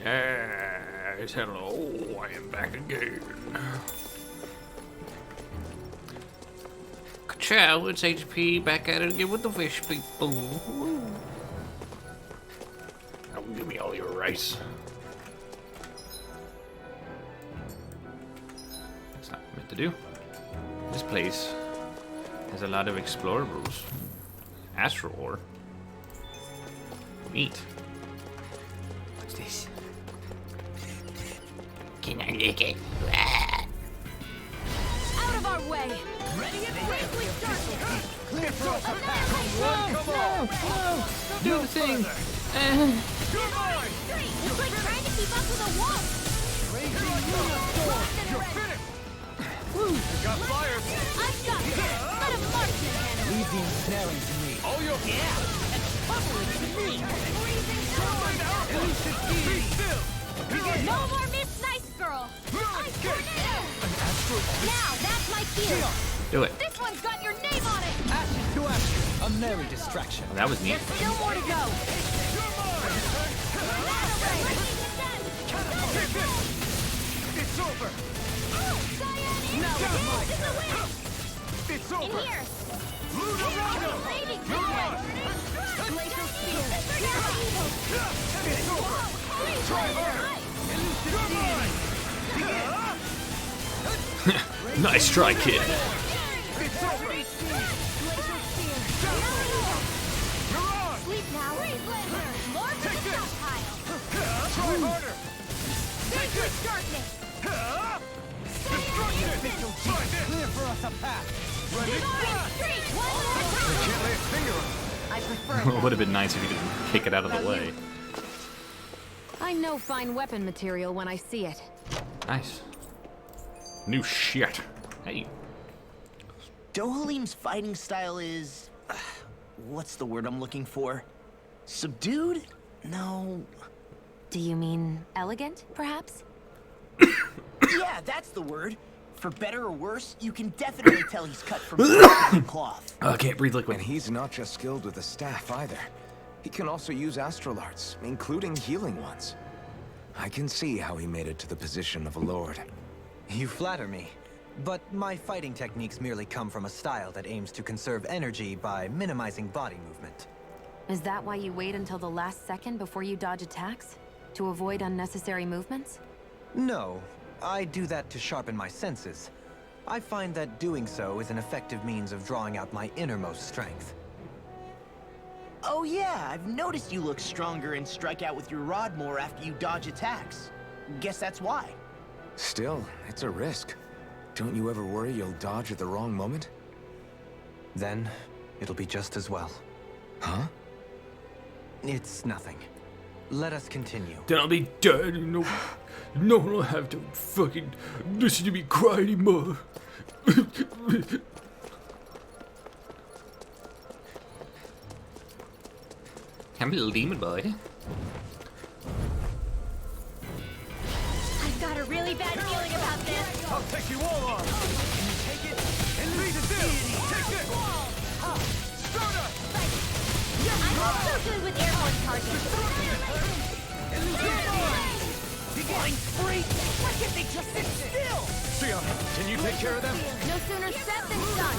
Yes, hello, I am back again. Ciao, it's HP back at it again with the fish people. Woo. Now give me all your rice. That's not meant to do. This place has a lot of explorables. Astral ore. Neat. What's this? Can I lick it? Out of our way! Ready and bravely started! Clear for us a path! Do the thing. It's like trying to keep up with a wolf! You're finished! Got fire! I've got this! Let him march in, Hannah! Leave the ensnaring to me. All your And pummel it to me! Freezing storm! Be still! No more Miss Nice Girl! I tornado! Now, that's my cue! Do it. This one's got your name on it! Ashes to ashes. A merry distraction. Well, that was neat. There's still more to go! It's over! Now it's my turn! It's In over! here! Lunario! Raging You're Glacial Spear! It's over! Try harder! You're mine! Nice try, kid. It's over! Glacial Spear! You're on! Sleep now! More for the stockpile! Try harder! Take it! Darkness! Destruction! Try this! Clear for us a path. Divine Streak! One more Can't lay a finger on it. I prefer It would have been nice if you could kick it out of the way. I know fine weapon material when I see it. Nice. New shit. Hey. Dohalim's fighting style is... what's the word I'm looking for? Subdued? No... Do you mean elegant, perhaps? Yeah, that's the word. For better or worse, you can definitely tell he's cut from cloth. Oh, I can't breathe liquid. And he's not just skilled with the staff either. He can also use astral arts, including healing ones. I can see how he made it to the position of a lord. You flatter me. But my fighting techniques merely come from a style that aims to conserve energy by minimizing body movement. Is that why you wait until the last second before you dodge attacks? To avoid unnecessary movements? No, I do that to sharpen my senses. I find that doing so is an effective means of drawing out my innermost strength. Oh yeah, I've noticed you look stronger and strike out with your rod more after you dodge attacks. Guess that's why. Still, it's a risk. Don't you ever worry you'll dodge at the wrong moment? Then, it'll be just as well. Huh? It's nothing. Let us continue. Then I'll be dead. No one will have to fucking listen to me cry anymore. I'm a little demon boy. I've got a really bad feeling about this. I'll take you all on! Can you take it? And lead it down! Take this! Stardust! I'm also good with airborne targets. Flying freak! Why can't they just sit still? Sion, can you take care of them? No sooner said than done.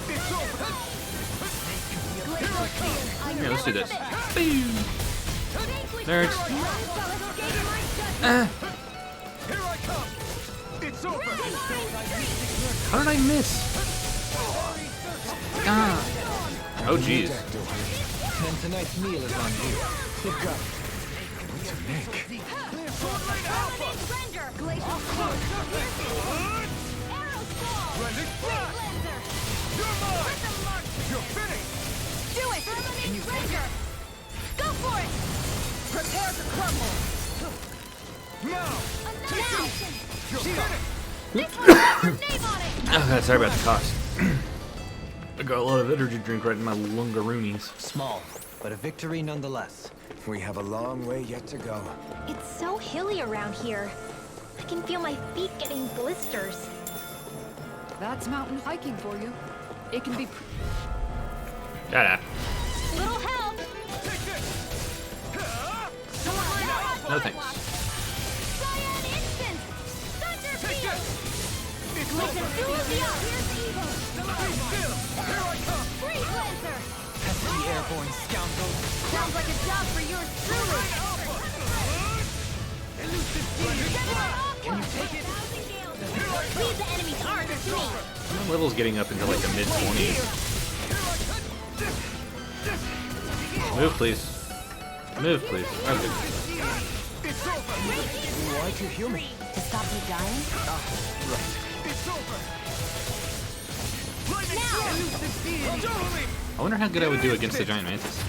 It's over! Glacial Spear. Yeah, let's do this. There Nerds. Here I come! It's over! How did I miss? Ah. Oh, jeez. Then tonight's meal is on you. Good go. Render. Glacial Spear. Arrow Claw. Rending flash! Laser. You're mine! Rhythm March. You're finished! Do it. Permanent Render. Go for it. Prepare to crumble! Now! Annihilation. You're finished! This one's got your name on it. Oh, God, sorry about the cost. I got a lot of energy drink right in my lungaroonies. Small, but a victory nonetheless. We have a long way yet to go. It's so hilly around here. I can feel my feet getting blisters. That's mountain hiking for you. It can be... Shut up. Little help. Take this! No thanks. Cyan instant! Thunder field! Listen, here's evil! Here I come! Freeze Lancer! Pesky airborne scoundrel. Sounds like a job for yours truly! Can you take it? Leave the enemy's arc to me! My level's getting up into like the mid-20s. Move, please. Move, please. Okay. Why'd you heal me? To stop me dying? I wonder how good I would do against the giant mantis.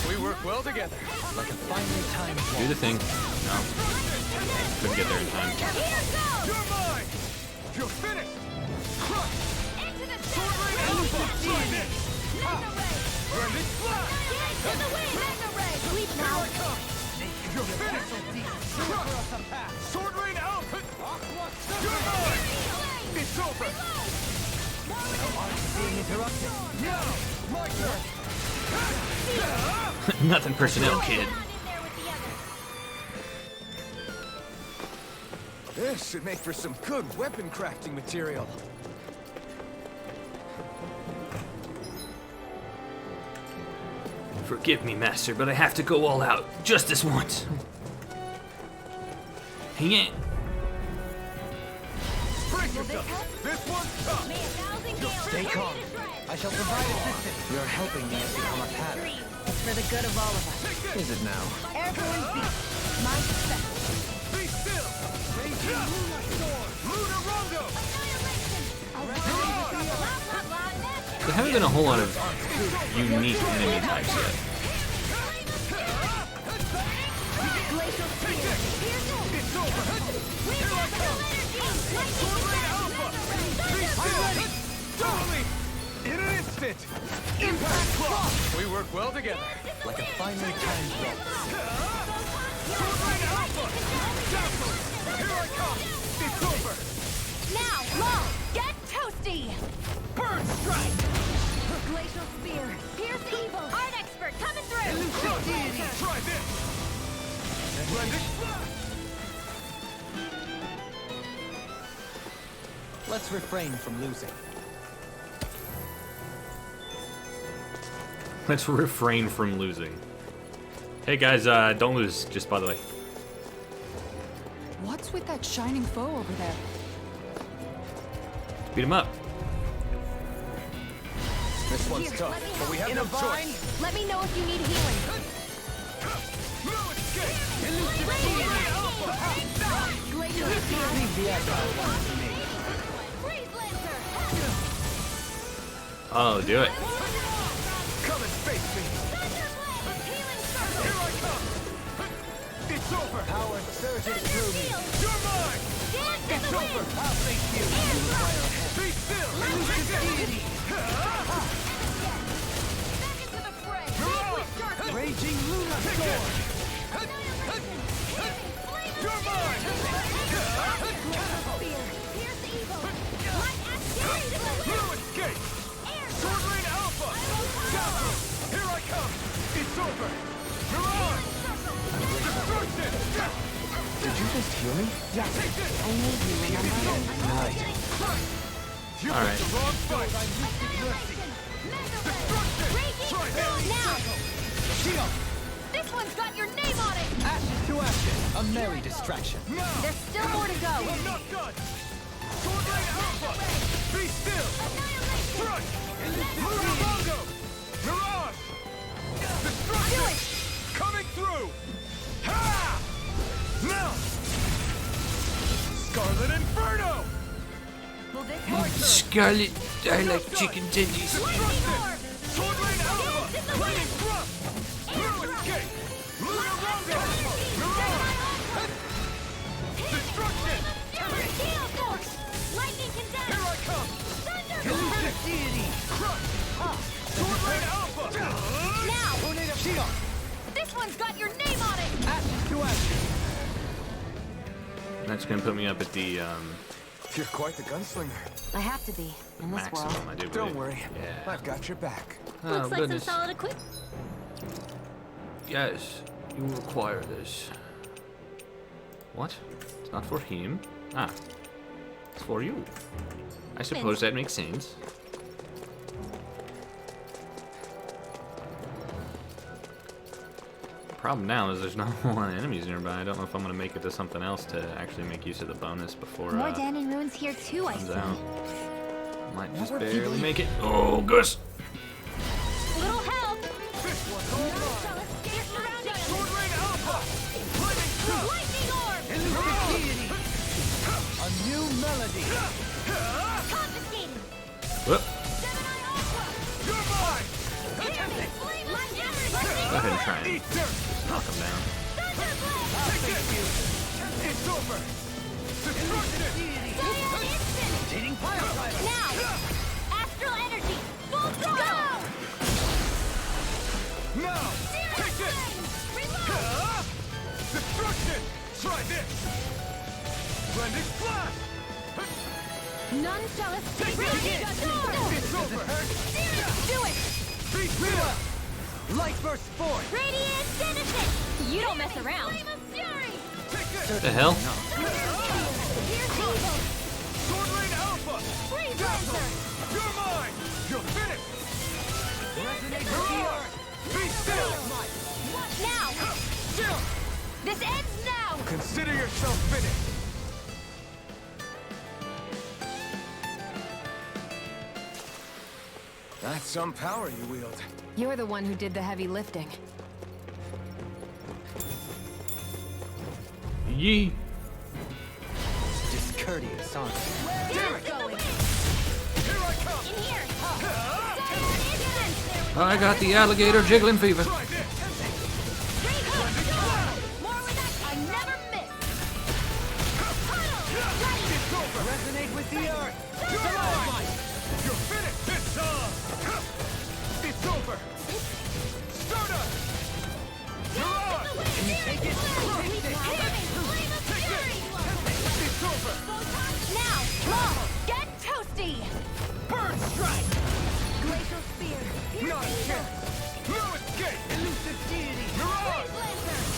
We work well together. Like a finely timed Do the thing. No. Couldn't get there in time. Here goes! You're mine! You're finished! Into the Blended flash! to the wind! Sleep now! You're finished! Sword Rain Alpha! You're mine! It's over! being interrupted. Now, my turn! Nothing personnel, kid. This should make for some good weapon crafting material. Forgive me, Master, but I have to go all out. Just this once. Yeah. Brace yourself! This one's tough! Stay calm. I shall provide assistance. You're helping me to become a pattern. It's for the good of all of us. Is it now? Airborne beast. My success. Be still! Luna Storm! Luna Rondo! There haven't been a whole lot of unique enemy types yet. Glacial spear. It's over! Here I come! Sword Rain Alpha! Be still! Totally! In an instant! Impact Claw! We work well together. Like a finely timed bolt. Sword Rain Alpha! Dazzle! Here I come! It's over! Now, Law, get toasty! Burn Strike! Glacial spear. Pierce evil. Art expert coming through. Try this! Blended flash! Let's refrain from losing. Let's refrain from losing. Hey guys, don't lose, just by the way. What's with that shining foe over there? Beat him up. This one's tough, but we have no choice. Let me know if you need healing. No escape! Glacial spear. Leave the aggro one to me. Freeze Lancer. Oh, do it. Come and face me! Healing circle. Here I come! It's over! Power surges through me. You're mine! Dance in It's the over! wind. I'll face you. Be still! Back into the fray. You're Raging Luna Storm. You're mine! Spear. Pierce evil. Light axe carry to the No wind. escape! Air Sword Rain Alpha! Dazzle! Here I come! It's over! Mirage! Destruction! Did you just hear me? Take this! Nice. You All right. picked the wrong fight! Try this! Now, Shield. this one's got your name on it. Ashes to ashes. A merry distraction. Now! There's still more to go. I'm not done! Sword Rain Alpha! Be still! Crush! Luna Bongo! Mirage! Destruction! Coming through! Ha! Now! Scarlet Inferno! Will this Scarlet, I like chicken tendies. Destruction! Sword Rain Alpha! Lightning Thrust! No escape! Luna Bongo! Mirage! Destruction! Lightning can Here dash. I come! Thunder. Deity! Crush! Sword Rain Alpha! Now, Shield. this one's got your name on it. Ashes to ashes. That's gonna put me up at the You're quite the gunslinger. I have to be in this world. maximum, I do Don't believe. worry. Yeah. I've got your back. Oh, goodness. solid equipment. Yes, you require this. What? It's not for him. Ah. It's for you. I suppose that makes sense. Problem now is there's not a lot of enemies nearby. I don't know if I'm gonna make it to something else to actually make use of the bonus before More Danon ruins here too, I comes see. out. Might just barely make it. Oh, Gus! Little help! Sword Rain Alpha! Flaming Lightning orb! Elusive deity! A new melody. Confiscating! Whoop. Gemini Aqua! You're mine! Flame Lightning! Go ahead and try and Eat dirt! knock him down. Thunderblade! Take it! It's over! Destruction! Scion Instant! Rotating pile driver. Now! Astral Energy! Full throttle! Now! Take it! Reload! Destruction! Try this! Blending Flash! None shall escape! It's over! Do it! Be still! Light burst forth. Radiant Genesis! You don't mess around! Flame of Fury! Take it! What the hell? Here's evil! Sword Rain Alpha! Freeze Lancer! You're mine! You're finished! Resonate with the earth. Be still! Now! Still! This ends now! Consider yourself finished! That's some power you wield. You're the one who did the heavy lifting. Yee. Discourteous, aren't you? Damn it! Going! Here I come! In here! Scion Instant! I got the alligator jiggling fever. Try this! More with that! I never miss! Puddle! Ready! It's over! Resonate with the earth. You're mine! You're finished! It's over! Stardust! You're on! Can you take it? Take it! It's over! Now! Long! Get toasty! Bird strike! Glacial Spear! Not a chance! No escape! Elusive deity. Mirage!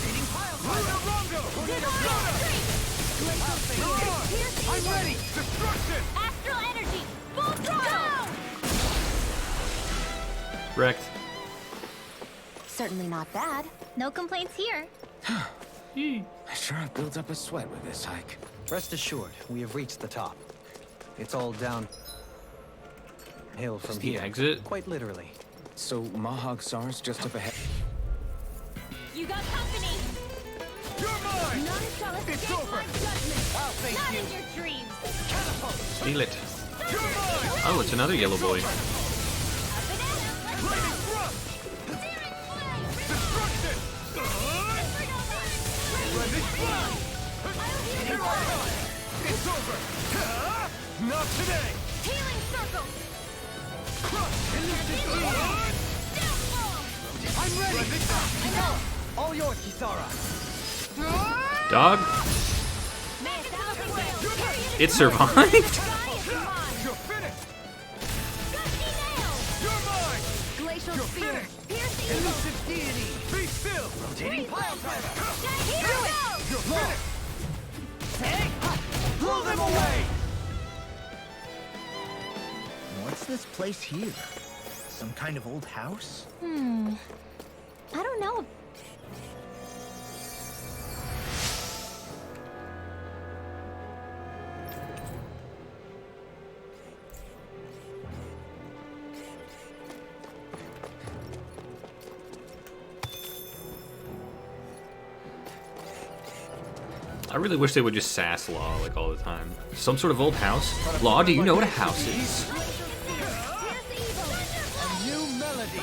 Eating pile driver. Rondo! Divine Streak! Glacial Spear! Mirage! Pierce I'm evil. ready! Destruction! Astral Energy! Full throttle! Wrecked. Certainly not bad. No complaints here. Yee. I sure have built up a sweat with this hike. Rest assured, we have reached the top. It's all down hill from The here. exit. Quite literally. So Mahag Sar's just up ahead. You got company! You're mine! None shall escape It's over. my judgment! I'll face Not you. in your dreams! Steal it. You're mine! Oh, it's another yellow boy. Lightning thrust! Destruction! Blending Flash! Here I come! It's over! Not today! Healing circle! I'm ready. All yours, Kisara. Dog? It survived? You're finished! You're mine! Glacial You're Spear! finished! Pierce evil! Elusive deity. Be still! Rotating pile driver. Here we go! You're finished! Blow them away. What's this place here? Some kind of old house? I don't know. I really wish they would just sass Law like all the time. Some sort of old house? Law, do you know what a house is? A new melody.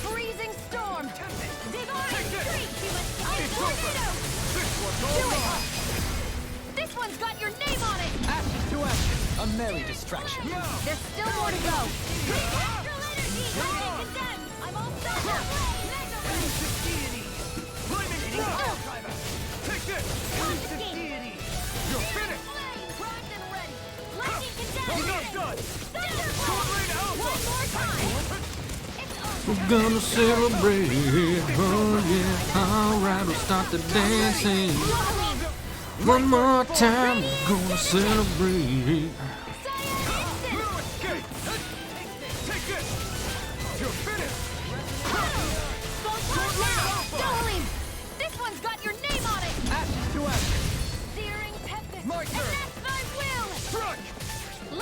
Freezing storm! Divine Streak! It's over! This one's all Do mine! it! This one's got your name on it! Ashes to ashes. A merry distraction. Now! There's still more to go! Astral Energy! Lightning Condemned! I'm all set up! Elusive deity. Flaming Flash! Take this! Confiscating! Deity. You're finished! Flame! Primed and ready! Lightning We're not Condemned! Sword Rain Alpha! One more time! We're gonna celebrate, oh yeah. Alright, we'll start the dancing. One more time, we're gonna celebrate. No escape! Take this! You're finished! Sword Rain Alpha! Darling! This one's got your name on it! Action to action! Searing tempest! My And turn. that's my will! Struck!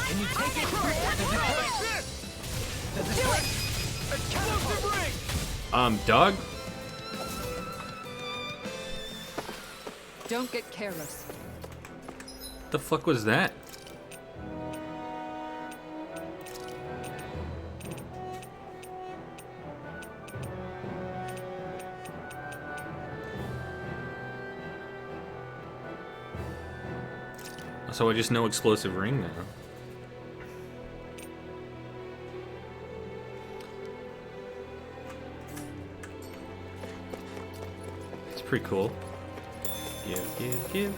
Can you take it? Like this! Do it! Explosive ring! Doug? Don't get careless. The fuck was that? So I just know explosive ring now. It's pretty cool. Give.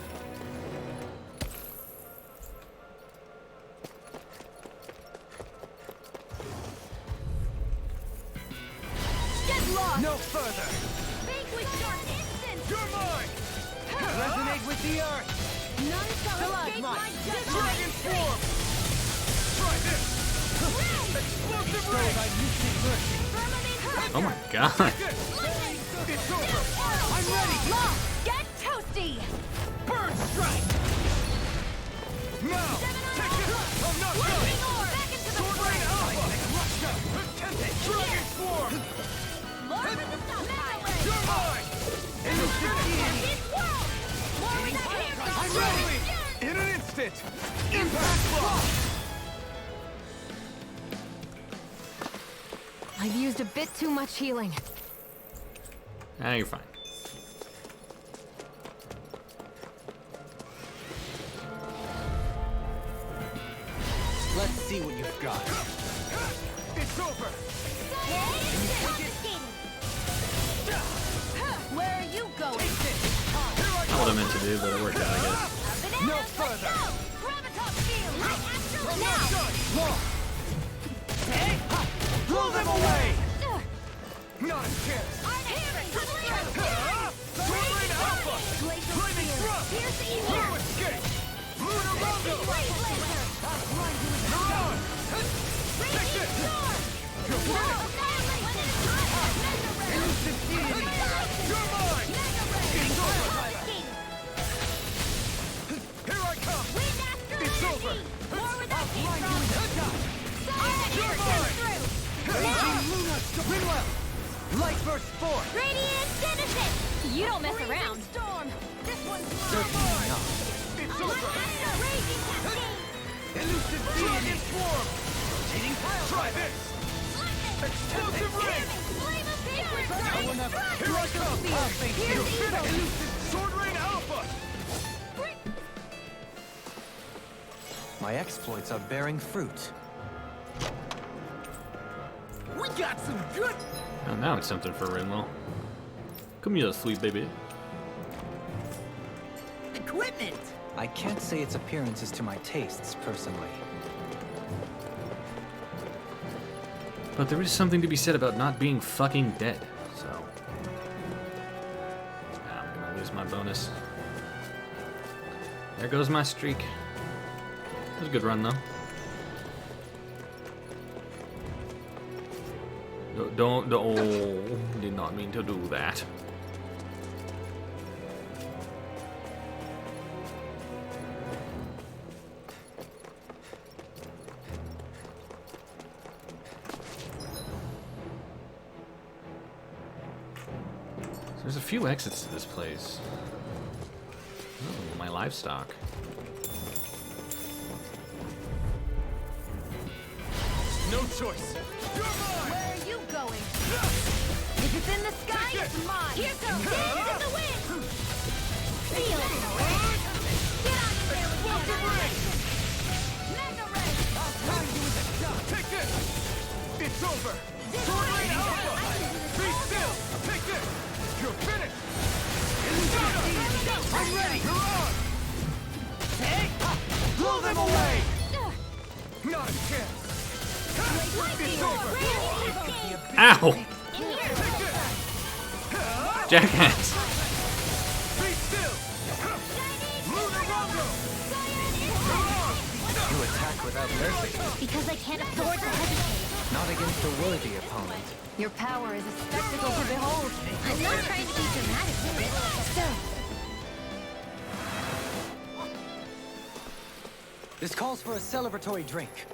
Get lost! No further! Vanquish your instant! You're mine! Resonate with the earth! None shall escape my Dragon judgment! form! Try this! Explosive ring! Oh my god. It's over! I'm ready! Long, get toasty! Bird strike! Now! Take it! I'm not done! Lightning orb! Back into the Sword Rain Alpha! Dragon form! Lord with the stop! You're mine! This world! War with the hero! I'm ready! In an instant! Impact block! I've used a bit too much healing. Ah, you're fine. Let's see what you've got. It's over! Where are you going? Not what I meant to do, but it worked out, I guess. No further! Gravitas field! Like Not now! done! Long! Blow them away! Not a chance! I'm hearing! Sword Rain Alpha! Lightning thrust! Here's the No ether! escape! Lunar Rondo! You're on! Take this! You're finished! You're mine! It's over! Here I come! It's over! You're mine! Rinwell! Light burst forth! Radiant Genesis! You don't mess around. Storm! This one's You're mine! It's over! Raging Cascade! Elusive Dragon Swarm! Try this! Explosive ring! Flame of Fury! Here I come! You're finished! Elusive Sword Rain Alpha! My exploits are bearing fruit. We got some good Oh, now it's something for Rinwell. Come here, sweet baby. equipment. I can't say its appearance is to my tastes, personally. But there is something to be said about not being fucking dead, so... I'm gonna lose my bonus. There goes my streak. It was a good run, though. Don't, oh, did not mean to do that. So there's a few exits to this place. Oh, my livestock. No choice! You're mine! Where are you going? If it's in the sky, it's mine! Here goes! Dance in the wind! Feel it! Get on in there with Explosive ring! Mega Ray! Take this! It's over! Sword Rain Alpha! Be still! Take this! You're finished! I'm ready! You're on! Blow them away! Not a chance. It's over. Ow! Jackass! Be still. Lunar Rondo. You attack without mercy, Because I can't afford to hesitate. not against a worthy opponent. Your power is a spectacle to behold. I'm not trying to be dramatic. Still, This calls for a celebratory drink.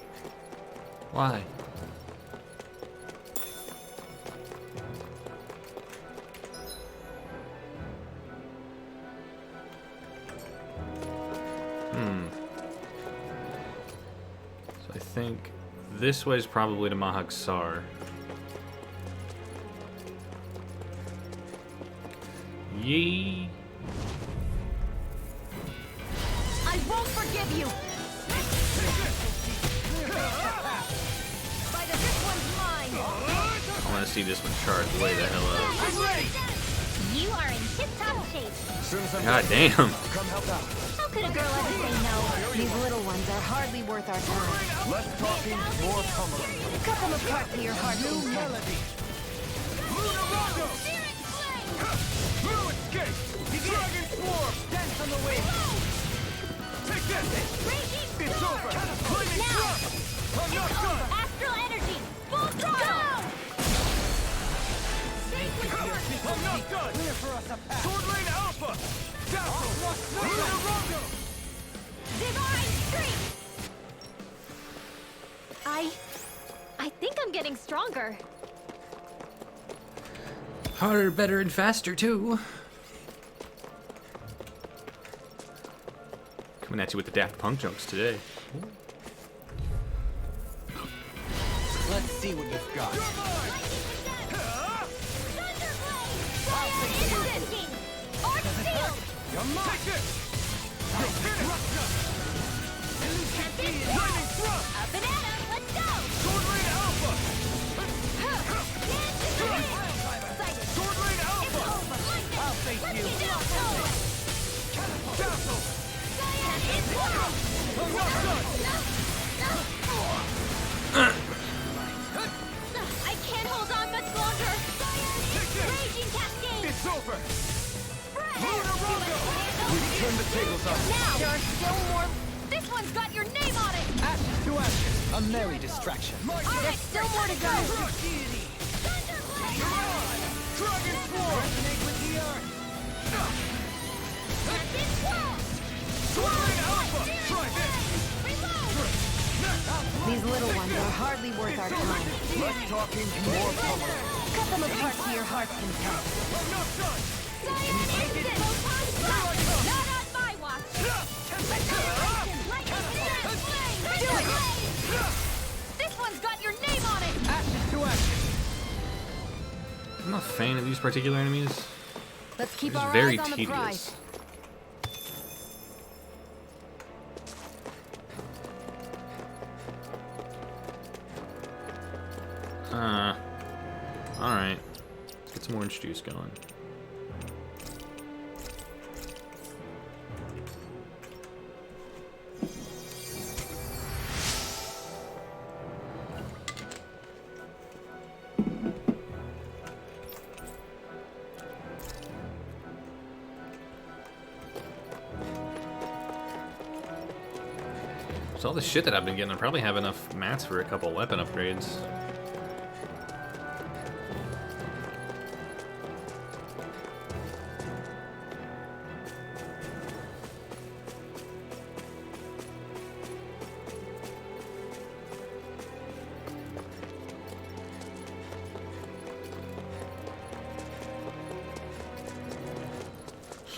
Why? So I think this way is probably to Mahag Sar. Yee. I won't forgive you. Spider, this one's mine. I want to see this one charge way the hell up. I'm ready. You are in tip-top shape. Soon as I'm God ready, damn. come help out. How could a girl ever say no? These little ones are hardly worth our time. Less talking, more pummeling. Cut them apart to your heart's content. Lunar Rondo. Blue escape. Dragon Swarm. Dance on the wind. Take this. It's over. Lightning thrust. I'm not done. Astral energy. Full throttle. I'm not done. Clear for us a path. Sword Lane Alpha. Dazzle. Lunar Rondo. Divine streak. I think I'm getting stronger. Harder, better, and faster too. Coming at you with the Daft Punk jokes today. Let's see what you've got. You're mine. Take this. Lightning thrust. Sword Lane Alpha. Sword Lane Alpha. I'll face you. Dazzle. I'm not done. I can't hold on much longer. Take this. Raging cascade. It's over. Lunar Rondo. Turn the tables on. Now there are still more. This one's got your name on it. Ashes to ashes. A merry distraction. There's still more to go. Dragon Swarm. Resonate with the earth. Sword Lane Alpha. Try this. These little ones are hardly worth our time. Less talking, more pummeling. Cut them apart to your heart's content. I'm not done. Not on my watch. This one's got your name on it. Ashes to ashes. I'm not a fan of these particular enemies. Let's keep It's our very eyes on the tedious. prize. Alright. Let's get some orange juice going. So all the shit that I've been getting, I probably have enough mats for a couple weapon upgrades.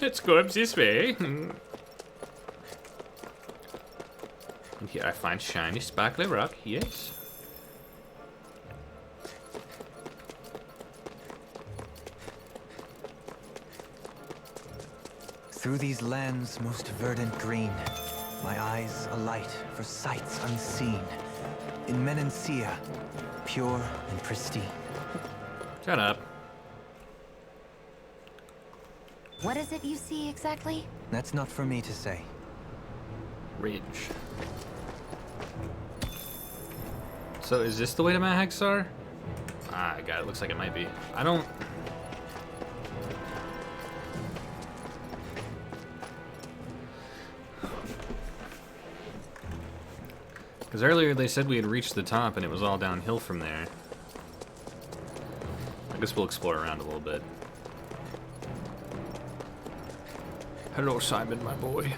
Let's go up this way. And here I find shiny sparkly rock, yes. Through these lands most verdant green, my eyes alight for sights unseen. In Menancia, pure and pristine. Shut up. What is it you see exactly? That's not for me to say. Ridge. So is this the way to Mahexar? Ah, God, it looks like it might be. I don't... Because earlier they said we had reached the top and it was all downhill from there. I guess we'll explore around a little bit. Hello, Simon, my boy.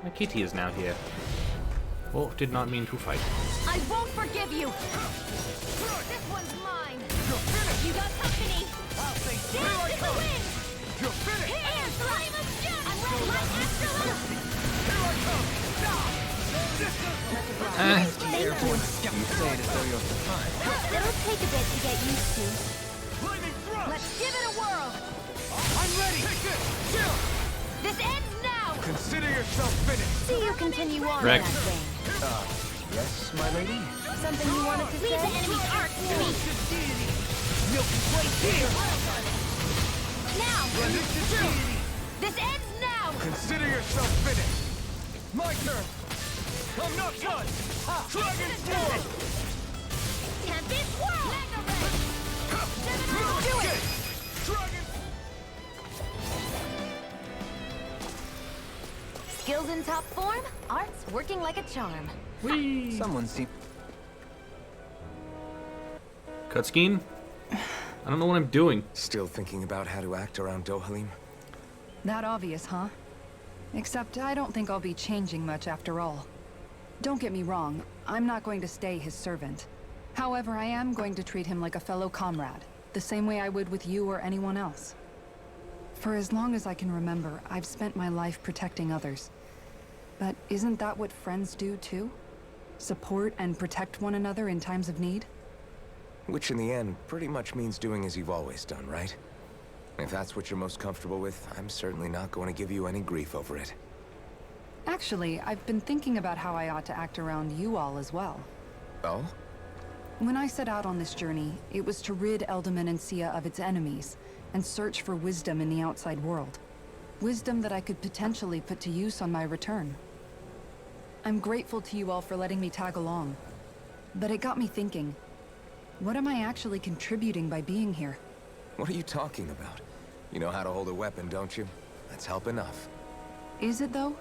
My kitty is now here. Oh, did not mean to fight. I won't forgive you! This one's mine! You got company! Dance in the wind! You're finished! Here, flame of death! I'm ready! My absolute! Here I come! Thank you. You say it as though you're surprised. It'll take a bit to get used to. Lightning thrust! Let's give it a whirl! I'm ready! Take this! Chill! This ends now! Consider yourself finished! See you continue on Rex. that thing. Yes, my lady? Something you wanted to Leave the say? enemy's arc to me! Milky Way here! Now! Chill! This ends now! Consider yourself finished! My turn! I'm not done! Dragon Sword! Tempest Whirl! Mega Ray! Do it! Dragon... Skills in top form, art's working like a charm. Someone seemed... Cut scheme? I don't know what I'm doing. Still thinking about how to act around Dohalim? That obvious, huh? Except I don't think I'll be changing much after all. Don't get me wrong, I'm not going to stay his servant. However, I am going to treat him like a fellow comrade, the same way I would with you or anyone else. For as long as I can remember, I've spent my life protecting others. But isn't that what friends do too? Support and protect one another in times of need? Which in the end pretty much means doing as you've always done, right? If that's what you're most comfortable with, I'm certainly not going to give you any grief over it. Actually, I've been thinking about how I ought to act around you all as well. Oh? When I set out on this journey, it was to rid Eldaman and Sia of its enemies, and search for wisdom in the outside world. Wisdom that I could potentially put to use on my return. I'm grateful to you all for letting me tag along. But it got me thinking, what am I actually contributing by being here? What are you talking about? You know how to hold a weapon, don't you? That's help enough. Is it though?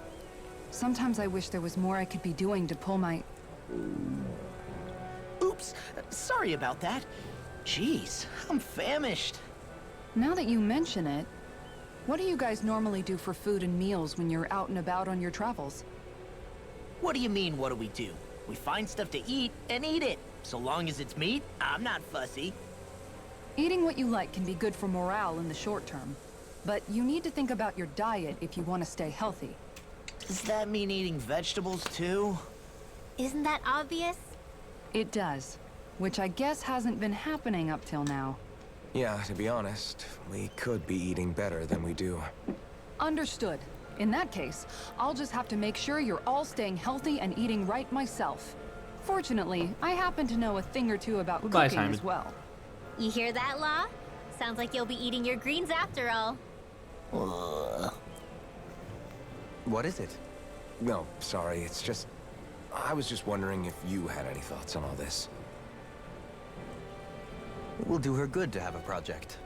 Sometimes I wish there was more I could be doing to pull my... Oops, sorry about that. Jeez, I'm famished. Now that you mention it, what do you guys normally do for food and meals when you're out and about on your travels? What do you mean, what do we do? We find stuff to eat and eat it. So long as it's meat, I'm not fussy. Eating what you like can be good for morale in the short term, but you need to think about your diet if you want to stay healthy. Does that mean eating vegetables too? Isn't that obvious? It does, which I guess hasn't been happening up till now. Yeah, to be honest, we could be eating better than we do. Understood. In that case, I'll just have to make sure you're all staying healthy and eating right myself. Fortunately, I happen to know a thing or two about Goodbye, cooking Simon. as well. You hear that, Law? Sounds like you'll be eating your greens after all. What is it? No, sorry, it's just... I was just wondering if you had any thoughts on all this. It will do her good to have a project.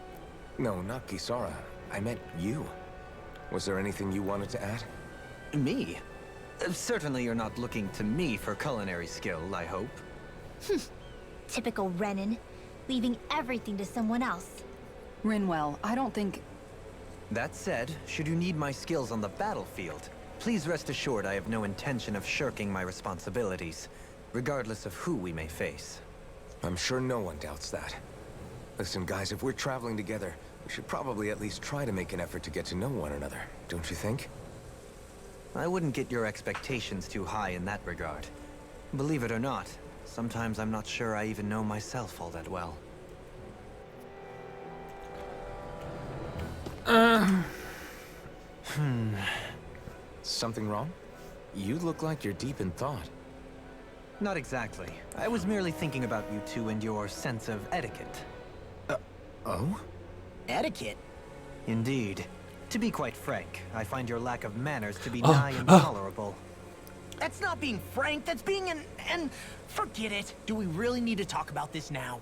No, not Kisara. I meant you. Was there anything you wanted to add? Me? Certainly you're not looking to me for culinary skill, I hope. Typical Renan, leaving everything to someone else. Rinwell, I don't think... That said, should you need my skills on the battlefield, please rest assured I have no intention of shirking my responsibilities, regardless of who we may face. I'm sure no one doubts that. Listen, guys, if we're traveling together, we should probably at least try to make an effort to get to know one another, don't you think? I wouldn't get your expectations too high in that regard. Believe it or not, sometimes I'm not sure I even know myself all that well. Something wrong? You look like you're deep in thought. Not exactly. I was merely thinking about you two and your sense of etiquette. Oh? Etiquette? Indeed. To be quite frank, I find your lack of manners to be Oh, nigh intolerable. That's not being frank, that's being and forget it. Do we really need to talk about this now?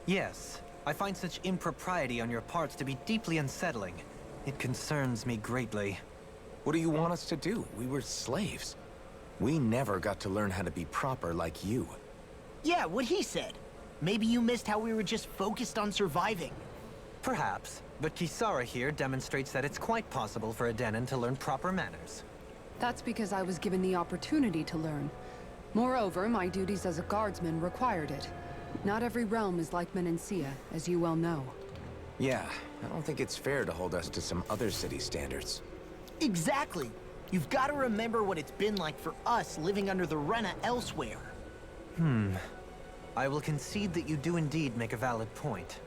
Yes, I find such impropriety on your parts to be deeply unsettling. It concerns me greatly. What do you want us to do? We were slaves. We never got to learn how to be proper like you. Yeah, what he said. Maybe you missed how we were just focused on surviving. Perhaps, but Kisara here demonstrates that it's quite possible for a Denon to learn proper manners. That's because I was given the opportunity to learn. Moreover, my duties as a guardsman required it. Not every realm is like Menancia, as you well know. Yeah, I don't think it's fair to hold us to some other city standards. Exactly. You've got to remember what it's been like for us living under the Rena elsewhere. I will concede that you do indeed make a valid point.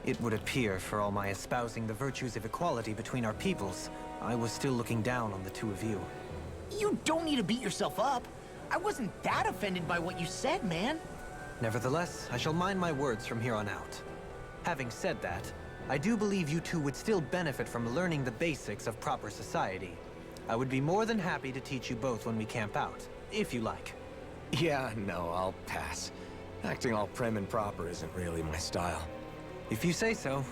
It would appear, for all my espousing the virtues of equality between our peoples, I was still looking down on the two of you. You don't need to beat yourself up. I wasn't that offended by what you said, man. Nevertheless, I shall mind my words from here on out. Having said that, I do believe you two would still benefit from learning the basics of proper society. I would be more than happy to teach you both when we camp out, if you like. Yeah, no, I'll pass. Acting all prim and proper isn't really my style. If you say so.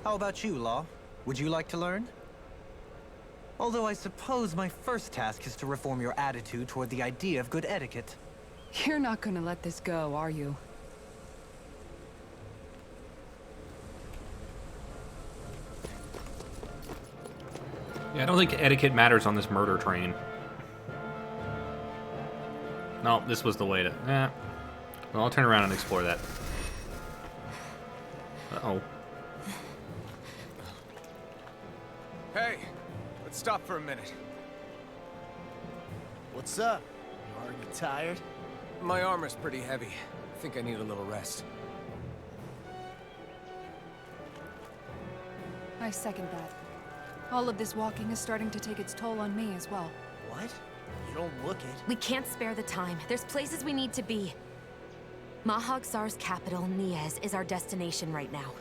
How about you, Law? Would you like to learn? Although I suppose my first task is to reform your attitude toward the idea of good etiquette. You're not gonna let this go, are you? Yeah, I don't think etiquette matters on this murder train. No, this was the way to... Well, I'll turn around and explore that. Uh-oh. Hey, let's stop for a minute. What's up? Are you tired? My armor's pretty heavy. I think I need a little rest. I second that. All of this walking is starting to take its toll on me as well. What? You don't look it. We can't spare the time. There's places we need to be. Mahag Saar's capital, Niez, is our destination right now.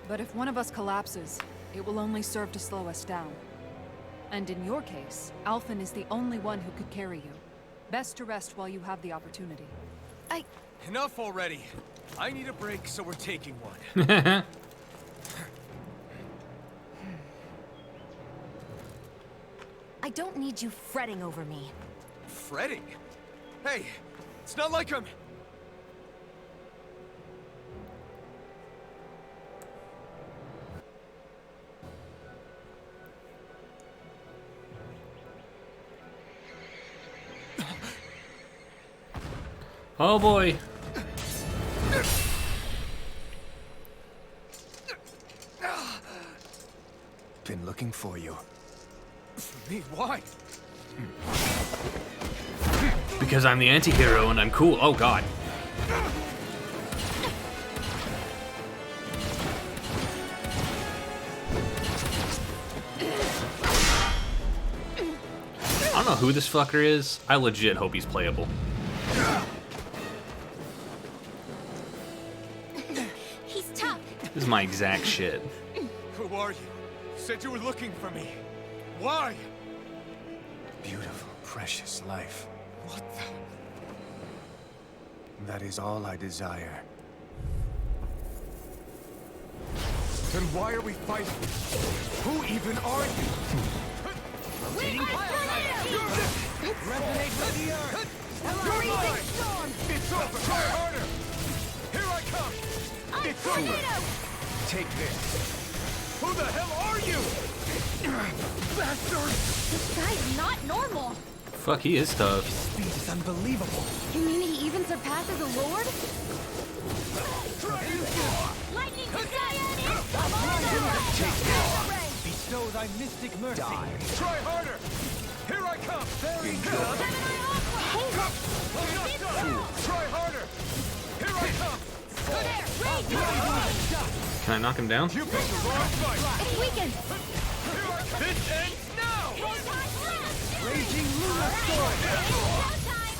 But if one of us collapses, it will only serve to slow us down. And in your case, Alphen is the only one who could carry you. Best to rest while you have the opportunity. Enough already. I need a break, so we're taking one. I don't need you fretting over me. Fretting? Hey, it's not like I'm... Oh boy. Been looking for you. For me? Why? Because I'm the anti-hero and I'm cool. Oh god. I don't know who this fucker is. I legit hope he's playable. He's tough. This is my exact shit. Who are you? You said you were looking for me. Why? Beautiful, precious life. What the... That is all I desire. Then why are we fighting? Who even are you? Resonate with the earth! Freezing storm! It's over! Try harder! Here I come! It's over! Take this! Who the hell are you? Bastard! This guy's not normal. Fuck, he is tough. Speed is unbelievable. You mean he even surpasses a lord? Lightning Bestow thy mystic mercy. Try harder! Here I come! Very good! Try harder! Here I come! Can I knock him down? You picked the wrong fight! It's weakened. Here I come! This ends now! Raging Luna Storm! Here I come!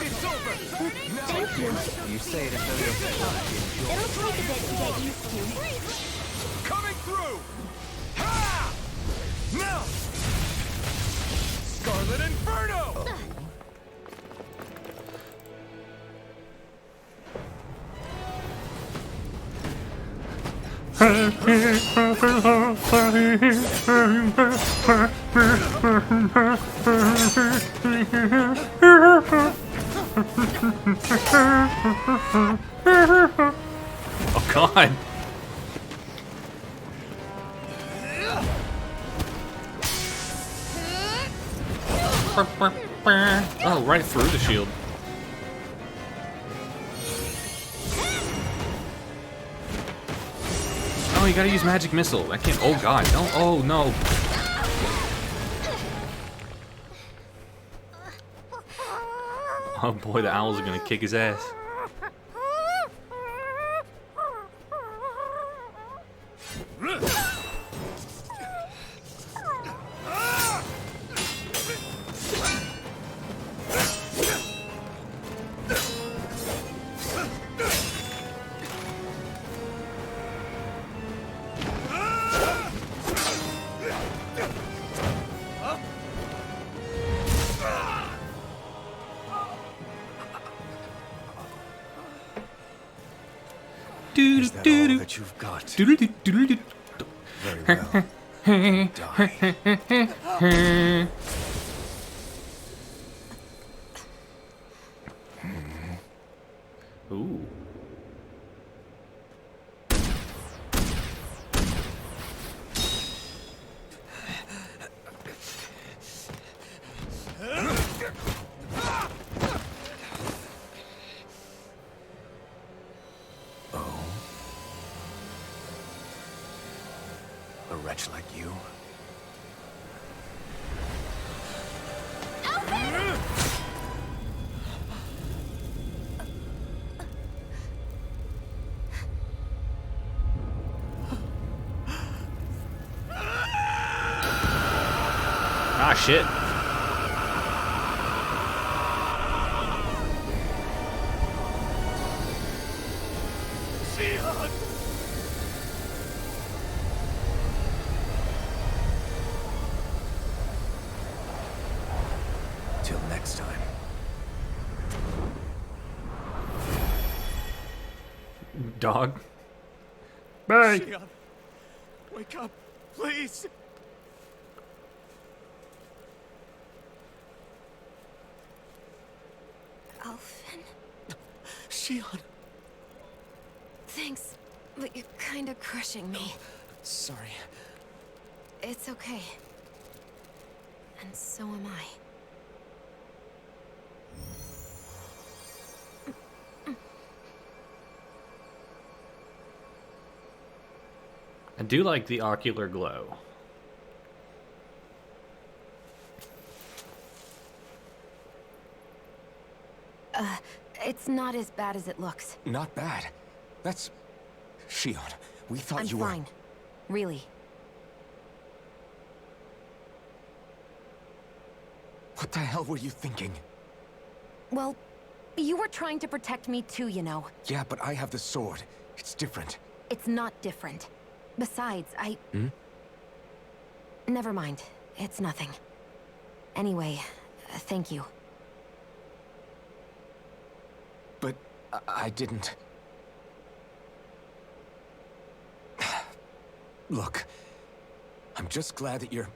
It's over! Thank you. You say it as though you're surprised. It'll take a bit to get used to. Coming through! Ha! Now! Scarlet Inferno! Oh god. Oh, right through the shield. Oh, you gotta use magic missile. I can't. Oh god, no. Oh no. Oh boy, the owls are gonna kick his ass. Is that all that you've got? Very well. Die. Ooh. A wretch like you? Ah, shit. Till next time. Dog. Bye. Shion, wake up, please! Alphen, Shion, thanks, but you're kinda crushing me. sorry. It's okay. And so am I. I do like the ocular glow. It's not as bad as it looks. Not bad. That's... Shion, we thought I'm you were... fine. Really. What the hell were you thinking? Well, you were trying to protect me too, you know. Yeah, but I have the sword. It's different. It's not different. Besides, Never mind. It's nothing. Anyway, thank you. But I didn't... Look, I'm just glad that you're...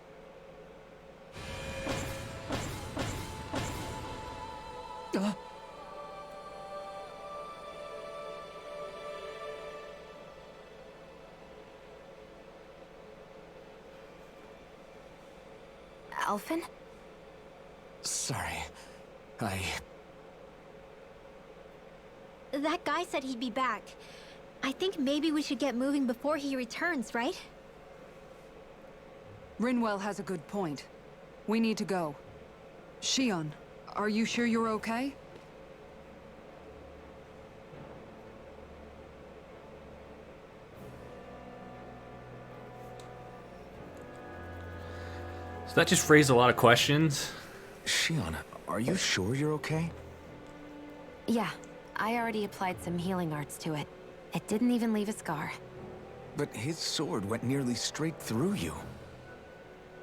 Alphen? Sorry. That guy said he'd be back. I think maybe we should get moving before he returns, right? Rinwell has a good point. We need to go. Shion, are you sure you're okay? So that just raised a lot of questions. Shion, are you sure you're okay? Yeah, I already applied some healing arts to it. It didn't even leave a scar. But his sword went nearly straight through you.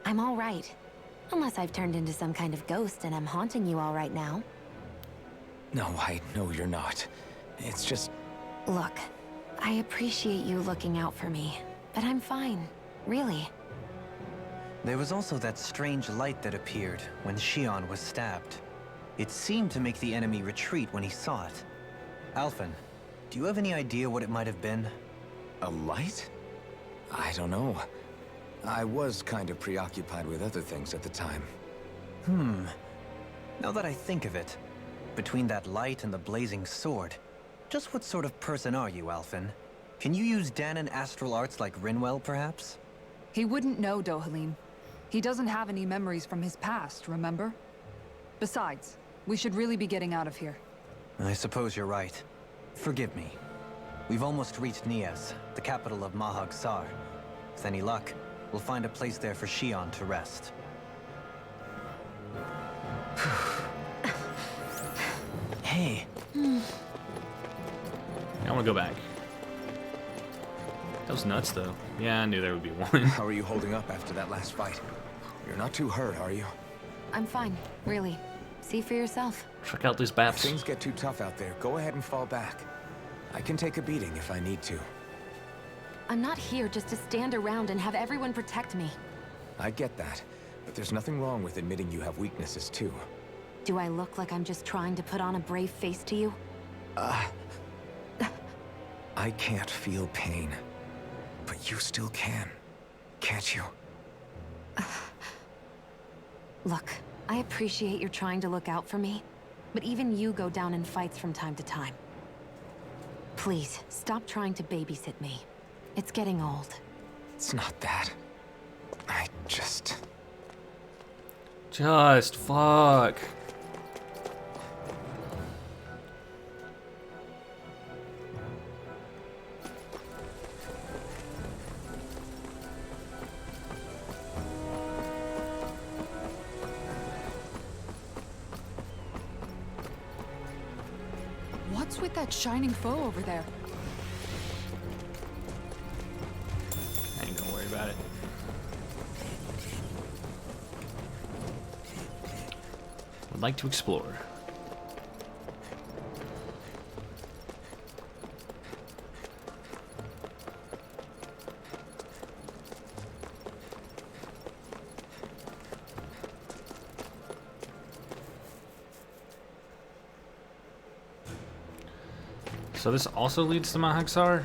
I'm all right. Unless I've turned into some kind of ghost and I'm haunting you all right now. No, I know you're not. It's just... Look, I appreciate you looking out for me, but I'm fine. Really. There was also that strange light that appeared when Shion was stabbed. It seemed to make the enemy retreat when he saw it. Alphen, do you have any idea what it might have been? A light? I don't know. I was kind of preoccupied with other things at the time. Now that I think of it, between that light and the blazing sword, just what sort of person are you, Alphen? Can you use Danon astral arts like Rinwell, perhaps? He wouldn't know, Dohalim. He doesn't have any memories from his past, remember? Besides, we should really be getting out of here. I suppose you're right. Forgive me. We've almost reached Nias, the capital of Mahag Sar. With any luck, we'll find a place there for Shion to rest. Hey, I want to go back. That was nuts, though. Yeah, I knew there would be one. How are you holding up after that last fight? You're not too hurt, are you? I'm fine, really. See for yourself. Check out these If baps. things get too tough out there, go ahead and fall back. I can take a beating if I need to. I'm not here just to stand around and have everyone protect me. I get that, but there's nothing wrong with admitting you have weaknesses too. Do I look like I'm just trying to put on a brave face to you? I can't feel pain, but you still can, can't you? Look, I appreciate you're trying to look out for me, but even you go down in fights from time to time. Please, stop trying to babysit me. It's getting old. It's not that. I just... Fuck. What's with that shining foe over there? I ain't gonna worry about it. Would like to explore. So this also leads to Mahag Sar?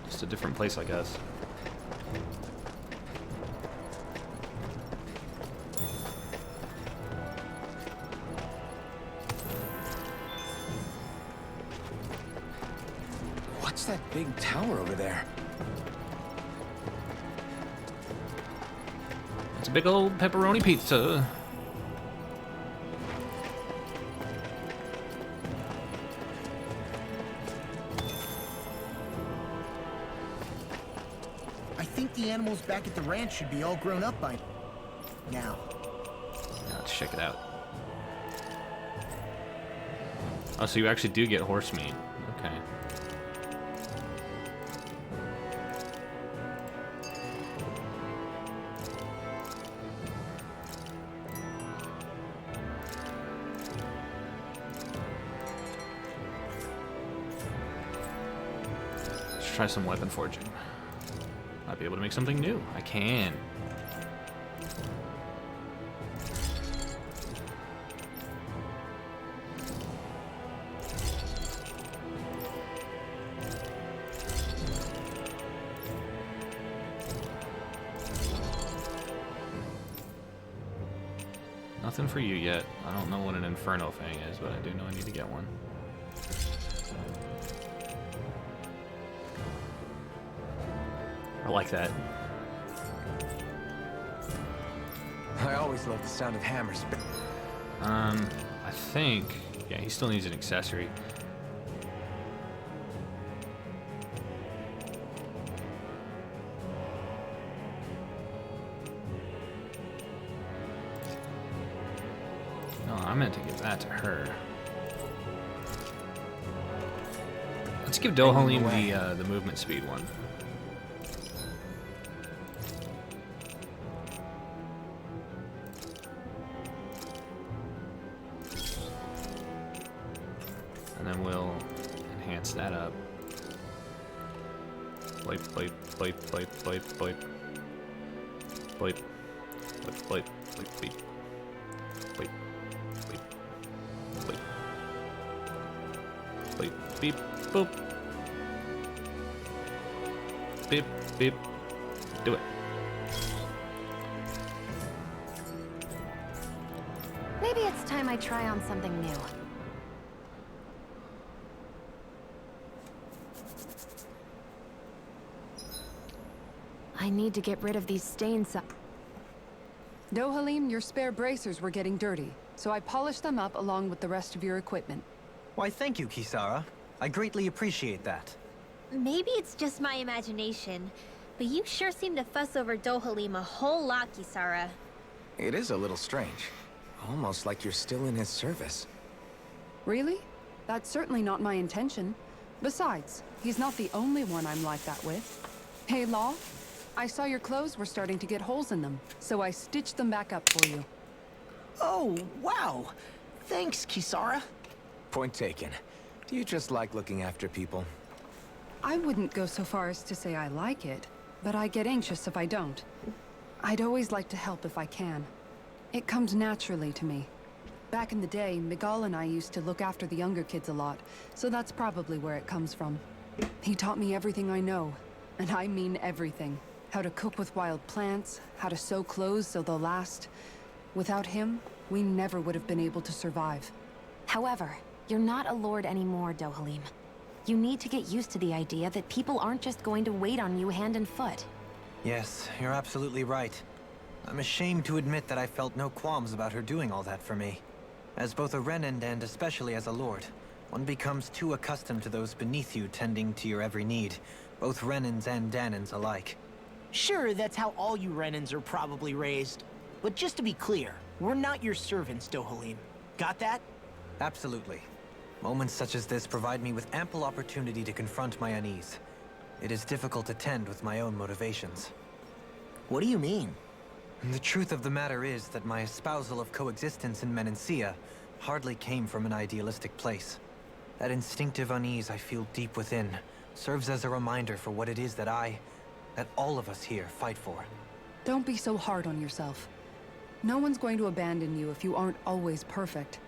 Just a different place, I guess. What's that big tower over there? It's a big old pepperoni pizza. I think the animals back at the ranch should be all grown up by now. Let's check it out. Oh, so you actually do get horse meat. Okay. Let's try some weapon forging. Might be able to make something new. I can. Nothing for you yet. I don't know what an Inferno Fang is, but I do know I need to get one. I like that. I always love the sound of hammers. I think... Yeah, he still needs an accessory. No, I meant to give that to her. Let's give Dohalim the movement speed one. And then we'll enhance that up. Blip, blip, blip, blip, blip, blip. Blip, blip, blip, blip, beep. Blip, blip, blip. Blip, beep, boop. Beep, beep. Do it. Maybe it's time I try on something new. I need to get rid of these stains. Dohalim, your spare bracers were getting dirty, so I polished them up along with the rest of your equipment. Why, thank you, Kisara. I greatly appreciate that. Maybe it's just my imagination, but you sure seem to fuss over Dohalim a whole lot, Kisara. It is a little strange. Almost like you're still in his service. Really? That's certainly not my intention. Besides, he's not the only one I'm like that with. Hey, Law? I saw your clothes were starting to get holes in them, so I stitched them back up for you. Oh, wow. Thanks, Kisara. Point taken. Do you just like looking after people? I wouldn't go so far as to say I like it, but I get anxious if I don't. I'd always like to help if I can. It comes naturally to me. Back in the day, Miguel and I used to look after the younger kids a lot, so that's probably where it comes from. He taught me everything I know, and I mean everything. How to cook with wild plants, how to sew clothes so they'll last. Without him, we never would have been able to survive. However, you're not a lord anymore, Dohalim. You need to get used to the idea that people aren't just going to wait on you hand and foot. Yes, you're absolutely right. I'm ashamed to admit that I felt no qualms about her doing all that for me. As both a Renan and especially as a lord, one becomes too accustomed to those beneath you tending to your every need, both Renans and Danans alike. Sure, that's how all you Renans are probably raised. But just to be clear, we're not your servants, Dohalim. Got that? Absolutely. Moments such as this provide me with ample opportunity to confront my unease. It is difficult to tend with my own motivations. What do you mean? The truth of the matter is that my espousal of coexistence in Menancia hardly came from an idealistic place. That instinctive unease I feel deep within serves as a reminder for what it is that all of us here fight for. Don't be so hard on yourself. No one's going to abandon you if you aren't always perfect.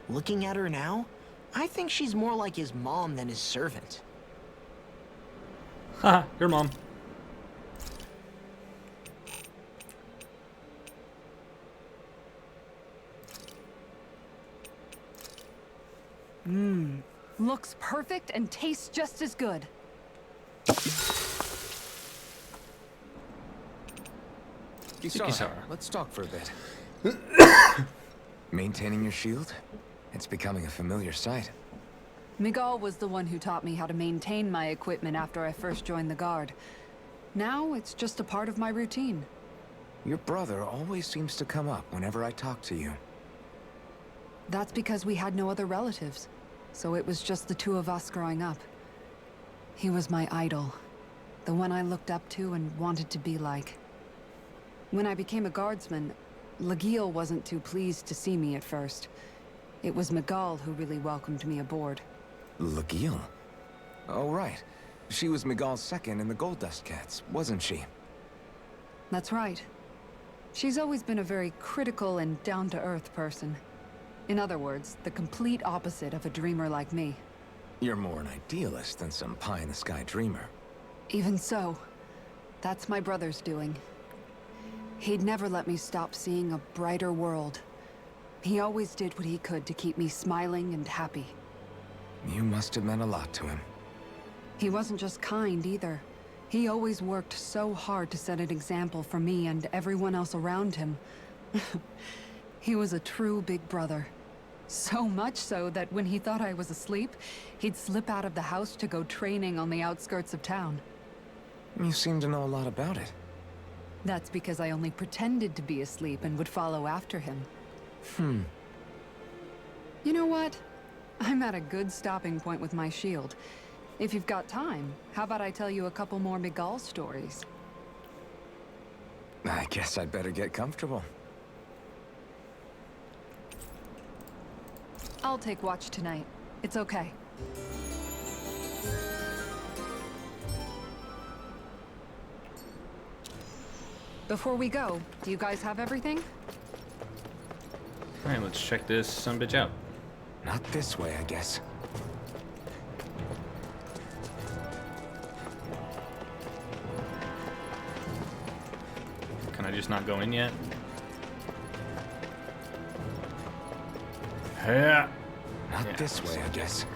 Looking at her now, I think she's more like his mom than his servant. Haha, your mom. Looks perfect and tastes just as good. Kisara, let's talk for a bit. Maintaining your shield? It's becoming a familiar sight. Miguel was the one who taught me how to maintain my equipment after I first joined the Guard. Now, it's just a part of my routine. Your brother always seems to come up whenever I talk to you. That's because we had no other relatives, so it was just the two of us growing up. He was my idol, the one I looked up to and wanted to be like. When I became a guardsman, Lagiel wasn't too pleased to see me at first. It was Miguel who really welcomed me aboard. Lagiel? Oh, right. She was Miguel's second in the Gold Dust Cats, wasn't she? That's right. She's always been a very critical and down-to-earth person. In other words, the complete opposite of a dreamer like me. You're more an idealist than some pie-in-the-sky dreamer. Even so, that's my brother's doing. He'd never let me stop seeing a brighter world. He always did what he could to keep me smiling and happy. You must have meant a lot to him. He wasn't just kind, either. He always worked so hard to set an example for me and everyone else around him. He was a true big brother. So much so that when he thought I was asleep, he'd slip out of the house to go training on the outskirts of town. You seem to know a lot about it. That's because I only pretended to be asleep and would follow after him. You know what? I'm at a good stopping point with my shield. If you've got time, how about I tell you a couple more Miguel stories? I guess I'd better get comfortable. I'll take watch tonight. It's okay. Before we go, do you guys have everything? Alright, let's check this sumbitch out. Not this way, I guess. Can I just not go in yet? Yeah. Not this way, I guess.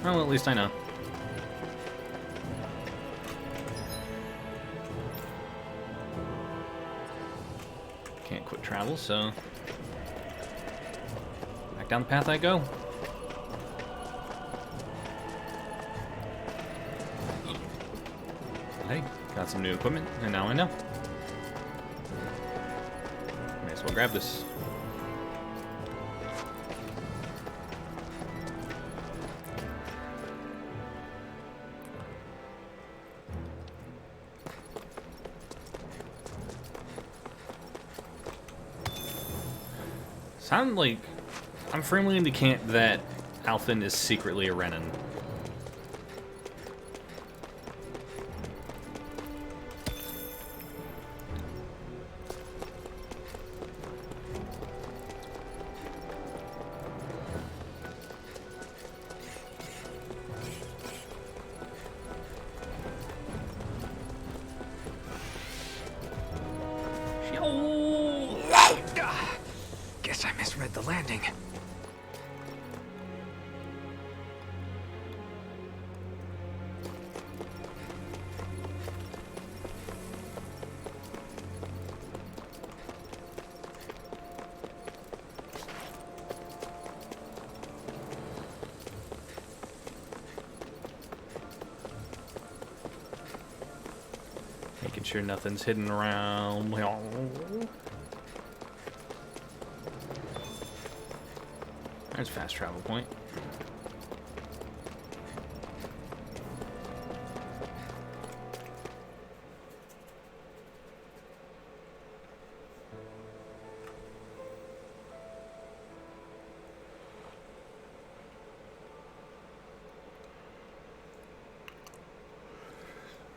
Oh, well, at least I know. Can't quit travel, so back down the path I go. Hey, got some new equipment, and now I know. May as well grab this. Sound like I'm firmly in the camp that Alphen is secretly a Renan. Guess I misread the landing. Making sure nothing's hidden around. There's a fast travel point.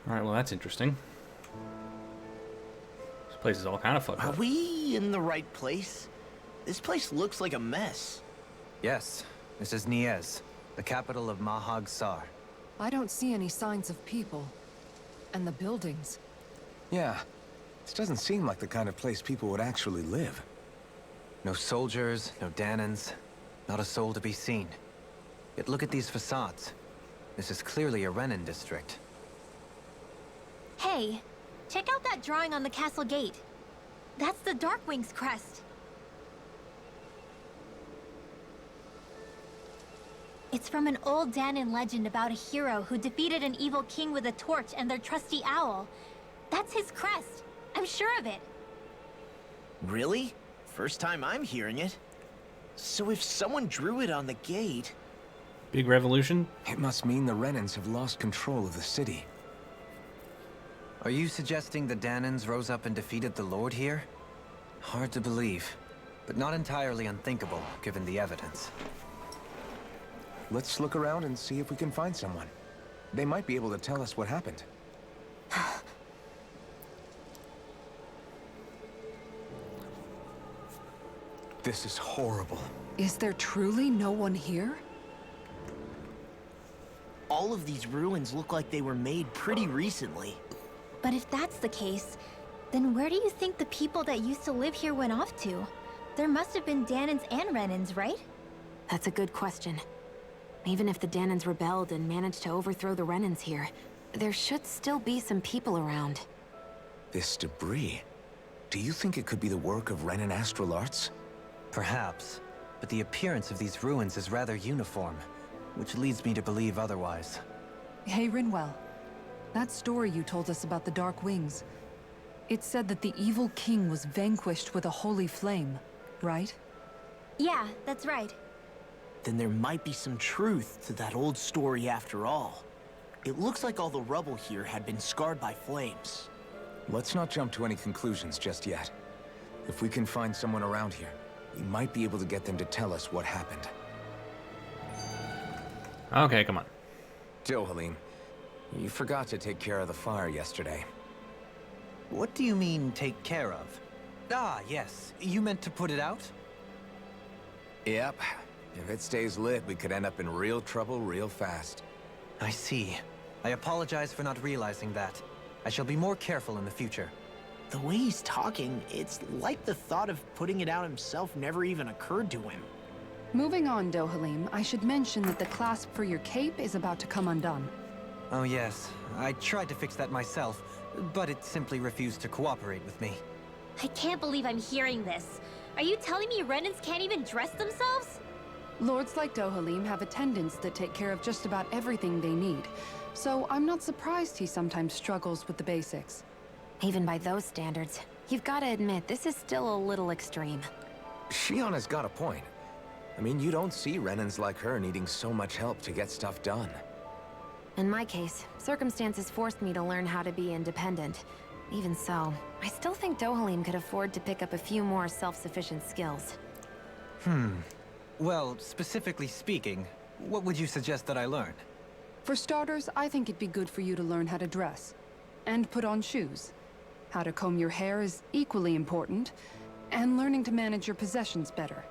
Alright, well that's interesting. This place is all kind of fucked Are up. we in the right place? This place looks like a mess. Yes, this is Niez, the capital of Mahag Sar. I don't see any signs of people. And the buildings. Yeah, this doesn't seem like the kind of place people would actually live. No soldiers, no Danans, not a soul to be seen. Yet look at these facades. This is clearly a Renan district. Hey, check out that drawing on the castle gate. That's the Darkwing's crest. It's from an old Danan legend about a hero who defeated an evil king with a torch and their trusty owl. That's his crest. I'm sure of it. Really? First time I'm hearing it. So if someone drew it on the gate... Big revolution? It must mean the Renans have lost control of the city. Are you suggesting the Danans rose up and defeated the Lord here? Hard to believe, but not entirely unthinkable, given the evidence. Let's look around and see if we can find someone. They might be able to tell us what happened. This is horrible. Is there truly no one here? All of these ruins look like they were made pretty recently. But if that's the case, then where do you think the people that used to live here went off to? There must have been Danans and Renans, right? That's a good question. Even if the Danans rebelled and managed to overthrow the Renans here, there should still be some people around. This debris. Do you think it could be the work of Renan Astral Arts? Perhaps, but the appearance of these ruins is rather uniform, which leads me to believe otherwise. Hey, Rinwell. That story you told us about the Dark Wings. It said that the evil king was vanquished with a holy flame, right? Yeah, that's right. then there might be some truth to that old story after all. It looks like all the rubble here had been scarred by flames. Let's not jump to any conclusions just yet. If we can find someone around here, we might be able to get them to tell us what happened. Okay, come on. Dohalim, you forgot to take care of the fire yesterday. What do you mean, take care of? Ah, yes. You meant to put it out? Yep. If it stays lit, we could end up in real trouble real fast. I see. I apologize for not realizing that. I shall be more careful in the future. The way he's talking, it's like the thought of putting it out himself never even occurred to him. Moving on, Dohalim, I should mention that the clasp for your cape is about to come undone. Oh yes, I tried to fix that myself, but it simply refused to cooperate with me. I can't believe I'm hearing this. Are you telling me Renans can't even dress themselves? Lords like Dohalim have attendants that take care of just about everything they need, so I'm not surprised he sometimes struggles with the basics. Even by those standards, you've got to admit this is still a little extreme. Shionna's got a point. I mean, you don't see Renans like her needing so much help to get stuff done. In my case, circumstances forced me to learn how to be independent. Even so, I still think Dohalim could afford to pick up a few more self-sufficient skills. Well, specifically speaking, what would you suggest that I learn? For starters, I think it'd be good for you to learn how to dress. And put on shoes. How to comb your hair is equally important. And learning to manage your possessions better.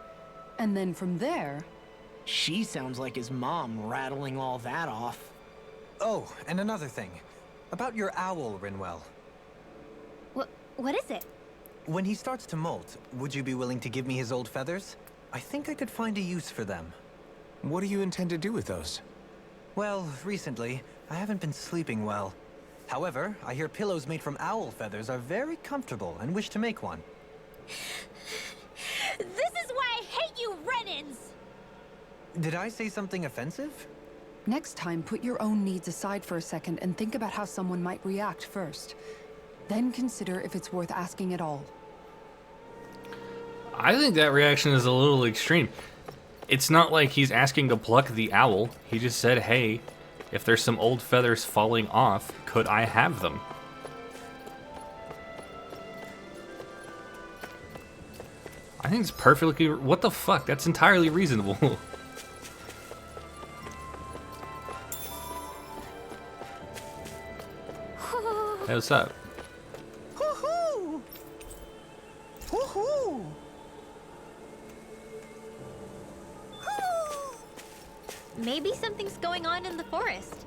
And then from there... She sounds like his mom rattling all that off. Oh, and another thing. About your owl, Rinwell. What is it? When he starts to molt, would you be willing to give me his old feathers? I think I could find a use for them. What do you intend to do with those? Well, recently, I haven't been sleeping well. However, I hear pillows made from owl feathers are very comfortable and wish to make one. This is why I hate you, Renans! Did I say something offensive? Next time, put your own needs aside for a second and think about how someone might react first. Then consider if it's worth asking at all. I think that reaction is a little extreme. It's not like he's asking to pluck the owl. He just said, hey, if there's some old feathers falling off, could I have them? I think it's perfectly... What the fuck? That's entirely reasonable. Hey, what's up? Woohoo! Woohoo! Maybe something's going on in the forest.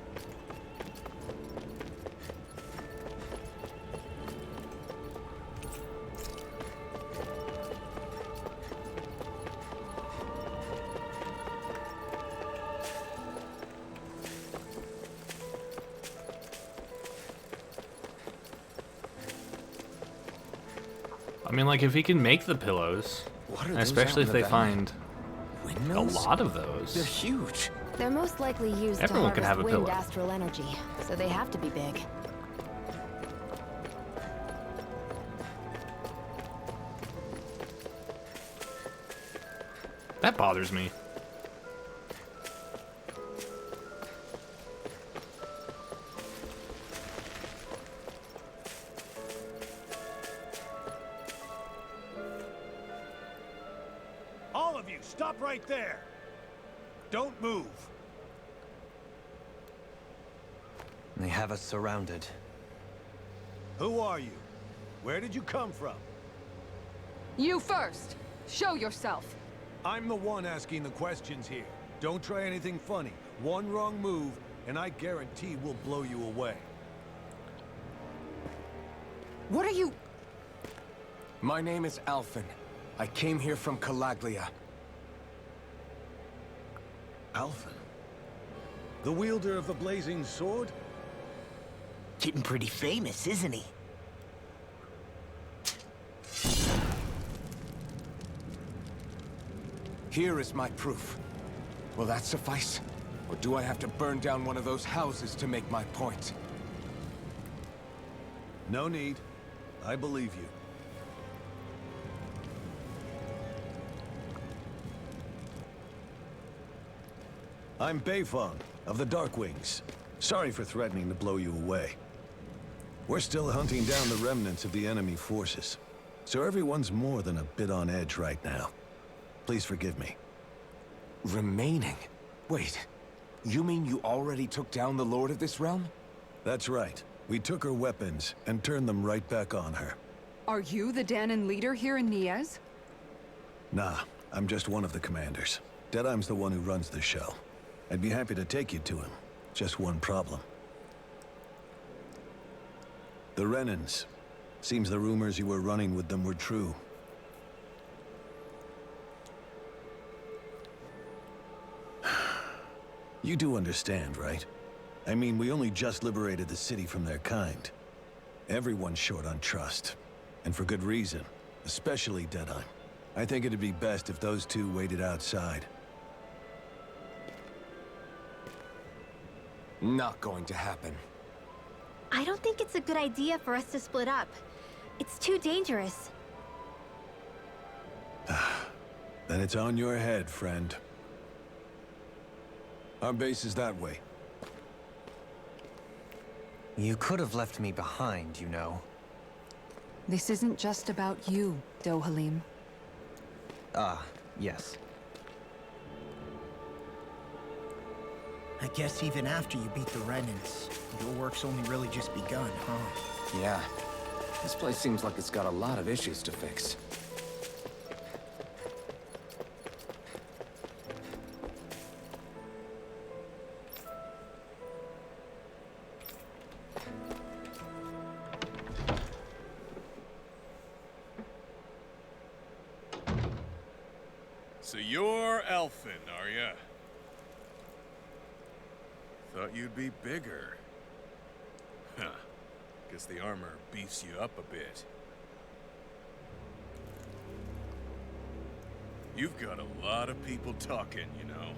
I mean, like, if he can make the pillows, What are those especially out if in they the valley? find a Windmills? lot of They're those. huge. They're most likely used Everyone to can harvest have a wind pillow. astral energy, so they have to be big. That bothers me. All of you, stop right there! Don't move! They have us surrounded. Who are you? Where did you come from? You first! Show yourself! I'm the one asking the questions here. Don't try anything funny. One wrong move, and I guarantee we'll blow you away. What are you... My name is Alphen. I came here from Calaglia. Alphen? The wielder of the blazing sword? Getting pretty famous, isn't he? Here is my proof. Will that suffice? Or do I have to burn down one of those houses to make my point? No need. I believe you. I'm Beifong, of the Darkwings. Sorry for threatening to blow you away. We're still hunting down the remnants of the enemy forces, so everyone's more than a bit on edge right now. Please forgive me. Remaining? Wait, you mean you already took down the Lord of this realm? That's right. We took her weapons and turned them right back on her. Are you the Danon leader here in Niez? Nah, I'm just one of the commanders. Deadeye's the one who runs the show. I'd be happy to take you to him. Just one problem. The Renans. Seems the rumors you were running with them were true. You do understand, right? I mean, we only just liberated the city from their kind. Everyone's short on trust. And for good reason. Especially Deadeye. I think it'd be best if those two waited outside. Not going to happen. I don't think it's a good idea for us to split up. It's too dangerous. Then it's on your head, friend. Our base is that way. You could have left me behind, you know. This isn't just about you, Dohalim. Ah, yes. I guess even after you beat the Renans, your work's only really just begun, huh? Yeah. This place seems like it's got a lot of issues to fix. So you're Elfin, are ya? Thought you'd be bigger. Huh. Guess the armor beefs you up a bit. You've got a lot of people talking, you know.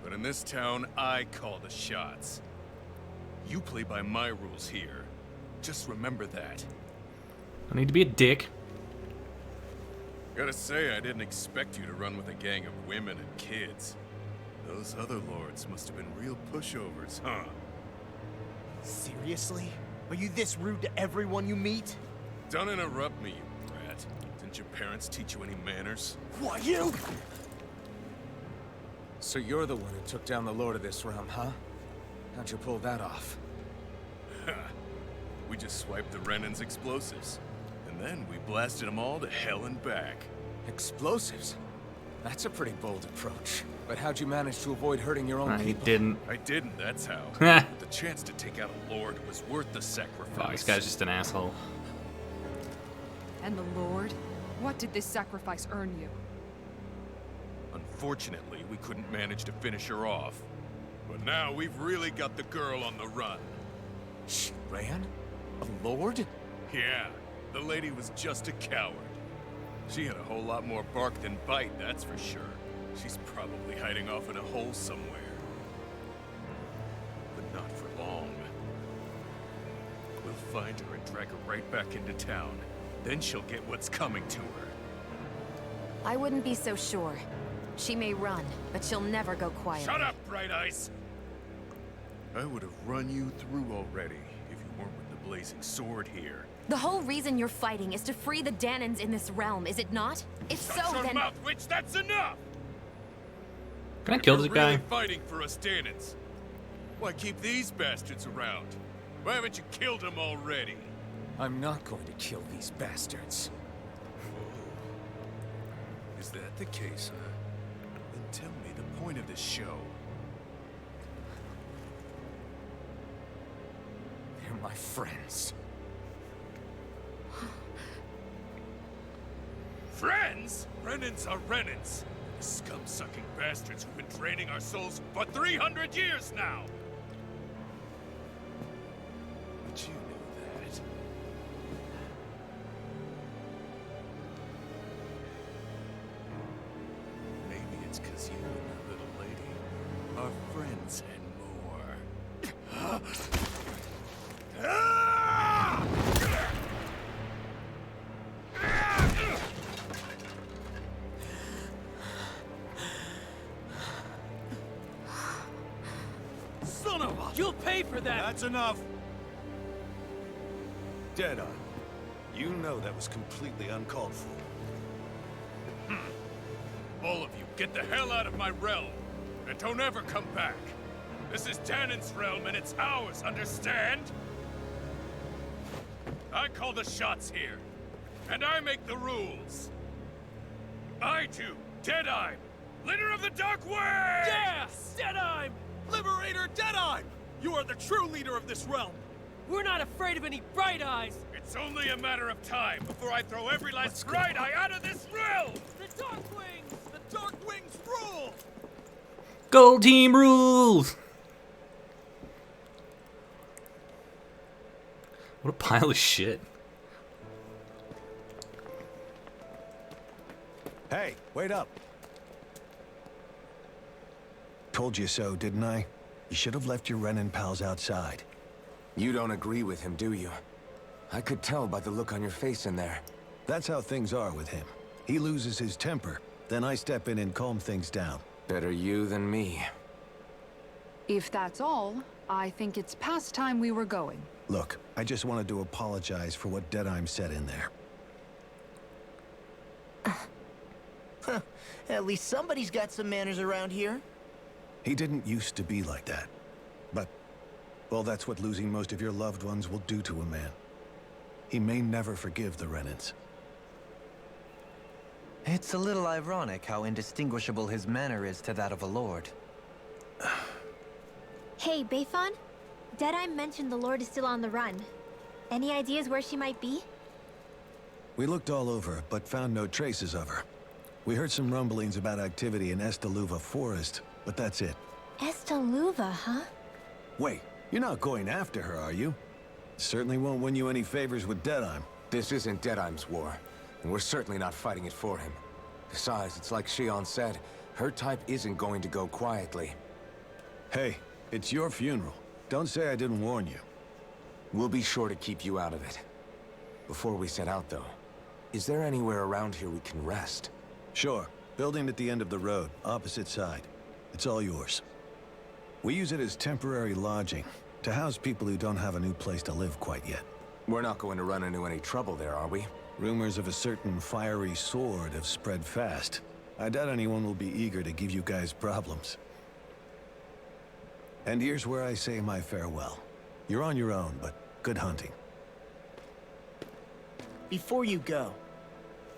But in this town, I call the shots. You play by my rules here. Just remember that. I need to be a dick. Gotta say, I didn't expect you to run with a gang of women and kids. Those other lords must have been real pushovers, huh? Seriously? Are you this rude to everyone you meet? Don't interrupt me, you brat. Didn't your parents teach you any manners? What, you? So you're the one who took down the Lord of this realm, huh? How'd you pull that off? We just swiped the Renan's explosives. And then we blasted them all to hell and back. Explosives? That's a pretty bold approach. But how'd you manage to avoid hurting your own He people? didn't. I didn't, that's how. But the chance to take out a lord was worth the sacrifice. Oh, this guy's just an asshole. And the Lord? What did this sacrifice earn you? Unfortunately, we couldn't manage to finish her off. But now we've really got the girl on the run. She ran? A lord? Yeah, the lady was just a coward. She had a whole lot more bark than bite, that's for sure. She's probably hiding off in a hole somewhere. But not for long. We'll find her and drag her right back into town. Then she'll get what's coming to her. I wouldn't be so sure. She may run, but she'll never go quiet. Shut up, Bright Eyes! I would have run you through already if you weren't with the blazing sword here. The whole reason you're fighting is to free the Danons in this realm, is it not? If so, Shut your then... mouth, witch! That's enough! Can I kill this You're guy? really fighting for us Danons. Why keep these bastards around? Why haven't you killed them already? I'm not going to kill these bastards. Is that the case, huh? Then tell me the point of this show. They're my friends. Friends? Renans are Renans. Scum-sucking bastards who've been draining our souls for 300 years now! But you knew that. Maybe it's 'cause you and that little lady are friends and more. You'll pay for that! That's enough! Deadeye, you know that was completely uncalled for. All of you, get the hell out of my realm! And don't ever come back! This is Danon's realm and it's ours, understand? I call the shots here. And I make the rules. I do, Deadeye, leader of the Dark Way! Yeah! Deadeye! Liberator Deadeye! You are the true leader of this realm! We're not afraid of any Bright Eyes! It's only a matter of time before I throw every last Bright Eye out of this realm! The Dark Wings! The Dark Wings rule! Gold team rules! What a pile of shit. Hey, wait up. Told you so, didn't I? You should have left your Renan pals outside. You don't agree with him, do you? I could tell by the look on your face in there. That's how things are with him. He loses his temper, then I step in and calm things down. Better you than me. If that's all, I think it's past time we were going. Look, I just wanted to apologize for what Deadeye said in there. At least somebody's got some manners around here. He didn't used to be like that. But, well, that's what losing most of your loved ones will do to a man. He may never forgive the Renans. It's a little ironic how indistinguishable his manner is to that of a lord. Hey, Bayfon? Deadeye mentioned the Lord is still on the run. Any ideas where she might be? We looked all over, but found no traces of her. We heard some rumblings about activity in Estaluva Forest, but that's it. Estaluva, huh? Wait, you're not going after her, are you? Certainly won't win you any favors with Deadeye. This isn't Deadeye's war, and we're certainly not fighting it for him. Besides, it's like Shion said, her type isn't going to go quietly. Hey, it's your funeral. Don't say I didn't warn you. We'll be sure to keep you out of it. Before we set out, though, is there anywhere around here we can rest? Sure. Building at the end of the road, opposite side. It's all yours. We use it as temporary lodging, to house people who don't have a new place to live quite yet. We're not going to run into any trouble there, are we? Rumors of a certain fiery sword have spread fast. I doubt anyone will be eager to give you guys problems. And here's where I say my farewell. You're on your own, but good hunting. Before you go,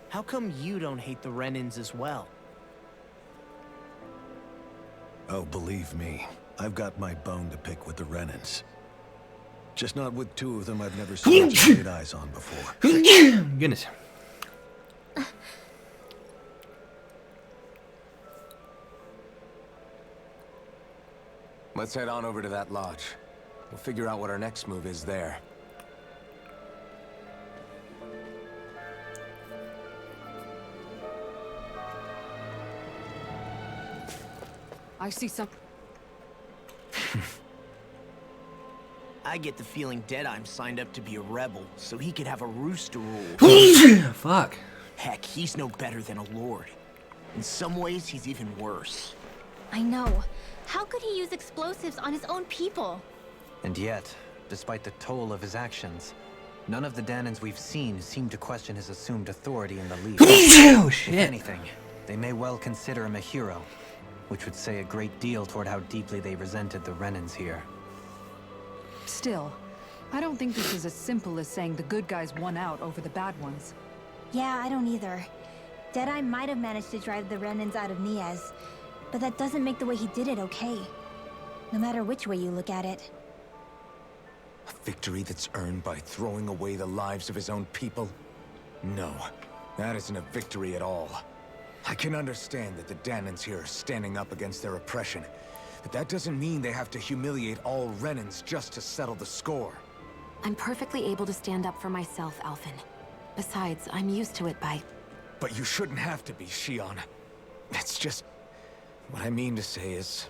how come you don't hate the Renans as well? Oh, believe me, I've got my bone to pick with the Renans. Just not with two of them I've never laid eyes on before. Goodness. Let's head on over to that lodge. We'll figure out what our next move is there. I see some... I get the feeling Deadeye's signed up to be a rebel, so he could have a rooster rule. Fuck. Heck, he's no better than a lord. In some ways, he's even worse. I know. How could he use explosives on his own people? And yet, despite the toll of his actions, none of the Danans we've seen seem to question his assumed authority in the least. Oh, If shit. anything, they may well consider him a hero, which would say a great deal toward how deeply they resented the Renans here. Still, I don't think this is as simple as saying the good guys won out over the bad ones. Yeah, I don't either. Deadeye might have managed to drive the Renans out of Niaz, but that doesn't make the way he did it okay. No matter which way you look at it. A victory that's earned by throwing away the lives of his own people? No, that isn't a victory at all. I can understand that the Danans here are standing up against their oppression, but that doesn't mean they have to humiliate all Renans just to settle the score. I'm perfectly able to stand up for myself, Alphen. Besides, I'm used to it by... But you shouldn't have to be, Shion. It's just... What I mean to say is,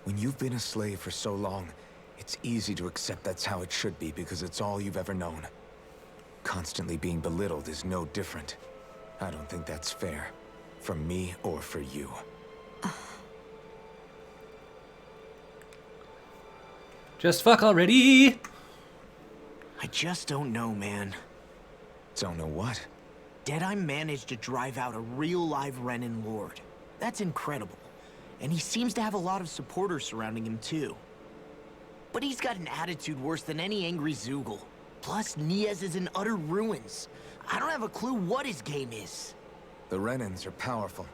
when you've been a slave for so long, it's easy to accept that's how it should be because it's all you've ever known. Constantly being belittled is no different. I don't think that's fair. From me or for you. Just fuck already! I just don't know, man. Don't know what? Deadeye managed to drive out a real live Renan Lord. That's incredible. And he seems to have a lot of supporters surrounding him too. But he's got an attitude worse than any angry Zoogle. Plus, Niaz is in utter ruins. I don't have a clue what his game is. The Renans are powerful.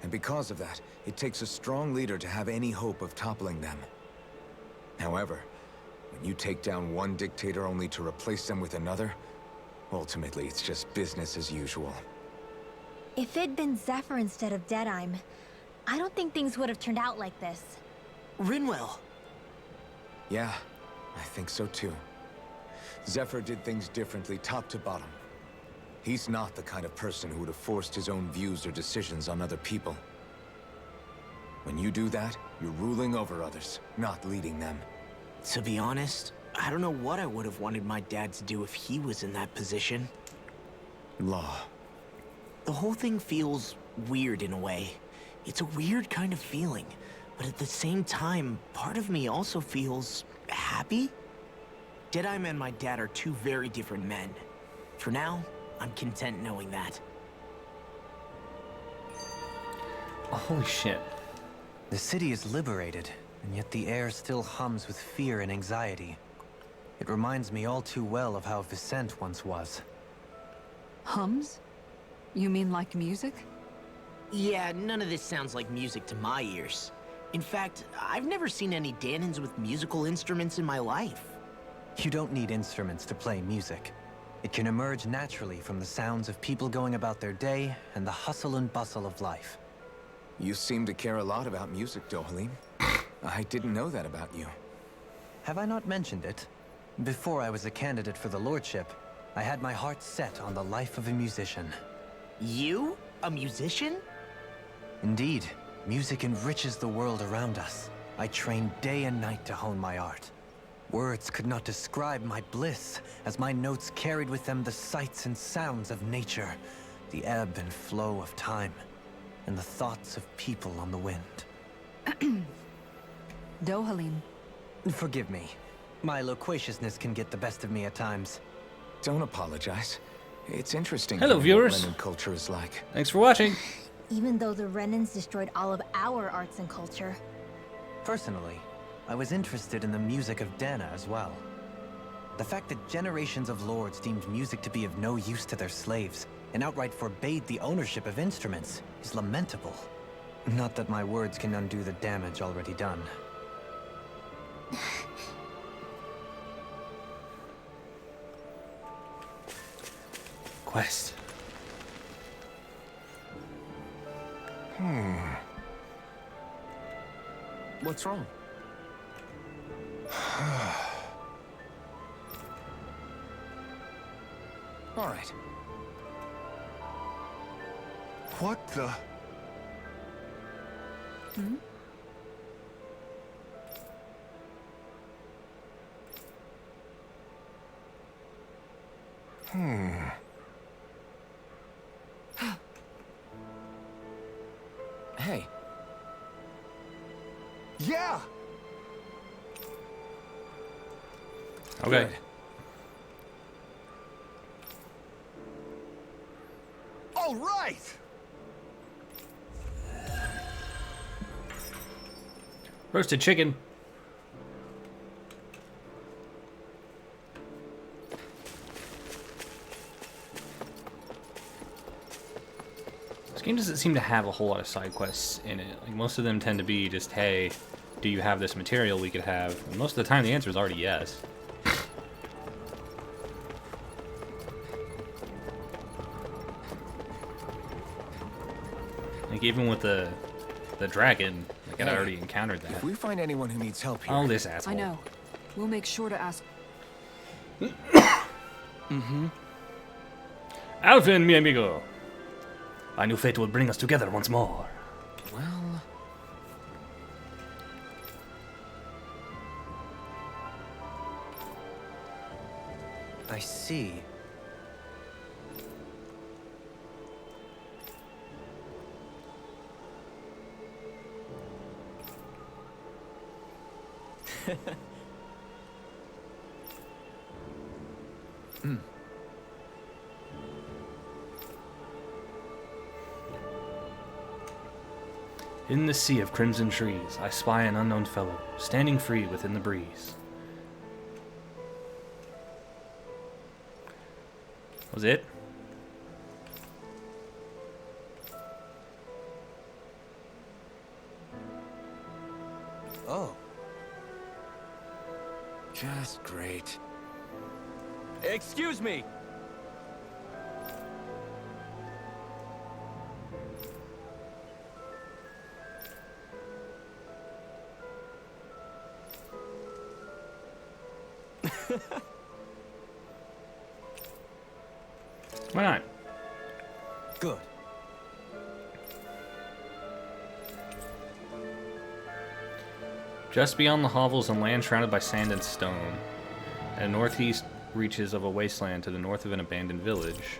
And because of that, it takes a strong leader to have any hope of toppling them. However, when you take down one dictator only to replace them with another, ultimately it's just business as usual. If it'd been Zephyr instead of Deadeye, I don't think things would have turned out like this. Rinwell. Yeah, I think so too. Zephyr did things differently top to bottom. He's not the kind of person who would have forced his own views or decisions on other people. When you do that, you're ruling over others, not leading them. To be honest, I don't know what I would have wanted my dad to do if he was in that position. Law. The whole thing feels weird in a way. It's a weird kind of feeling, but at the same time, part of me also feels happy. Deadeye and my dad are two very different men. For now, I'm content knowing that. Holy shit. The city is liberated, and yet the air still hums with fear and anxiety. It reminds me all too well of how Vicente once was. Hums? You mean like music? Yeah, none of this sounds like music to my ears. In fact, I've never seen any Dahnans with musical instruments in my life. You don't need instruments to play music. It can emerge naturally from the sounds of people going about their day and the hustle and bustle of life. You seem to care a lot about music, Dohalim. I didn't know that about you. Have I not mentioned it? Before I was a candidate for the lordship, I had my heart set on the life of a musician. You? A musician? Indeed, music enriches the world around us. I trained day and night to hone my art. Words could not describe my bliss, as my notes carried with them the sights and sounds of nature, the ebb and flow of time, and the thoughts of people on the wind. Dohalim. Forgive me. My loquaciousness can get the best of me at times. Don't apologize. It's interesting. Hello, hearing what viewers. Renan culture is like. Thanks for watching. Even though the Renans destroyed all of our arts and culture. Personally, I was interested in the music of Dana as well. The fact that generations of lords deemed music to be of no use to their slaves, and outright forbade the ownership of instruments, is lamentable. Not that my words can undo the damage already done. Quest. What's wrong? All right. What the? Hey. Yeah! Okay. Good. All right! Roasted chicken. This game doesn't seem to have a whole lot of side quests in it. Like, most of them tend to be just, hey, do you have this material we could have? And most of the time the answer is already yes. Like, even with the dragon, like, I already encountered that. If we find anyone who needs help here, Oh, this asshole. I know. We'll make sure to ask. Alvin, mi amigo. I knew fate would bring us together once more. well, I see. In the sea of crimson trees, I spy an unknown fellow, standing free within the breeze. Was it? Oh. Just great. Excuse me! Why not? Good. Just beyond the hovels and land shrouded by sand and stone, and northeast reaches of a wasteland to the north of an abandoned village.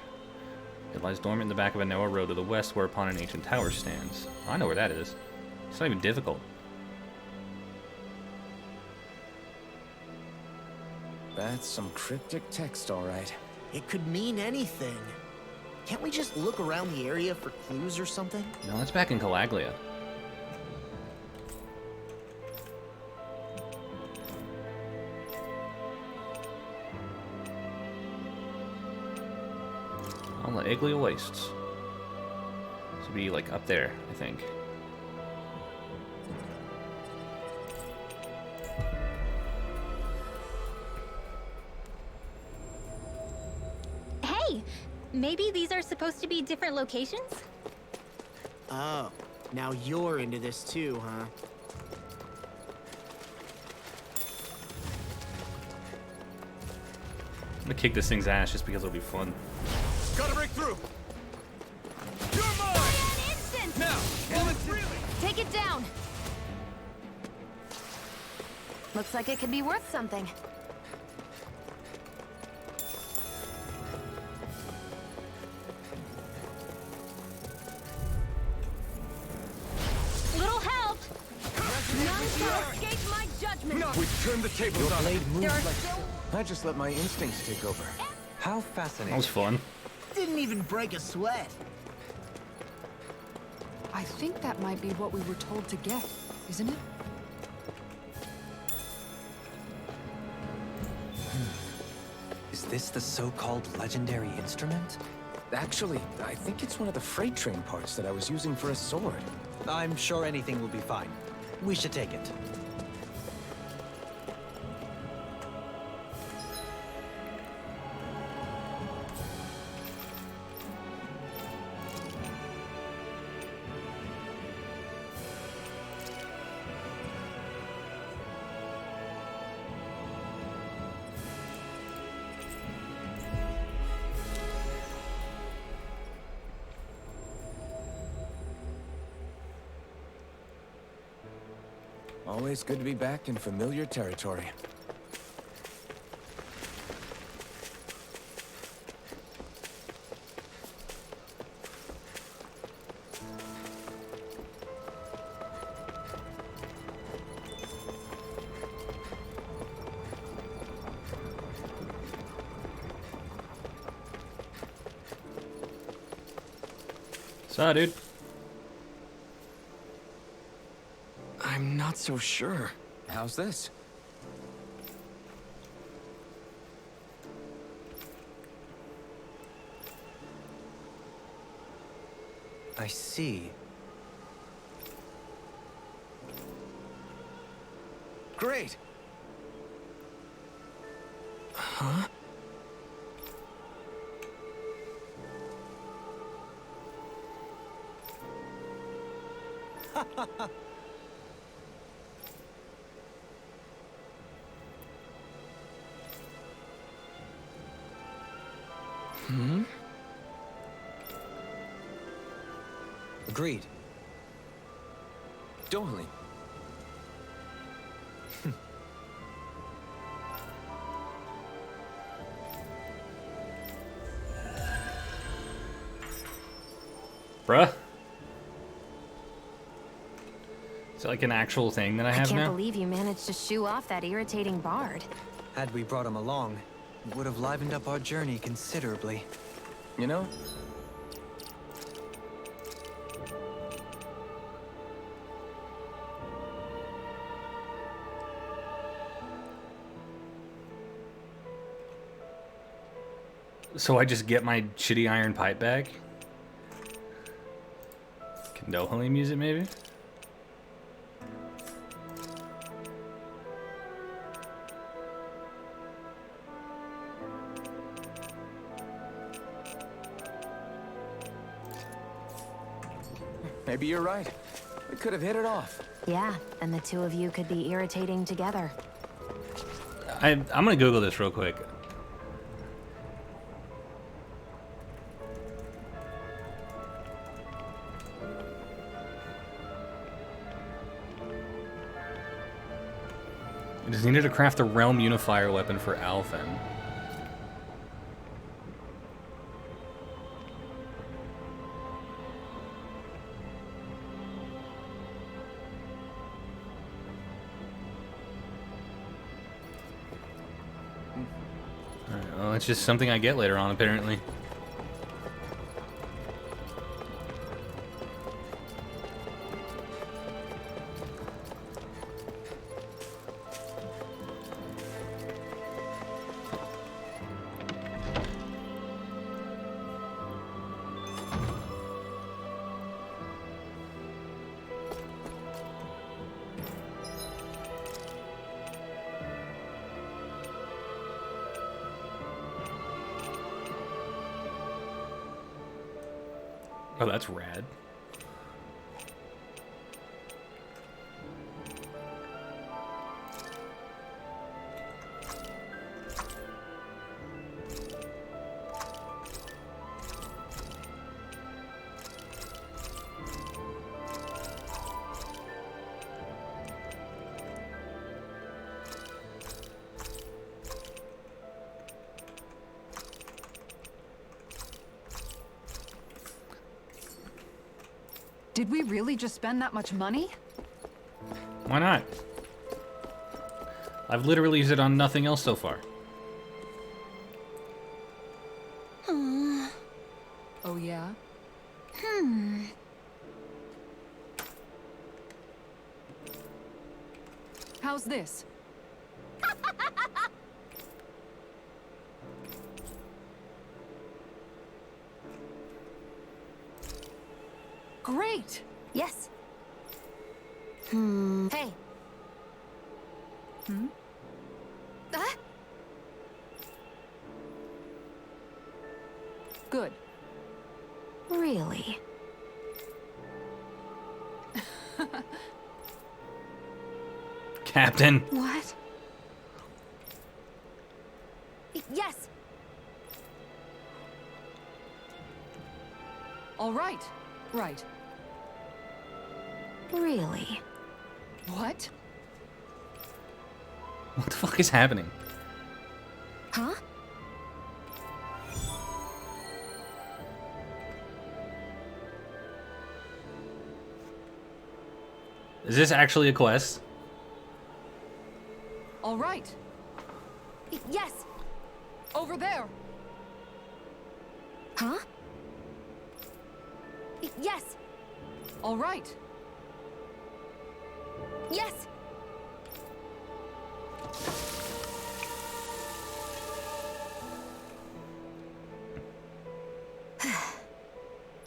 It lies dormant in the back of a narrow road to the west whereupon an ancient tower stands. I know where that is. It's not even difficult. That's some cryptic text, all right. It could mean anything. Can't we just look around the area for clues or something? No, it's back in Calaglia. On the Iglia Wastes. This would be like up there, I think. Hey! Maybe these are supposed to be different locations? Oh, now you're into this too, huh? I'm gonna kick this thing's ass just because it'll be fun. Gotta break through! You're mine! Now, while it's really... Take it down! Looks like it could be worth something. Little help! None shall escape my judgment! We've turned the tables Your on blade it. moves There are like... still... I just let my instincts take over. How That fascinating. was fun. Didn't even break a sweat. I think that might be what we were told to get, isn't it? Is this the so-called legendary instrument? Actually, I think it's one of the freight train parts that I was using for a sword. I'm sure anything will be fine. We should take it. Always good to be back in familiar territory. So, dude. I'm not so sure. How's this? I see. Great! Huh? Hmm? Agreed. Totally. Bruh. Is it like an actual thing that I I have can't now? believe you managed to shoo off that irritating bard. Had we brought him along, Would have livened up our journey considerably. You know? So I just get my shitty iron pipe back? Can Dohalim use it, maybe? Maybe you're right. We could have hit it off. Yeah, and the two of you could be irritating together. I'm gonna Google this real quick. It is needed to craft a realm unifier weapon for Alphen. Alright, well, it's just something I get later on, apparently. Oh, that's rad. Did we really just spend that much money? Why not? I've literally used it on nothing else so far. Oh, yeah? How's this? Great! Yes. Hey. Good. Really? Captain. What? Yes. All right. Right. Really? What? What the fuck is happening? Huh? Is this actually a quest? All right. Yes. Over there. Huh? Yes. All right. Yes.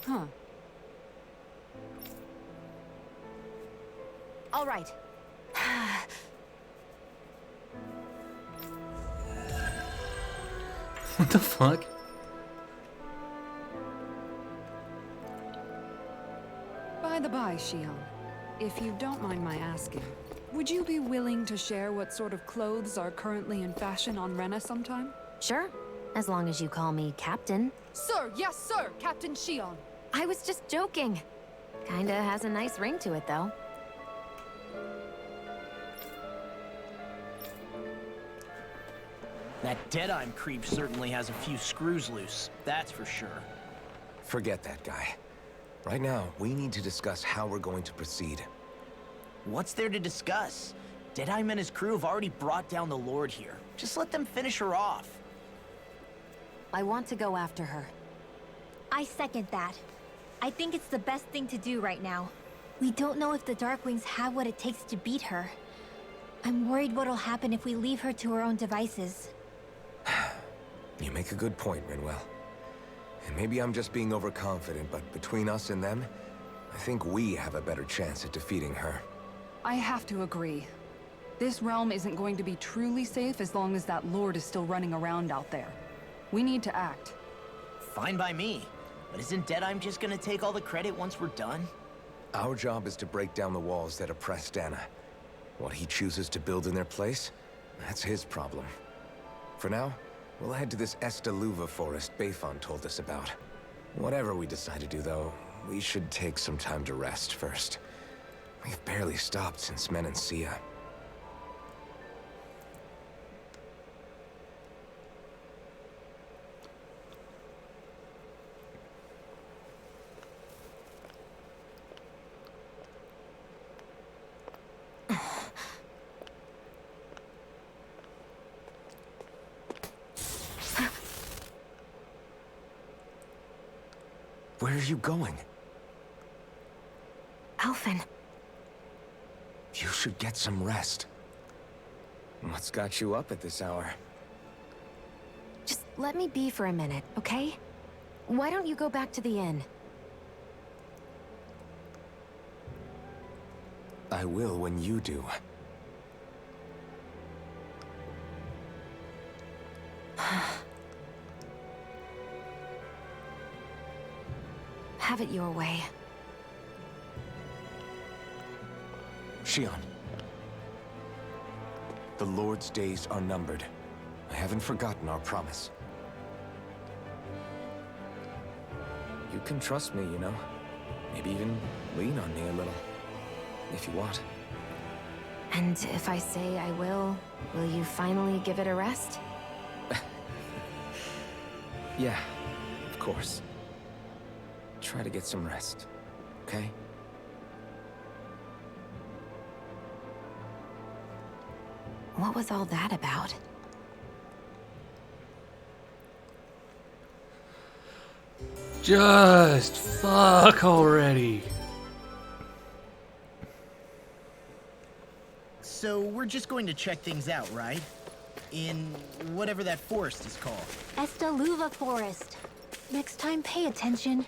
Huh. All right. What the fuck? By the by, Shion, if you don't mind my asking, would you be willing to share what sort of clothes are currently in fashion on Rena sometime? Sure. As long as you call me Captain. Sir, yes, sir, Captain Shion. I was just joking. Kinda has a nice ring to it, though. That Deadeye creep certainly has a few screws loose, that's for sure. Forget that guy. Right now, we need to discuss how we're going to proceed. What's there to discuss? Deadeye and his crew have already brought down the Lord here. Just let them finish her off. I want to go after her. I second that. I think it's the best thing to do right now. We don't know if the Darkwings have what it takes to beat her. I'm worried what'll happen if we leave her to her own devices. You make a good point, Rinwell. And maybe I'm just being overconfident, but between us and them, I think we have a better chance at defeating her. I have to agree. This realm isn't going to be truly safe as long as that Lord is still running around out there. We need to act. Fine by me. But isn't Deadeye just gonna take all the credit once we're done? Our job is to break down the walls that oppress Dana. What he chooses to build in their place, that's his problem. For now, we'll head to this Estaluva forest Bayfon told us about. Whatever we decide to do, though, we should take some time to rest first. We've barely stopped since Menancia. Where are you going? Alphen. You should get some rest. What's got you up at this hour? Just let me be for a minute, okay? Why don't you go back to the inn? I will when you do. Have it your way. Shion. The Lord's days are numbered. I haven't forgotten our promise. You can trust me, you know. Maybe even lean on me a little. If you want. And if I say I will you finally give it a rest? Yeah, of course. Try to get some rest, okay? What was all that about? Just fuck already. So we're just going to check things out, right? In whatever that forest is called. Estaluva Forest. Next time, pay attention.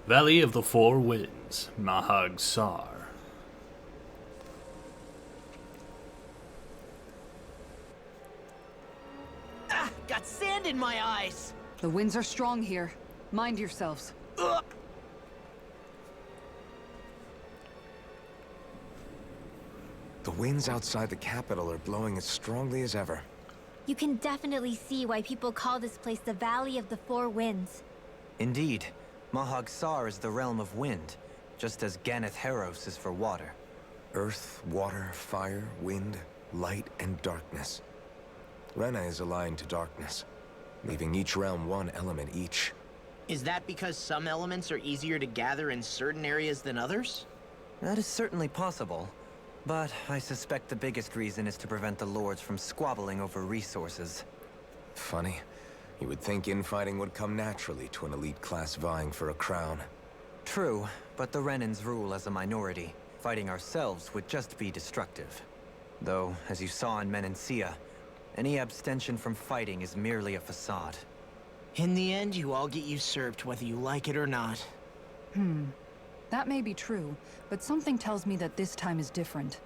Valley of the Four Winds, Mahag Saar. Ah! Got sand in my eyes! The winds are strong here. Mind yourselves. Ugh. The winds outside the capital are blowing as strongly as ever. You can definitely see why people call this place the Valley of the Four Winds. Indeed. Mahag Saar is the realm of wind, just as Ganeth Heros is for water. Earth, water, fire, wind, light, and darkness. Rena is aligned to darkness, leaving each realm one element each. Is that because some elements are easier to gather in certain areas than others? That is certainly possible, but I suspect the biggest reason is to prevent the lords from squabbling over resources. Funny. You would think infighting would come naturally to an elite class vying for a crown. True, but the Renans rule as a minority. Fighting ourselves would just be destructive. Though, as you saw in Menancia, any abstention from fighting is merely a facade. In the end, you all get usurped whether you like it or not. That may be true, but something tells me that this time is different.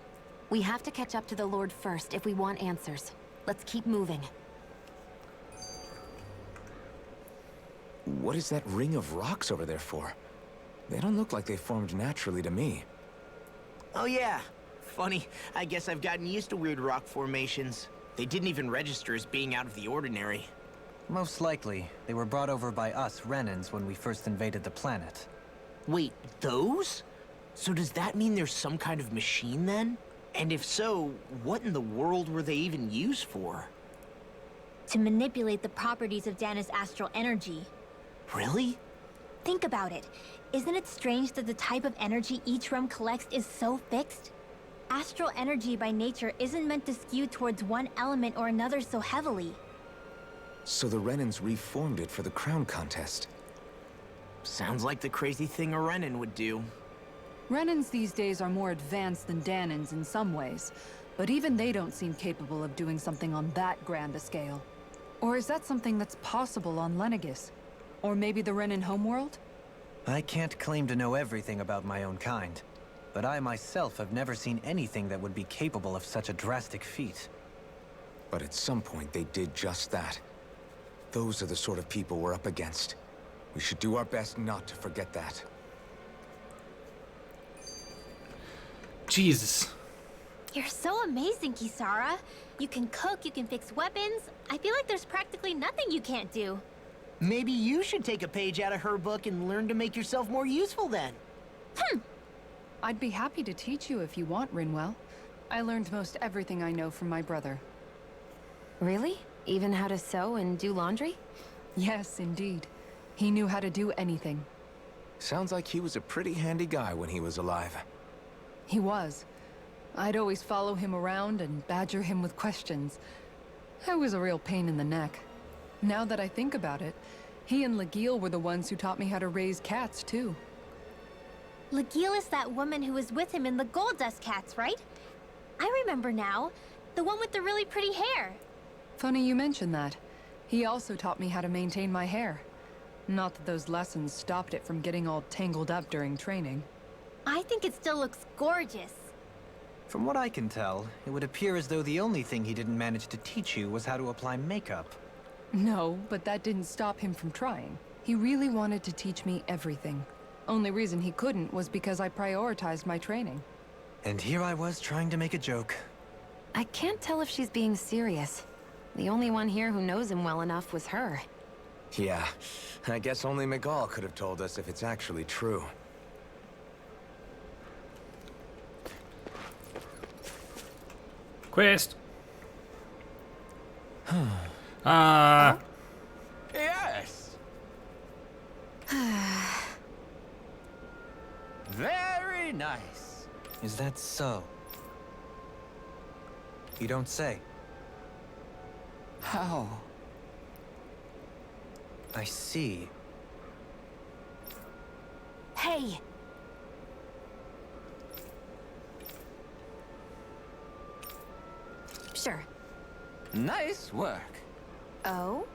We have to catch up to the Lord first if we want answers. Let's keep moving. What is that ring of rocks over there for? They don't look like they formed naturally to me. Oh yeah. Funny, I guess I've gotten used to weird rock formations. They didn't even register as being out of the ordinary. Most likely, they were brought over by us Renans when we first invaded the planet. Wait, those? So does that mean there's some kind of machine then? And if so, what in the world were they even used for? to manipulate the properties of Dana's astral energy. Really? Think about it. Isn't it strange that the type of energy each realm collects is so fixed? Astral energy by nature isn't meant to skew towards one element or another so heavily. So the Renans reformed it for the crown contest. Sounds like the crazy thing a Renan would do. Renans these days are more advanced than Danans in some ways, but even they don't seem capable of doing something on that grand a scale. Or is that something that's possible on Lenegis? Or maybe the Renan homeworld? I can't claim to know everything about my own kind, but I myself have never seen anything that would be capable of such a drastic feat. But at some point they did just that. Those are the sort of people we're up against. We should do our best not to forget that. Jesus. You're so amazing, Kisara. You can cook, you can fix weapons. I feel like there's practically nothing you can't do. Maybe you should take a page out of her book and learn to make yourself more useful then. I'd be happy to teach you if you want, Rinwell. I learned most everything I know from my brother. Really? Even how to sew and do laundry? Yes, indeed. He knew how to do anything. Sounds like he was a pretty handy guy when he was alive. He was. I'd always follow him around and badger him with questions. I was a real pain in the neck. Now that I think about it, he and Legil were the ones who taught me how to raise cats, too. Legil is that woman who was with him in the Gold Dust Cats, right? I remember now. The one with the really pretty hair. Funny you mention that. He also taught me how to maintain my hair. Not that those lessons stopped it from getting all tangled up during training. I think it still looks gorgeous. From what I can tell, it would appear as though the only thing he didn't manage to teach you was how to apply makeup. No, but that didn't stop him from trying. He really wanted to teach me everything. Only reason he couldn't was because I prioritized my training. And here I was trying to make a joke. I can't tell if she's being serious. The only one here who knows him well enough was her. Yeah, I guess only Miguel could have told us if it's actually true. Quest. Yes! Very nice. Is that so? You don't say. How? I see. Hey! Sure. Nice work. Oh?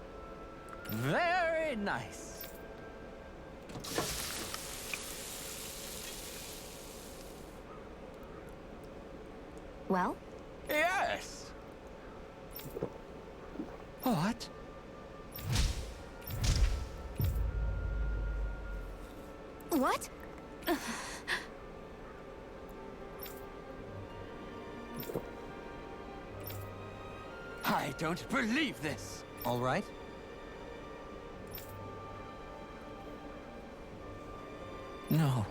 Very nice. Well? Yes. What? What? I don't believe this. All right. No.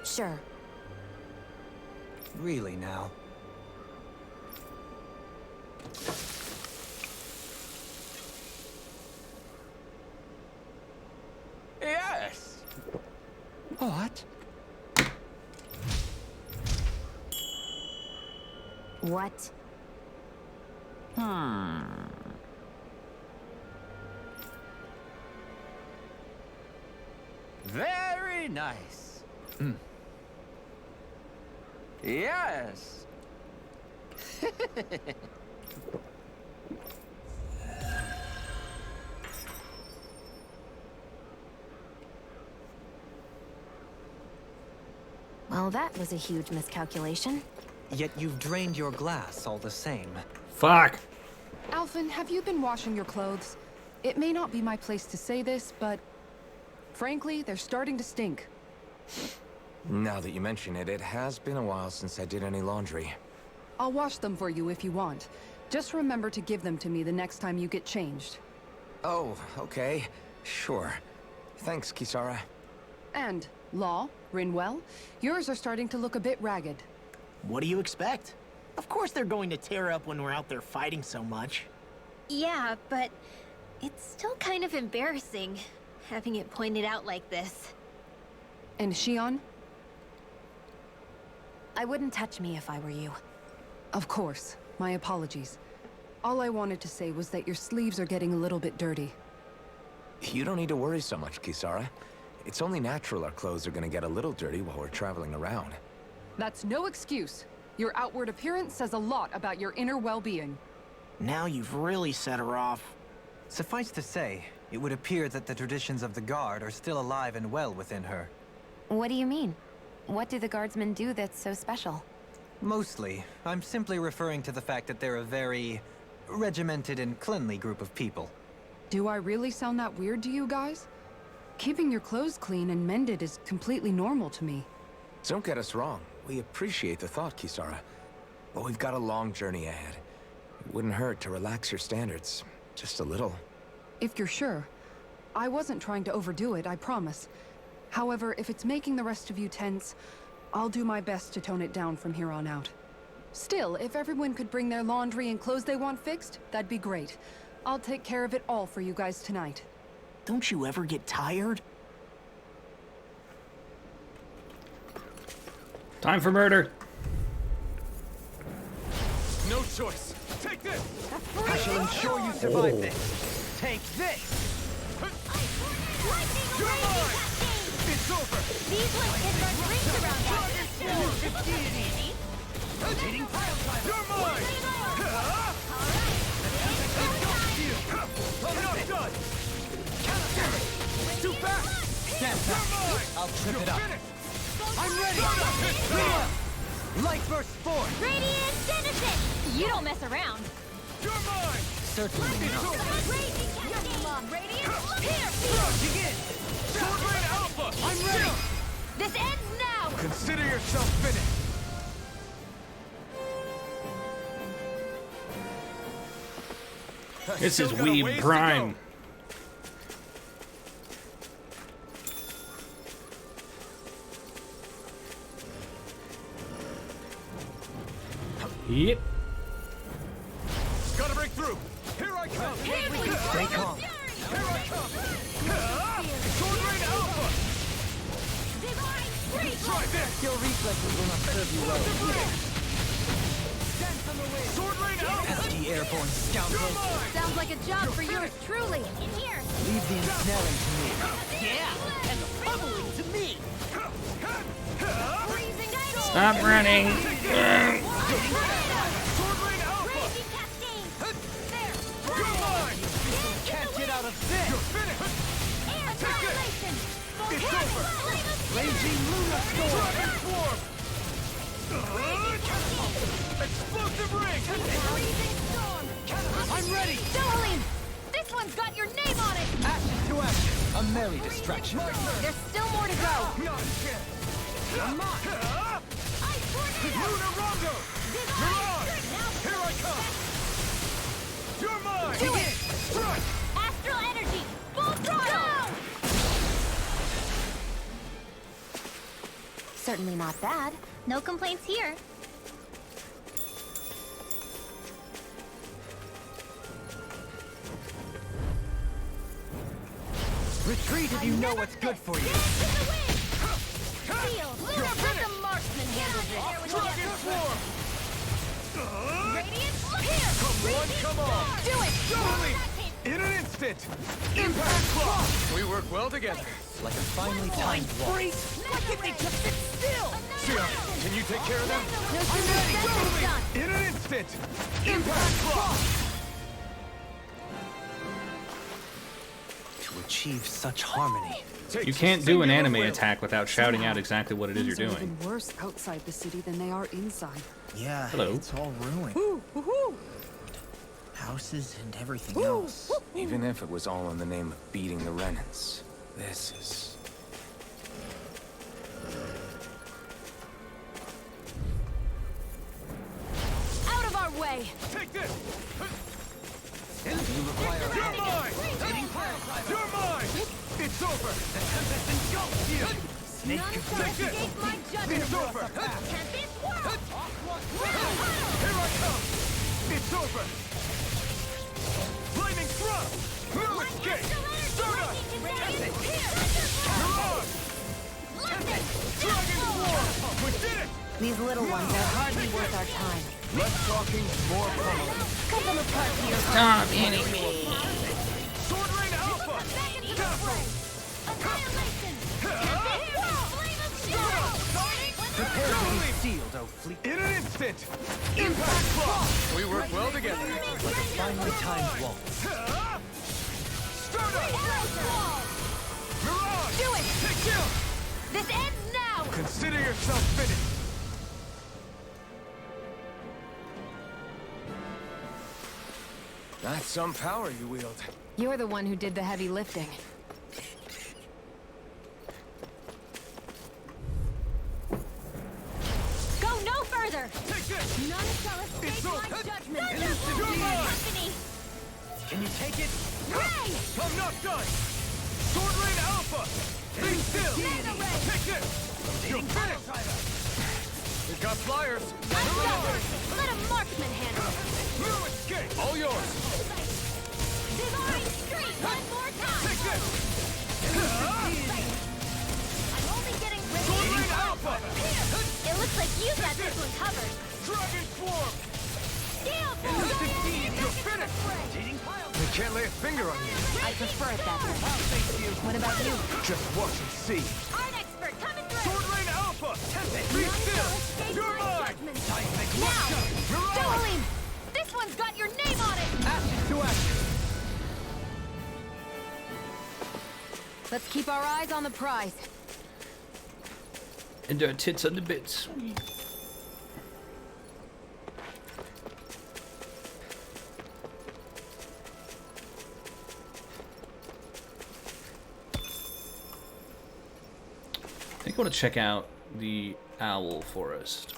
Sure. Really now. Yes. What? What? Very nice. Yes. Well, that was a huge miscalculation. Yet you've drained your glass all the same. Fuck. Alphen, have you been washing your clothes? It may not be my place to say this, but... frankly, they're starting to stink. Now that you mention it, it has been a while since I did any laundry. I'll wash them for you if you want. Just remember to give them to me the next time you get changed. Oh, okay. Sure. Thanks, Kisara. And, Law, Rinwell, yours are starting to look a bit ragged. What do you expect? Of course they're going to tear up when we're out there fighting so much. Yeah, but it's still kind of embarrassing, having it pointed out like this. And Shion? I wouldn't touch me if I were you. Of course. My apologies. All I wanted to say was that your sleeves are getting a little bit dirty. You don't need to worry so much, Kisara. It's only natural our clothes are gonna get a little dirty while we're traveling around. That's no excuse. Your outward appearance says a lot about your inner well-being. Now you've really set her off. Suffice to say, it would appear that the traditions of the Guard are still alive and well within her. What do you mean? What do the guardsmen do that's so special? Mostly, I'm simply referring to the fact that they're a very regimented and cleanly group of people. Do I really sound that weird to you guys? Keeping your clothes clean and mended is completely normal to me. Don't get us wrong. We appreciate the thought, Kisara. But we've got a long journey ahead. It wouldn't hurt to relax your standards. Just a little. If you're sure. I wasn't trying to overdo it, I promise. However, if it's making the rest of you tense, I'll do my best to tone it down from here on out. Still, if everyone could bring their laundry and clothes they want fixed, that'd be great. I'll take care of it all for you guys tonight. Don't you ever get tired? Time for murder. No choice. Take this! I shall ensure you survive this. Take this! You're mine! It's over! These ones can run rings around us. You're mine! I'm not done! Too fast! Stand back. I'll trip it up. I'm ready! Light burst forth! Radiant Genesis! You don't mess around. You're mine! Certainly not. Raging Cascade! Radiant! Here! Charging in! Sword Rain Alpha! I'm ready! This ends now! Consider yourself finished! This is Still got a ways Weeb to Prime. go. Yep. Gotta break through! Here I come! Stay calm. Here I come! Sword Rain Alpha! Try this! Your reflexes will not serve you well. Sword Rain Alpha! Pesky airborne scoundrel. You're mine! Sounds like a job for yours truly. In here. Leave the ensnaring to me. Yeah, and the pummeling to me. Freezing dynamo. Stop running. Sword Rain Alpha! Raging Cascade. There. You're mine! Can't get out of this! You're finished! Air annihilation. It's over! Raging Luna Storm! Dragon Swarm! Explosive Ring! Freezing storm. I'm ready! Dohalim, this one's got your name on it. Action to action! A merry distraction. There's still more to go. Not a chance! I'm on! Ice tornado. Luna Rondo! Mirage! Here I come! You're mine! Do it. Strike! Astral energy. Full throttle. Certainly not bad. No complaints here. Retreat if you know what's good for you. Shield. Luna Prism Marksman handles it. Dragon Swarm! Radiant. Here. Come on, come on! Do it. Surely! In an instant! Impact Clock! We work well together. Like a finely timed walk. Why can't they just sit still? Sia, can you take care of them? No sooner said than done. In an instant! Impact Clock! To achieve such harmony. You can't do an anime attack without shouting out exactly what it is you're Things are doing. even worse outside the city than they are inside. Yeah, Hello. it's all ruined. Houses and everything else. Even if it was all in the name of beating the Renans, this is... Out of our way. Take this! You require a You're mine! You're mine! It's over! tempest engulfs you! Snake None could shall escape my judgment. It's over! Tempest Whirl! Here I come! It's over! Lightning thrust! No escape! Stardust! Mirage! Dragon War! We did it! These little ones are hardly worth our time. Less talking, more pummeling. Cut them apart here. Stop hitting me. Sword Rain Alpha! Annihilation! Flame of Prepare to be sealed, O fleet. In an instant! Impact Claw! We work well together. Like a finely timed waltz. Stardust! Mirage! Do it! Take kill! This ends now! Consider yourself finished. That's some power you wield. You're the one who did the heavy lifting. Go no further! Take this! None shall escape It's my over. judgment! You're mine. Destiny! Can you take it? Ray! I'm not done! Sword Rain Alpha! Be still! Mega Ray! Take this! You're finished! We've got flyers! I'm done! Let a marksman handle it! No escape! All yours! Divine Street! One more time! Take this! I'm only getting ready. Sword Rain Alpha! It looks like you got this one covered. Dragon Form! Steel You're finished! They can't lay a finger on you. I prefer it that way. What about you? Just watch and see! Art expert coming through! Sword Rain Alpha! Be None shall still! escape You're my mine! judgment. Now! Mirage! Dolan! This one's got your name on it! Ashes to ashes. Let's keep our eyes on the prize. And our tits on the bits. I think I want to check out the Owl Forest.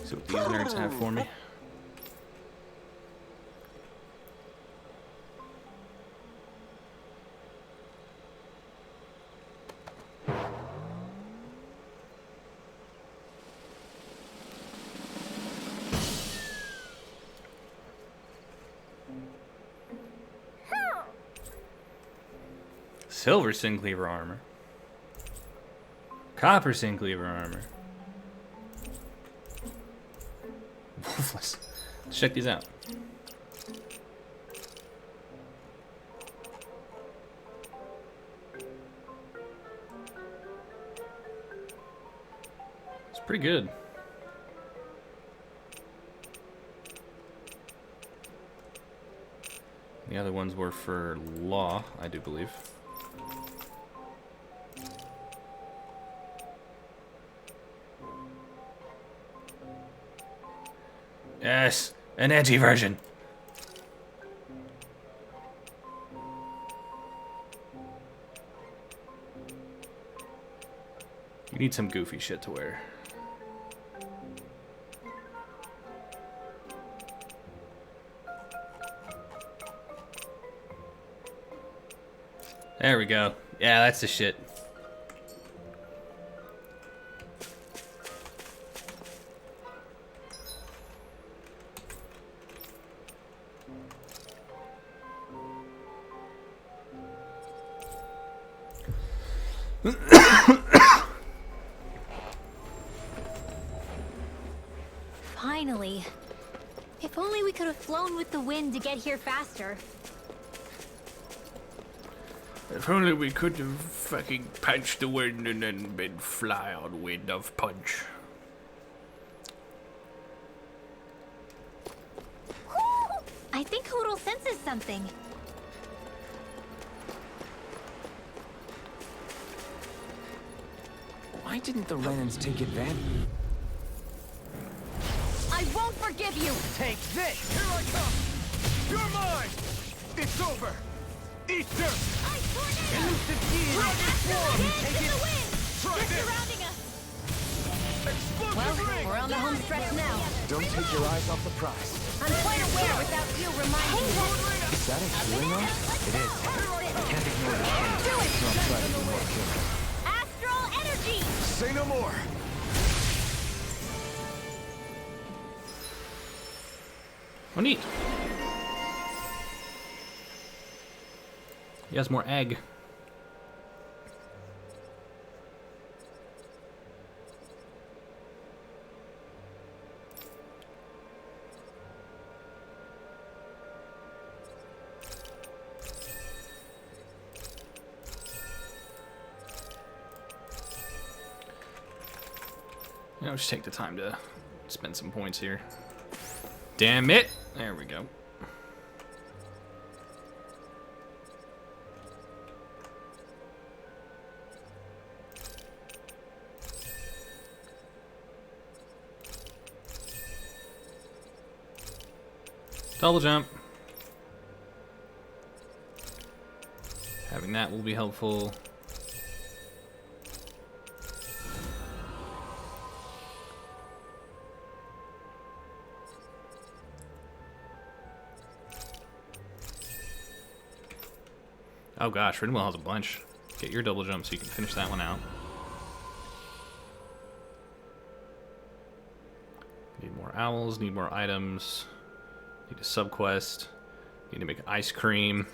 See what these nerds have for me. Silver Syncleaver armor. Copper Syncleaver armor. Wolfless. Let's check these out. It's pretty good. The other ones were for law, I do believe. Yes, an edgy version. You need some goofy shit to wear. There we go. Yeah, that's the shit. Finally. If only we could have flown with the wind to get here faster. If only we could have fucking punched the wind and then been fly on wind of punch. I think Hoodle senses something. Why didn't the Renans take advantage? I won't forgive you! Take this! Here I come! You're mine! It's over! Eat dirt! Ice tornado! Elusive deity! Dragon Swarm! Take In it! the wind! Try They're this! surrounding us! Explosive Well, ring! we're on the home stretch now. Don't take your eyes off the prize. I'm quite aware without you reminding me. Is that a healing art? It is. I can't ignore the change. So I'll try to be more careful. Astral energy! Say no more. Oh, neat. He has more egg. You know, just take the time to spend some points here. Damn it! There we go. Double jump. Having that will be helpful. Oh gosh, Rinwell has a bunch. Get your double jump so you can finish that one out. Need more owls, need more items. Need a subquest. Need to make ice cream.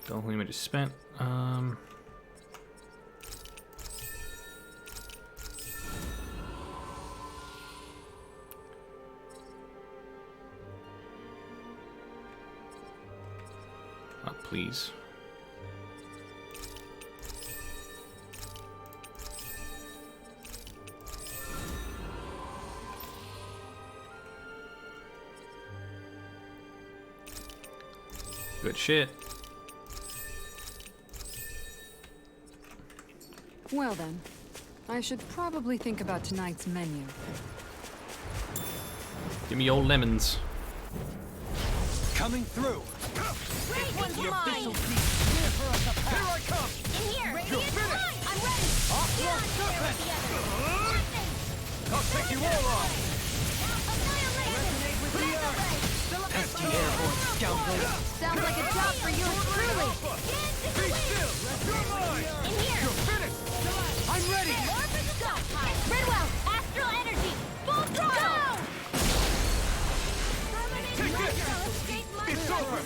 Don't limit is spent. Please. Good shit. Well then, I should probably think about tonight's menu. Give me old lemons. Coming through. Great one's mine! Here I come. In here! You're finished. I'm ready! Aqua Serpent. I'll take you all on. Resonate with the earth. Pesky airborne scoundrel. Sounds like a job for you truly! Be still. You're mine. In here! You're finished. I'm ready. Ridwell! Astral energy! Full throttle! Take this. It's over.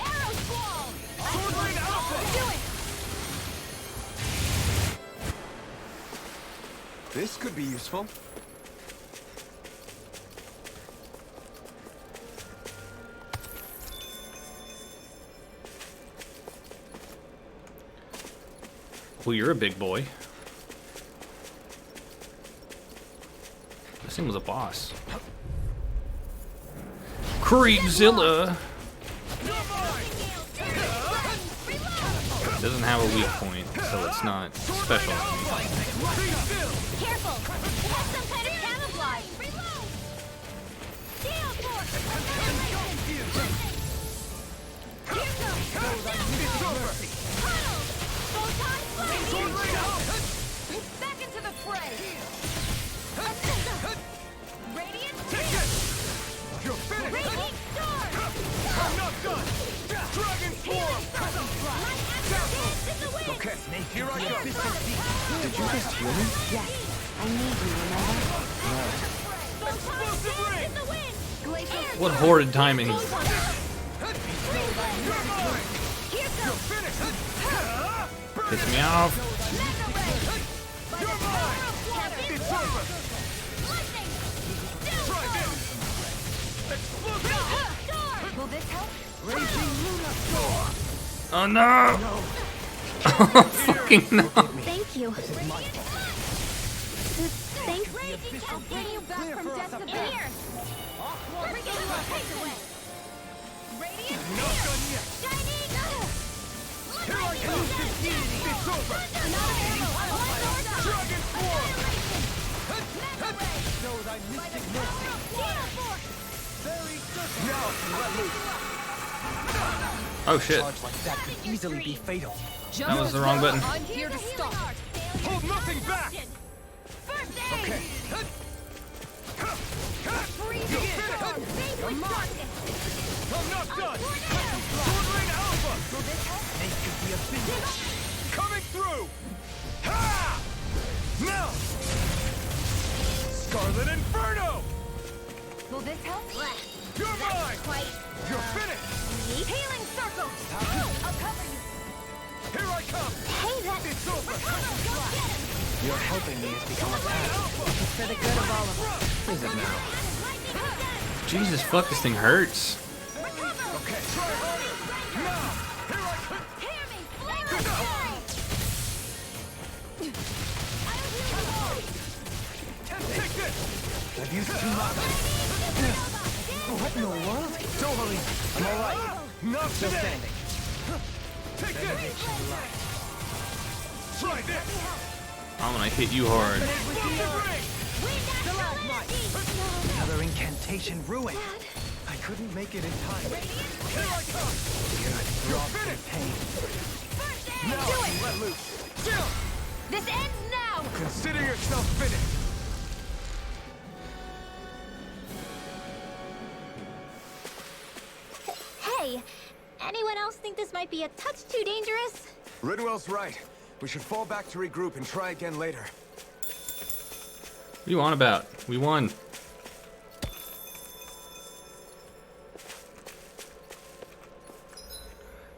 Arrow squall! Sword Rain Alpha. Do it! This could be useful. Well, you're a big boy. This thing was a boss. Creepzilla! It doesn't have a weak point, so it's not special. Careful! It has some kind of camouflage! Reload! Gale Force! Here goes! Tunnel! Photon Flame! Back into the fray! Radiant Steel! You're finished. Radiant Storm! I'm not done. Dragon form. My action dance in the wind! Okay, here I go. Did you just hear me? Yes, I need you, remember? Explosive ring. In the wind! Glacial What horrid timing. You're mine. Here You're goes! finished. Piss me off. Mega Ray! You're mine. It's over. Lightning! Try this. Explosive. Storm! Will this help? Raging Luna Storm. Oh no! Oh fucking no! Thank you. Thanks. I'll bring you back from death to here. Bring it away. Radiant Not done yet. Shining! Here I go. It's over. Another arrow! Dragon form. Mega Ray! Show thy mystic mercy. Gale Force! Oh shit. Charge like that could easily be fatal. That was the wrong button. I'm here to stop. Hold nothing back! Okay. Come on! I'm not done! Sword Rain Alpha! They could be a big... Coming through! Ha! Now! Scarlet Inferno! Will this help? You're mine! Quite. You're finished! Healing circle! I'll cover you. Here I come! Hey, that. It's over! Go get him! Your helping me has become a pattern. It's for the good of all of us. Is it now? Jesus, fuck, this thing hurts. Okay, try harder! Now! Here I come! Hear me! Flare of fury! Take this! I've used too much. What in the world? Don't worry. I'm all right. Not Still today! standing. Take this! Try this! I'm gonna hit you hard. Another incantation ruined. I couldn't make it in time. Here I come! Good. Drop the pain. Now I can let loose! Jump! This ends now! Consider yourself finished! Hey, anyone else think this might be a touch too dangerous? Ridwell's right. We should fall back to regroup and try again later. What are you on about? We won.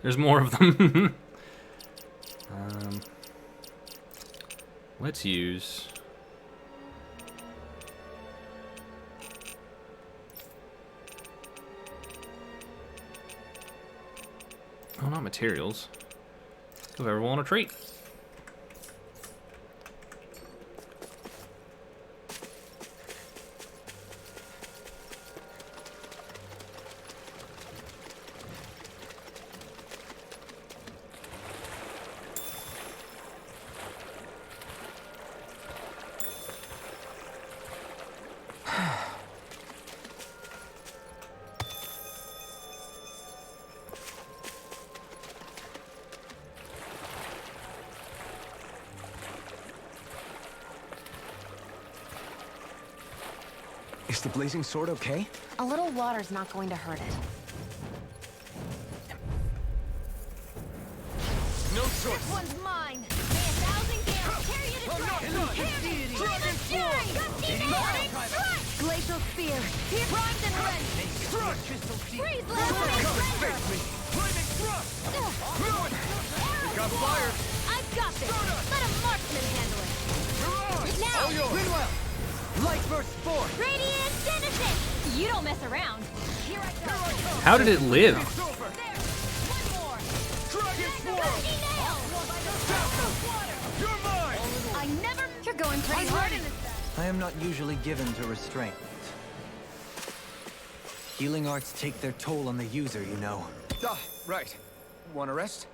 There's more of them. Let's use... Oh, not materials. If ever want a treat. Is the blazing sword okay? A little water's not going to hurt it. No choice! This one's mine! May 1,000 gales carry you to triumph! Hear me! Dragon Fury! Lightning strike! Glacial spear! Primed and ready! Strike! Freeze blast! Face me! Flaming thrust! Throw it! Got fired! I've got this! Let a marksman handle it! Now! All yours! Ridwell! Light burst forth! Radiant Genesis! You don't mess around! Here I go! How did it live? It's over! There! One more! Dragon Swirl! Mighty nail! You're mine! I never... You're going pretty hard in this. I am not usually given to restraint. Healing arts take their toll on the user, you know. Ah, right. Want a rest?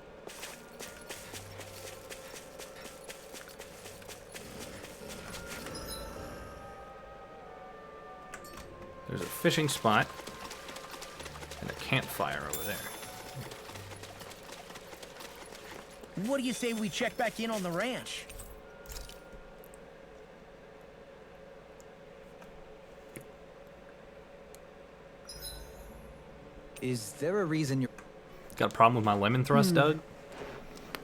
There's a fishing spot and a campfire over there. What do you say we check back in on the ranch? Is there a reason you're... Got a problem with my lemon thrust, Doug?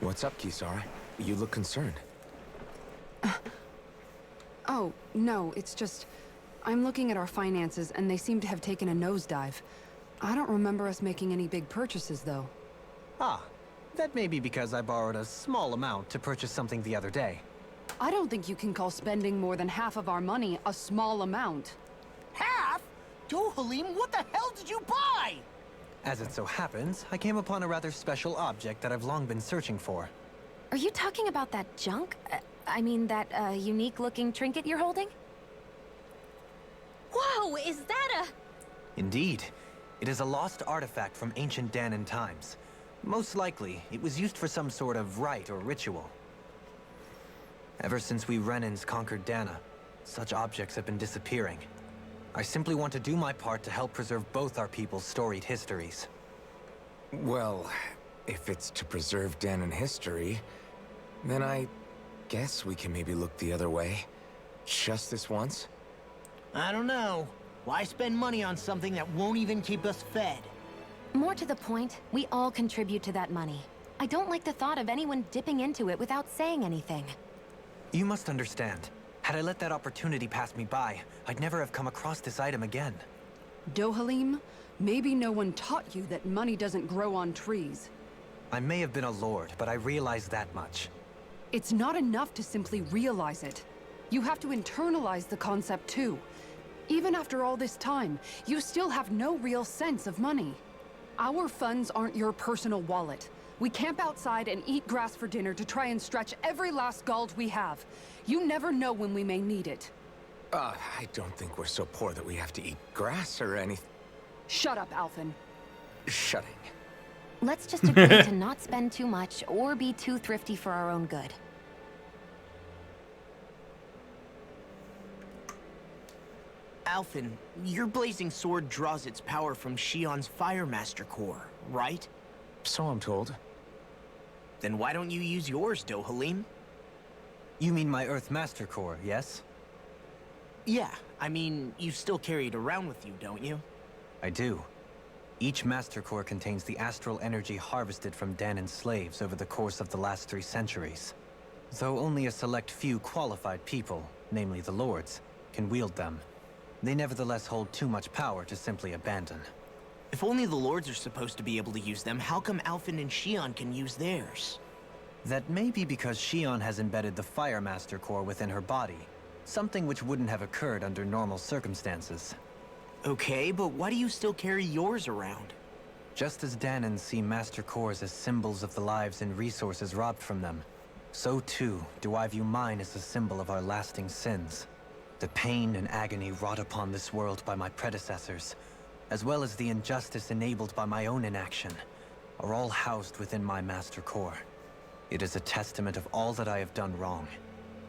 What's up, Kisara? You look concerned. Oh, no, it's just... I'm looking at our finances, and they seem to have taken a nosedive. I don't remember us making any big purchases, though. Ah, that may be because I borrowed a small amount to purchase something the other day. I don't think you can call spending more than half of our money a small amount. Half? Dohalim, what the hell did you buy? As it so happens, I came upon a rather special object that I've long been searching for. Are you talking about that junk? I mean, that unique-looking trinket you're holding? Whoa, is that a... Indeed. It is a lost artifact from ancient Dahnan times. Most likely, it was used for some sort of rite or ritual. Ever since we Renans conquered Dahna, such objects have been disappearing. I simply want to do my part to help preserve both our people's storied histories. Well, if it's to preserve Dahnan history, then I guess we can maybe look the other way. Just this once? I don't know. Why spend money on something that won't even keep us fed? More to the point, we all contribute to that money. I don't like the thought of anyone dipping into it without saying anything. You must understand. Had I let that opportunity pass me by, I'd never have come across this item again. Dohalim, maybe no one taught you that money doesn't grow on trees. I may have been a lord, but I realize that much. It's not enough to simply realize it. You have to internalize the concept too. Even after all this time, you still have no real sense of money. Our funds aren't your personal wallet. We camp outside and eat grass for dinner to try and stretch every last gold we have. You never know when we may need it. I don't think we're so poor that we have to eat grass or anything. Shut up, Alphen. Shutting. Let's just agree to not spend too much or be too thrifty for our own good. Alphen, your blazing sword draws its power from Shion's Firemaster core, right? So I'm told. Then why don't you use yours, Dohalim? You mean my Earth Master Core, yes? Yeah, I mean, you still carry it around with you, don't you? I do. Each Master Core contains the astral energy harvested from Dahnan's slaves over the course of the last 3 centuries. Though only a select few qualified people, namely the Lords, can wield them, they nevertheless hold too much power to simply abandon. If only the Lords are supposed to be able to use them, how come Alphen and Shion can use theirs? That may be because Shion has embedded the Firemaster Core within her body, something which wouldn't have occurred under normal circumstances. Okay, but why do you still carry yours around? Just as Dahnans see Master Cores as symbols of the lives and resources robbed from them, so too do I view mine as a symbol of our lasting sins. The pain and agony wrought upon this world by my predecessors, as well as the injustice enabled by my own inaction, are all housed within my Master Core. It is a testament of all that I have done wrong.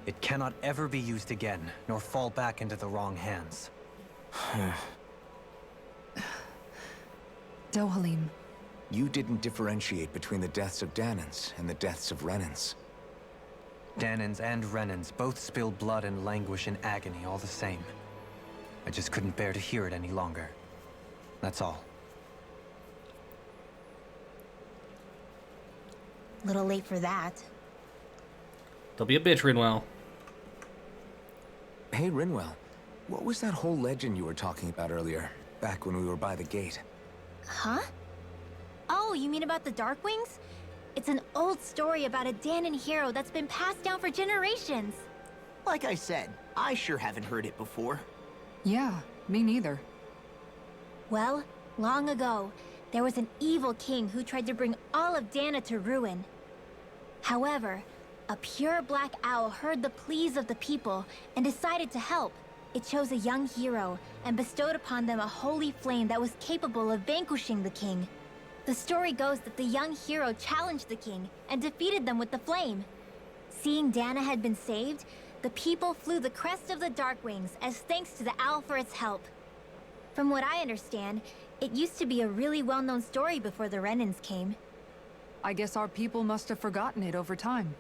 It cannot ever be used again, nor fall back into the wrong hands. Dohalim. You didn't differentiate between the deaths of Dahnans and the deaths of Renans. Dahnans and Renans both spill blood and languish in agony all the same. I just couldn't bear to hear it any longer. That's all. Little late for that. Don't be a bitch, Rinwell. Hey, Rinwell. What was that whole legend you were talking about earlier, back when we were by the gate? Huh? Oh, you mean about the Darkwings? It's an old story about a Dahnan hero that's been passed down for generations. Like I said, I sure haven't heard it before. Yeah, me neither. Well, long ago, there was an evil king who tried to bring all of Dahna to ruin. However, a pure black owl heard the pleas of the people and decided to help. It chose a young hero and bestowed upon them a holy flame that was capable of vanquishing the king. The story goes that the young hero challenged the king and defeated them with the flame. Seeing Dahna had been saved, the people flew the crest of the Darkwings as thanks to the owl for its help. From what I understand, it used to be a really well-known story before the Renans came. I guess our people must have forgotten it over time.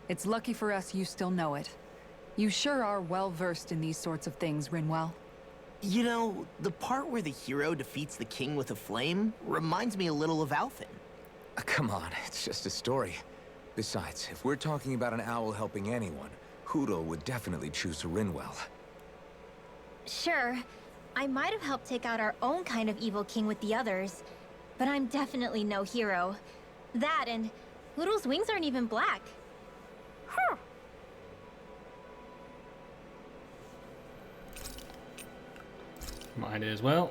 It's lucky for us you still know it. You sure are well-versed in these sorts of things, Rinwell. You know, the part where the hero defeats the king with a flame reminds me a little of Alphen. Come on, it's just a story. Besides, if we're talking about an owl helping anyone, Hootle would definitely choose Rinwell. Sure, I might have helped take out our own kind of evil king with the others, but I'm definitely no hero. That and Hootle's wings aren't even black. Huh. Might as well.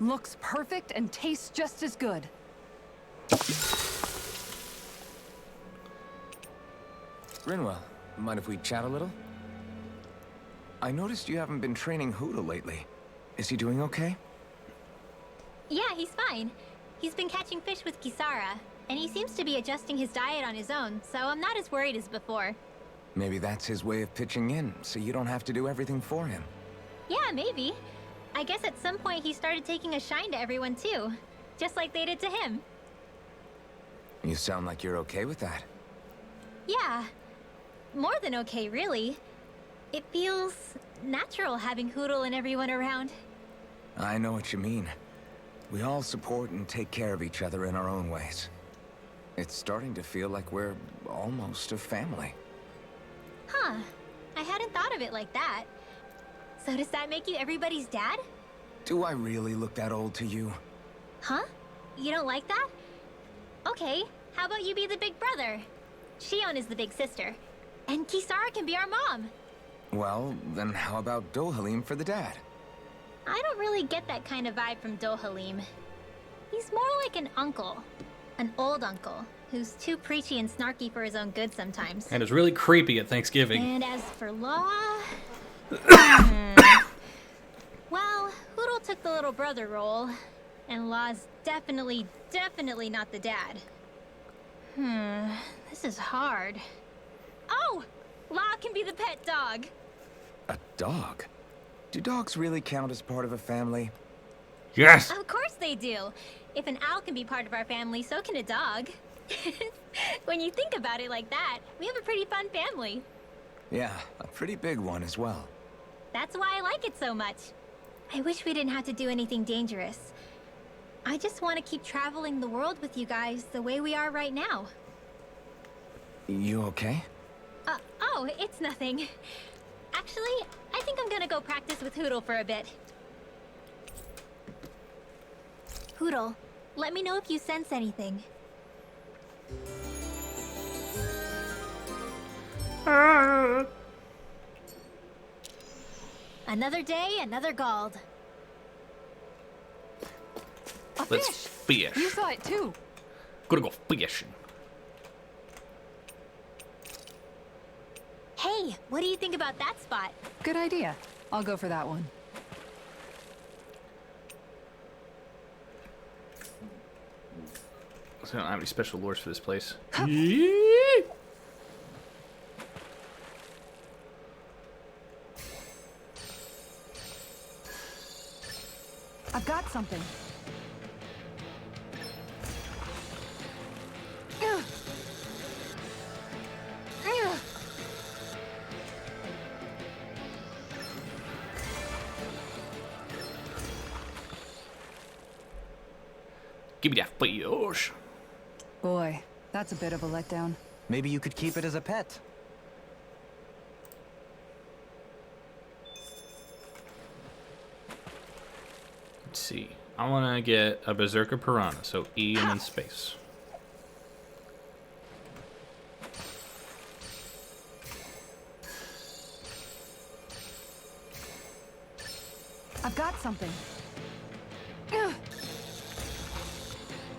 Looks perfect and tastes just as good. Rinwell, mind if we chat a little? I noticed you haven't been training Hootle lately. Is he doing okay? Yeah, he's fine. He's been catching fish with Kisara, and he seems to be adjusting his diet on his own, so I'm not as worried as before. Maybe that's his way of pitching in, so you don't have to do everything for him. Yeah, maybe. I guess at some point he started taking a shine to everyone too, just like they did to him. You sound like you're okay with that. Yeah. More than okay, really. It feels natural having Hootle and everyone around. I know what you mean. We all support and take care of each other in our own ways. It's starting to feel like we're almost a family. Huh. I hadn't thought of it like that. So does that make you everybody's dad? Do I really look that old to you? Huh? You don't like that? Okay, how about you be the big brother? Shion is the big sister. And Kisara can be our mom. Well, then how about Dohalim for the dad? I don't really get that kind of vibe from Dohalim. He's more like an uncle. An old uncle, who's too preachy and snarky for his own good sometimes. And it's really creepy at Thanksgiving. And as for Law... well, Hootle took the little brother role. And Law's definitely not the dad. This is hard. Oh! Law can be the pet dog. A dog? Do dogs really count as part of a family? Yes! Of course they do. If an owl can be part of our family, so can a dog. When you think about it like that, we have a pretty fun family. Yeah, a pretty big one as well. That's why I like it so much. I wish we didn't have to do anything dangerous. I just want to keep traveling the world with you guys the way we are right now. You okay? Oh, it's nothing. Actually, I think I'm gonna go practice with Hootle for a bit. Hootle, let me know if you sense anything. Another day, another Gald. A Let's fish! fish. You saw it too. Gonna go fishing. Hey, what do you think about that spot? Good idea. I'll go for that one. So I don't have any special lures for this place. I've got something. Give me that fish. Boy, that's a bit of a letdown. Maybe you could keep it as a pet. Let's see. I want to get a Berserker Piranha, so E and then space. I've got something.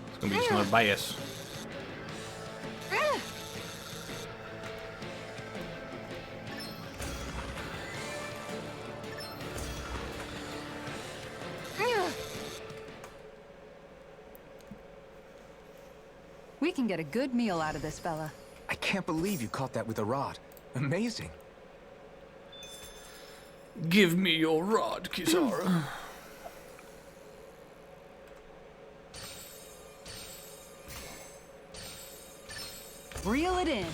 It's gonna be just another bias. We can get a good meal out of this fella. I can't believe you caught that with a rod. Amazing. Give me your rod, Kisara. Reel it in.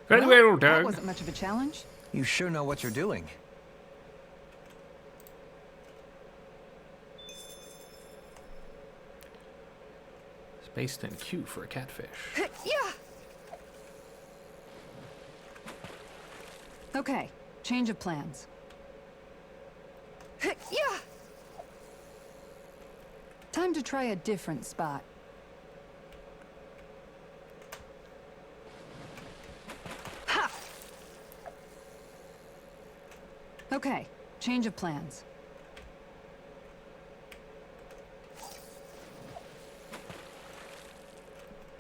Very well That done. wasn't much of a challenge. You sure know what you're doing. Space then Q for a catfish. Yeah. Okay, change of plans. Yeah. Time to try a different spot. Ha! Okay, change of plans.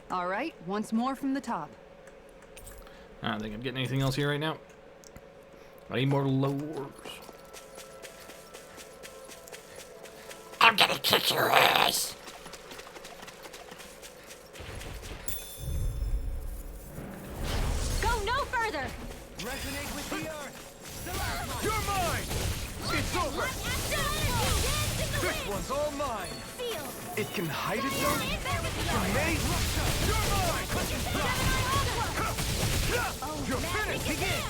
All right, once more from the top. I don't think I'm getting anything else here right now. I need more lures. I'm gonna kick your ass. Go no further! Resonate with the earth. You're mine. It's over. This one's all mine. It can hide itself. Grenade. You're mine. You're finished. Begin.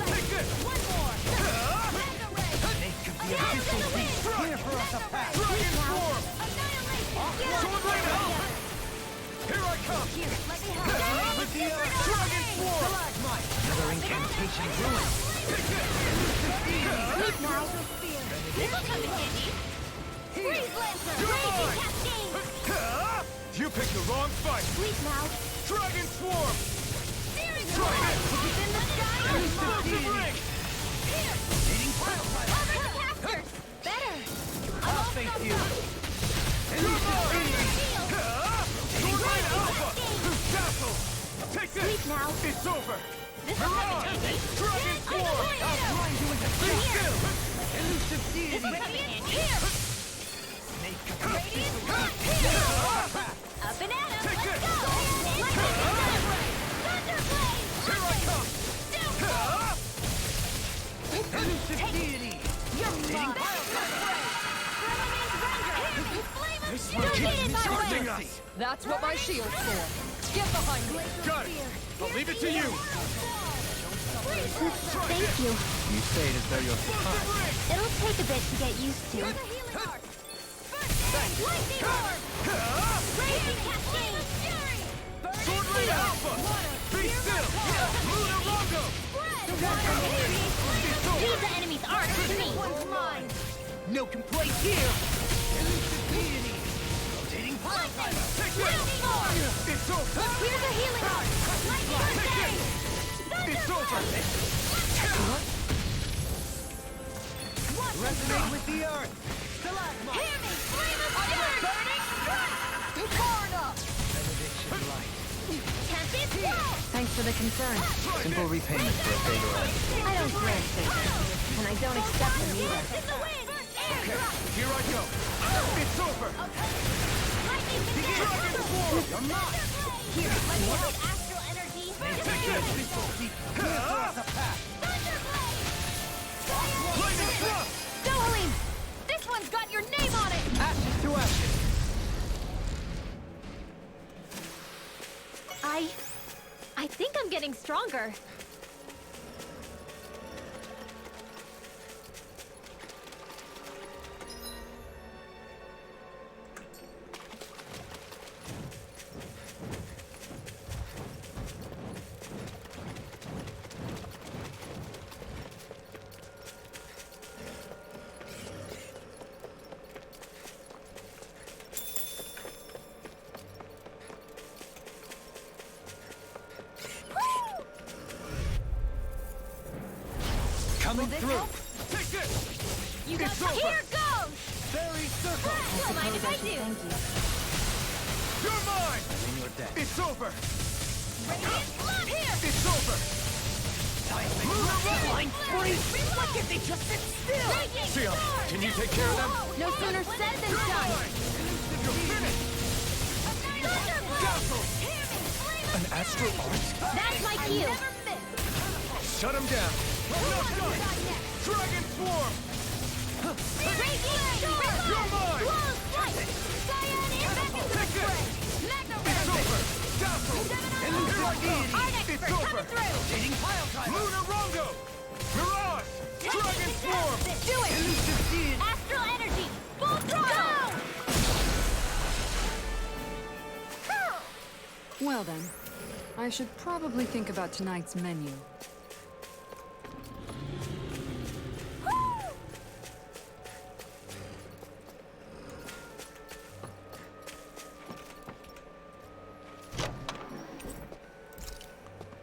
Take this. One more. Make the official beast here for us to pass. Dragon form. Sword right out. Here I come. With the dragon form. Stalagmite. Another incantation ruined. Sleep now. This'll come in handy. Freeze Lancer! Raging Cascade! You picked the wrong fight. Sleep now. Dragon swarm. Steering Try wheel! it. It's in the sky! Explosive ring. Here! Cover the casters! Better! I'll face you. Sword Rain Alpha. Dazzle. Take this. Sleep now. It's over. This'll come in handy. Dragon form. I'll grind you into Be here. Elusive deity. This'll come in handy. Here! Radiant Blood! Here! Up and at 'em! Take Let's this. go! Lightning Thunderblade! Here I come. Downfall! Elusive deity. You're mine! Flame of Steel! Charging us. That's what my shield's for. Get behind me. Got it. I'll leave it to you. Thank you. You say it as though you're surprised. It'll take a bit to get used to. Lightning Orb! Raging Cascade! Sword Rain Alpha. Be still. Luna Rondo. Feed the enemy's arc to me! No complaint here. Elusive deity. Rotating pile driver. Take this. It's over. Here's a healing arc! Lightning Crusade! It's over. Resonate with the earth. Stalagmite. Hear me! Flame of Fury! Burning Strike! Corner! Benediction light. Tempest Flow! Thanks for the concern. Simple repayment for a favor. I don't grant favors, and I don't accept them either. In the wind! Okay, here I go. It's over. Lightning Begin. Dragon form. You're not. Here, let me out astral energy! Take this. Clear for us a path. Lightning thrust. Go, Helene! This one's got your name on it! Ashes to ashes. I think I'm getting stronger. Coming through. Take this. You got It's over. Here goes! Fairy circle. Don't mind if I do. Thank you. You're mine. In your deck. It's over. Radiant Blood! Here! It's over. Luna Rondo. Look if they just sit still! Sion, can you take care of them? No sooner said than done! You're finished. Dazzle. An astral art? That's my cue! Shut him down. Not done. Dragon swarm. You're mine. Take this. It's over. Dazzle. Elusive deity. It's over. Rotating pile driver. Luna Rondo. Mirage. Dragon swarm. Do it! Elusive deity. Astral energy! Full throttle! Well then, I should probably think about tonight's menu.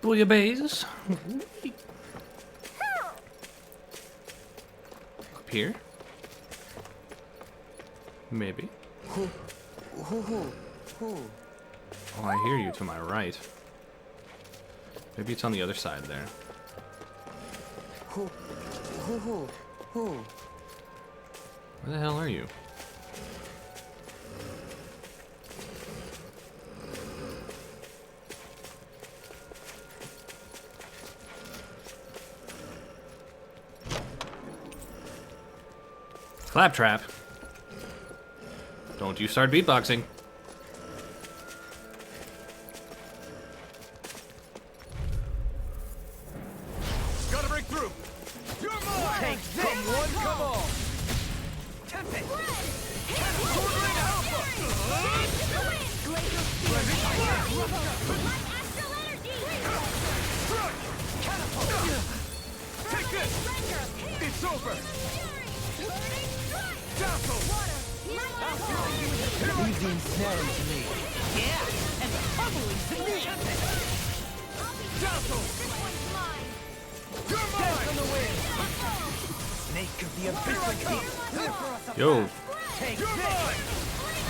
Bouillabaisse. Up here? Maybe. Oh, I hear you to my right. Maybe it's on the other side there. Where the hell are you? Claptrap. Don't you start beatboxing. Gotta break through. You're mine. Take this. Come one, come all. Tempest. Sword Rain Alpha. Take this. It's over. Dazzle. Leave the ensnaring to me. Yeah, and the pummeling to me. Dazzle. You're Death mine. on the wind. Snake of the abyssal deep. Clear for us a Yo. path. Take You're this. mine.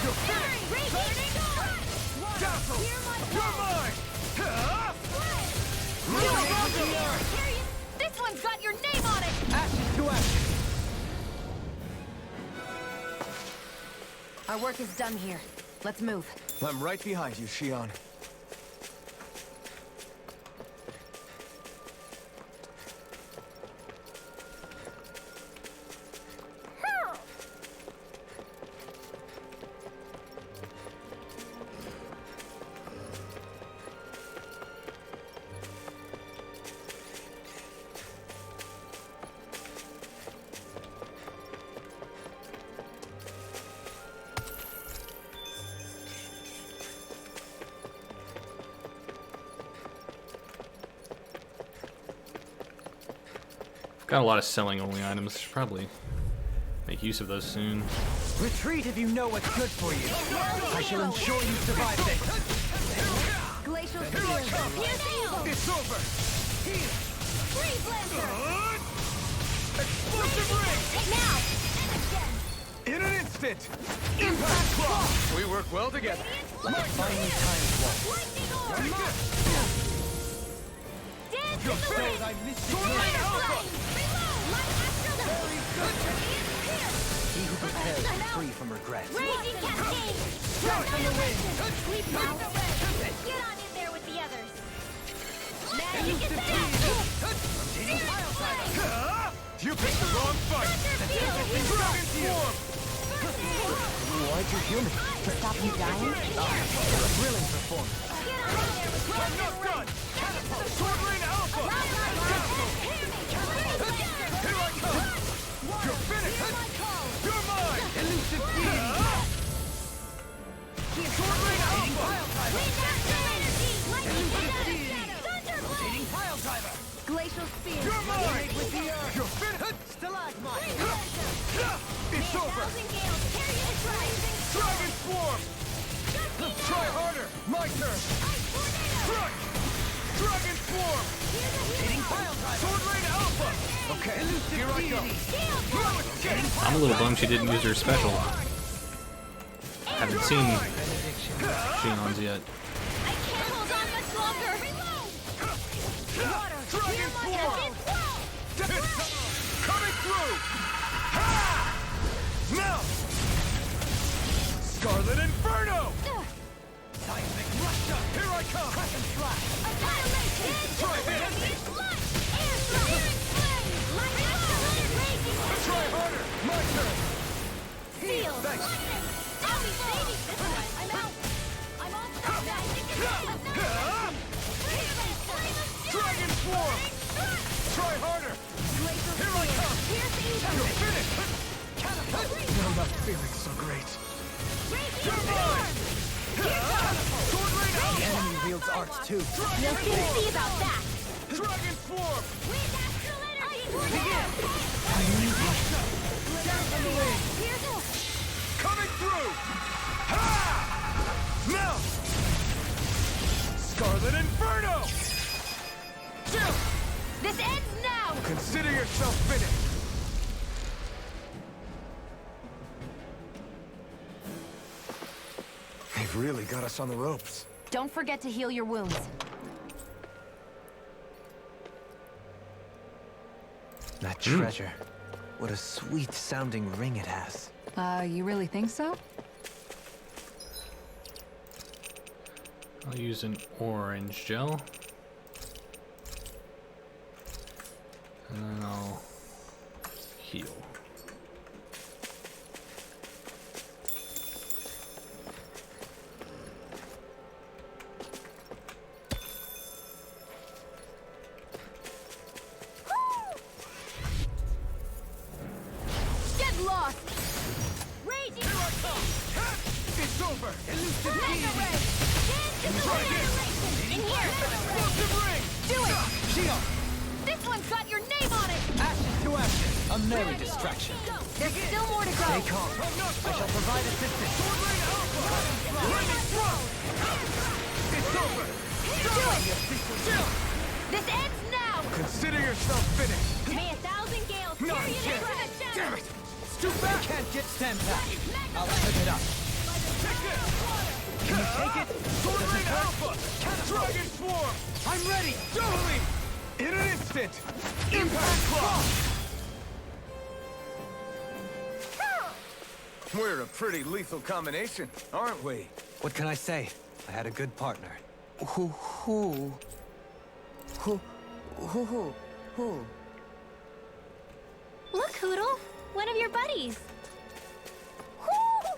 You're finished. Dazzle. You're mine. Huh? This one's got your name on it! Ashes to ashes. Our work is done here. Let's move. I'm right behind you, Shion. Got a lot of selling only items. Should probably make use of those soon. Retreat if you know what's good for you. I shall ensure you survive this. Glacial Spear! Here's the evil! It's over. Freeze Lancer! Explosive ring. Now! And again! In an instant. Impact clock. We work well together. Finally timed one. Lightning Orb! Take this. Dance You're in the finished. wind! Sword Rain Alpha. Reload! Light Astral He who prepares is free from regret. Raging Cascade! Strike on the wind. We pound the red! Get on in there with the others! Magic attack! Huh? You picked the wrong fight. Dragon form. Why'd you human? To stop you dying? Thrilling performance. Get on in there with I'm not done. Sword Rain Alpha. Here I come. You're finished. You're mine. Elusive deity. Sword Rain Alpha. Rotating pile driver. Glacial Spear! You're mine. With the earth. You're finished. Stalagmite. It's over. Dragon form. Try harder. My turn. Crush. Dragon form. Rotating pile driver. Sword Rain Alpha. Okay, here I go. I'm a little bummed she didn't use her special. Haven't seen Shion's yet. I can't hold on much longer! Water! Dragon form. Coming through. Ha! Now. Scarlet Inferno. Seismic rush up. Here I come. Crescent flash. Annihilation! Try this. Blood! Air Searing Flame! Light Astral Raging! Try harder. My turn. Seal! Thanks. Lightning! I'll be saving this one! I'm out! I'm all set! Dragon form. Try harder. Here I come. Here's the evil! You're finished. I'm not feeling so great. You're mine. Sword Rain The Alpha. enemy wields arts too. We'll soon see about that! Dragon form. Wind Astral Energy! Here's the... Coming through. Ha! Now. Scarlet Inferno. This ends now! Consider yourself finished! They've really got us on the ropes. Don't forget to heal your wounds. That treasure. What a sweet-sounding ring it has. You really think so? I'll use an orange gel. And then I'll heal. Get lost! Raging It's over! Elusive Mega Ray! Dance to annihilation! In here! Explosive ring! Do it! Shion! This one's got your name on it! Ashes to ashes! A merry distraction. There's still more to go! Stay calm. I shall provide assistance. It's over! Do it! This ends now! Consider yourself finished! May 1,000 gales Not carry you yet! into the shadows! Damn it! Too back! Can't get stand back. I'll pick it up. Can you take it? Sword Rain Alpha! Dragon Swarm! I'm ready. Totally! In an instant! Impact Clock! We're a pretty lethal combination, aren't we? What can I say? I had a good partner. Who? Look, Hootle! One of your buddies! Whoo!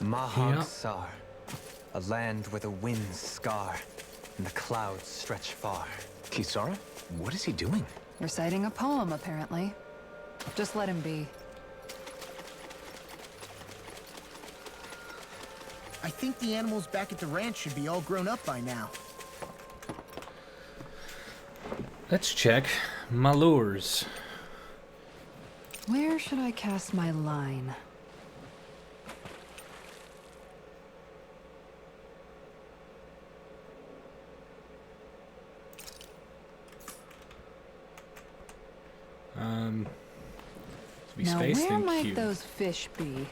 Mahag Yeah. Sar. A land where the winds scar and the clouds stretch far. Kisara? What is he doing? Reciting a poem, apparently. Just let him be. I think the animals back at the ranch should be all grown up by now. Let's check my lures. Where should I cast my line? To be Now, spaced where and might cute. those fish be?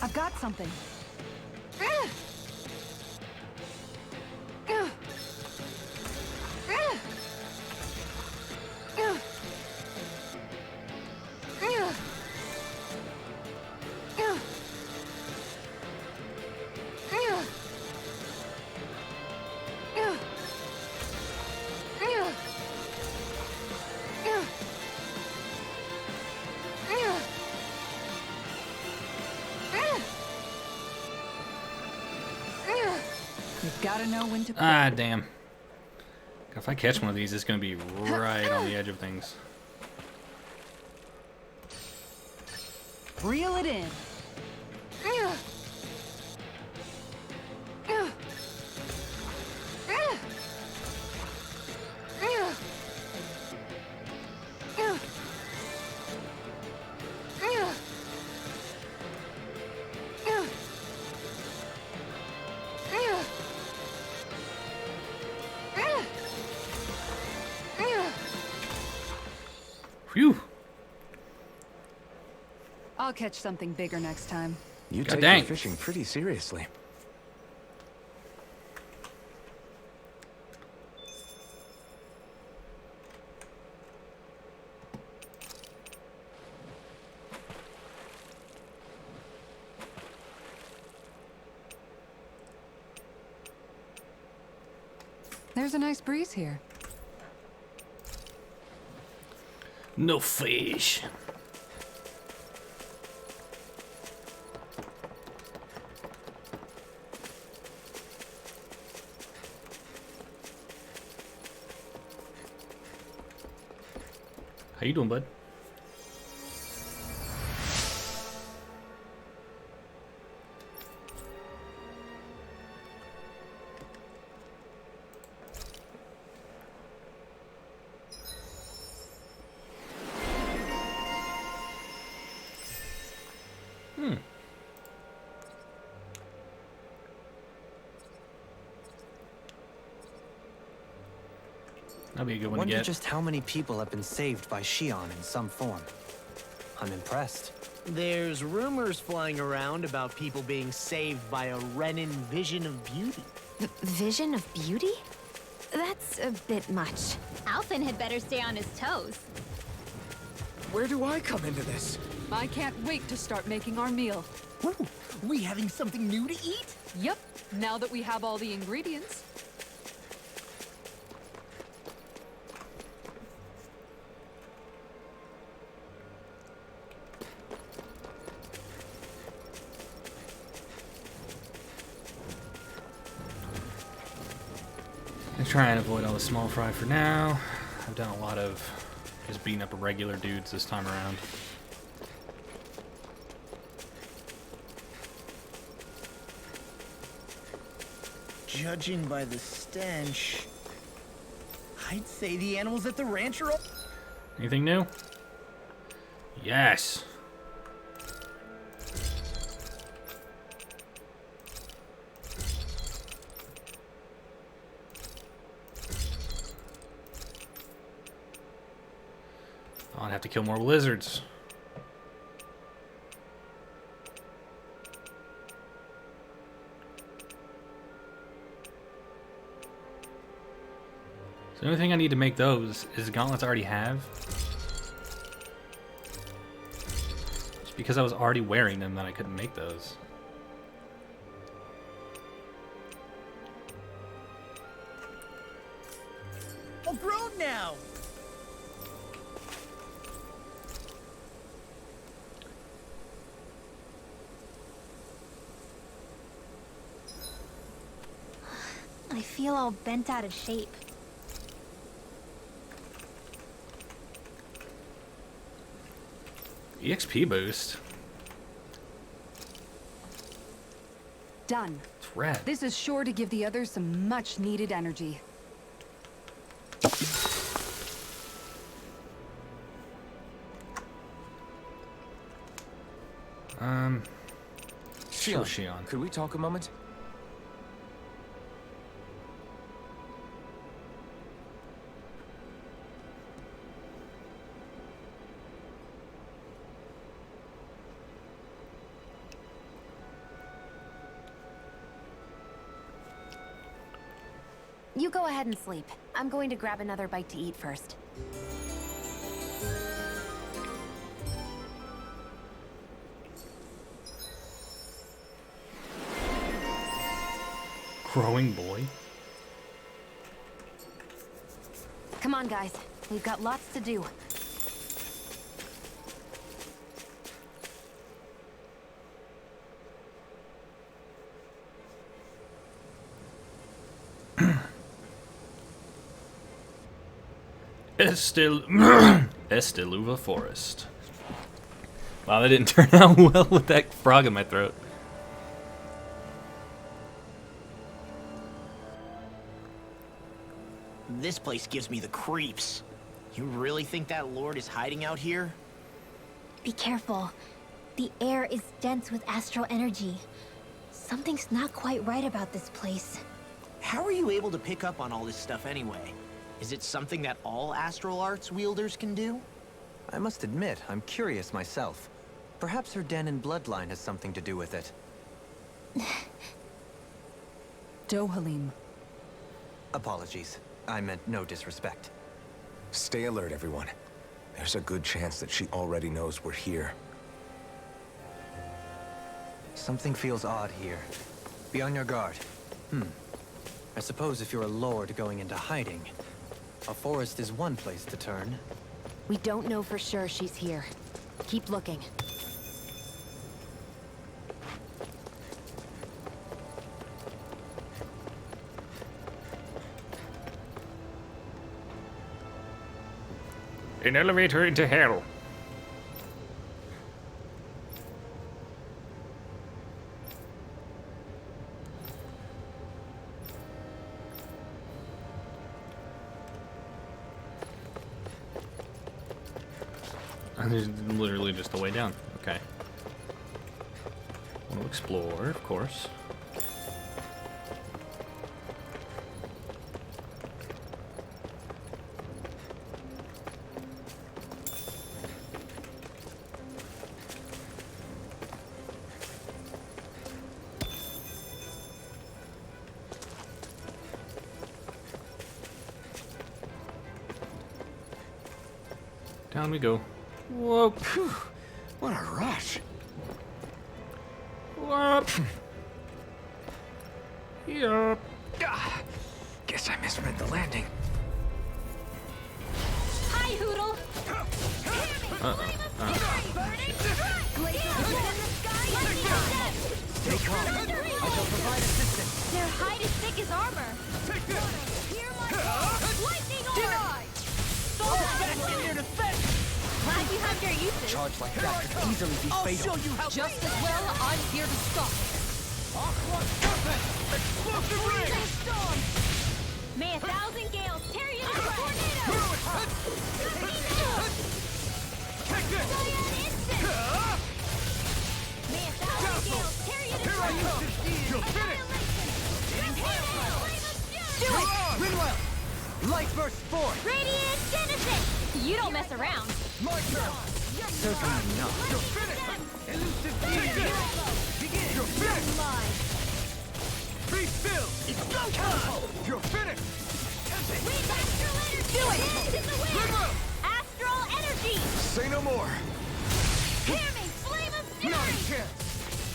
I've got something. You've got to know when to. Ah, damn. If I catch one of these, it's gonna be right on the edge of things. Reel it in. Whew. I'll catch something bigger next time. You God take dang. your fishing pretty seriously. There's a nice breeze here. No fish. How you doing, bud? That'd be a good one to Wonder get. just how many people have been saved by Shion in some form. I'm impressed. There's rumors flying around about people being saved by a Renin vision of beauty. Vision of beauty? That's a bit much. Alphen had better stay on his toes. Where do I come into this? I can't wait to start making our meal. Ooh, we having something new to eat? Yep, now that we have all the ingredients. I'm trying to avoid all the small fry for now. I've done a lot of just beating up regular dudes this time around. Judging by the stench, I'd say the animals at the ranch are all... Anything new? Yes. I'd have to kill more lizards. So the only thing I need to make those is the gauntlets I already have. Just because I was already wearing them that I couldn't make those. all grown now. I feel all bent out of shape. EXP boost. Done. It's rad. This is sure to give the others some much needed energy. Shion. Shion. Could we talk a moment? You go ahead and sleep. I'm going to grab another bite to eat first. Growing boy. Come on, guys. We've got lots to do. Esteluva Forest. Wow, that didn't turn out well with that frog in my throat. This place gives me the creeps. You really think that lord is hiding out here? Be careful. The air is dense with astral energy. Something's not quite right about this place. How are you able to pick up on all this stuff anyway? Is it something that all astral arts wielders can do? I must admit, I'm curious myself. Perhaps her Denon bloodline has something to do with it. Dohalim. Apologies. I meant no disrespect. Stay alert, everyone. There's a good chance that she already knows we're here. Something feels odd here. Be on your guard. I suppose if you're a lord going into hiding, a forest is one place to turn. We don't know for sure she's here. Keep looking. An elevator into hell. There's literally just a way down. Okay. Want to explore, of course. Down we go. Whoa. Phew, what a rush. Whoop. Yup. Guess I misread the landing. Hi, Hoodle! Stay calm. I shall provide assistance. Their hide is thick as armor. Take this! Hear my call! Lightning orb! Fall back in your defense! Glad you have your uses. Charge like that could easily be I'll fatal. show you how. Just as well, I'm here to stop. Aqua Serpent! Explosive ring! Storm! May 1,000 gales tear you into tornadoes! Take this! Cyan instant! May 1,000 gales tear you to Here I come! You'll finish! Do it! Rinwell! Light burst forth! Radiant Genesis! You don't mess around. My turn! Certainly not. You're finished! Elusive Begin! Begin! You're finished! Be still! It's go time! You're finished! Wind Astral Energy! Do it! Hands in the wind! Rinwell! Astral Energy! Say no more. Hear me! Flame of Fury! Not a chance!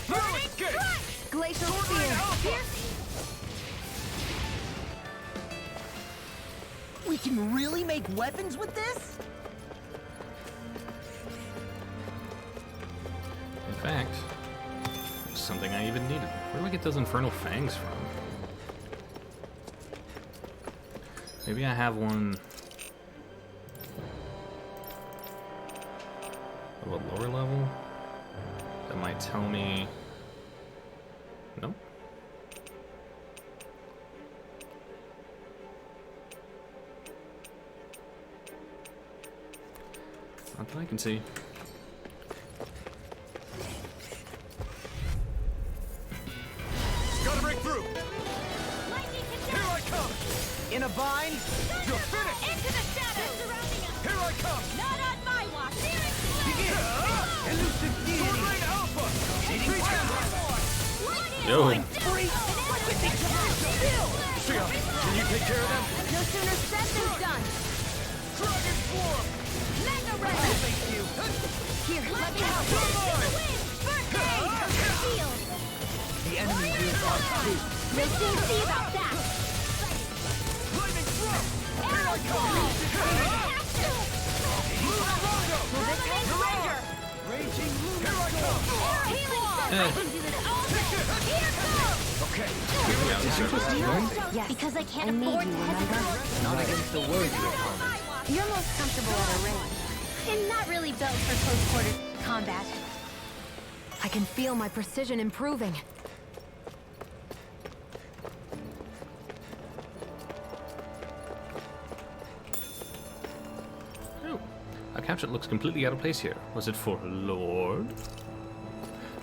No Burning escape! Strike! Glacial Sword Spear. Rain Alpha! Piercing! We can really make weapons with this? In fact, it's something I even needed. Where do I get those infernal fangs from? Maybe I have one of a lower level that might tell me. Nope. Not that I can see. Gotta break through! Lightning Here I come! In a bind? You're finished! Into the shadows! Surrounding us! Here I come! Not on my watch! Searing Begin! Elusive Sword deity! Rain Alpha! Yo. Shia, can you take care of them? No sooner said than done! Dragon Form! Mega Red! Here, let me help! Come on! Birthday! Shield! The enemy is our proof. You'll soon see about that! Lightning Thrust! Here I come! Surrender! Raging Here I come! Healing Sun! I can do this all day! Here goes! Okay, Yes, because I can't afford to hesitate. Not against the worthy opponent. You're most comfortable at a range. And not really built for close-quarters combat. I can feel my precision improving. Oh, a capture looks completely out of place here. Was it for Lord?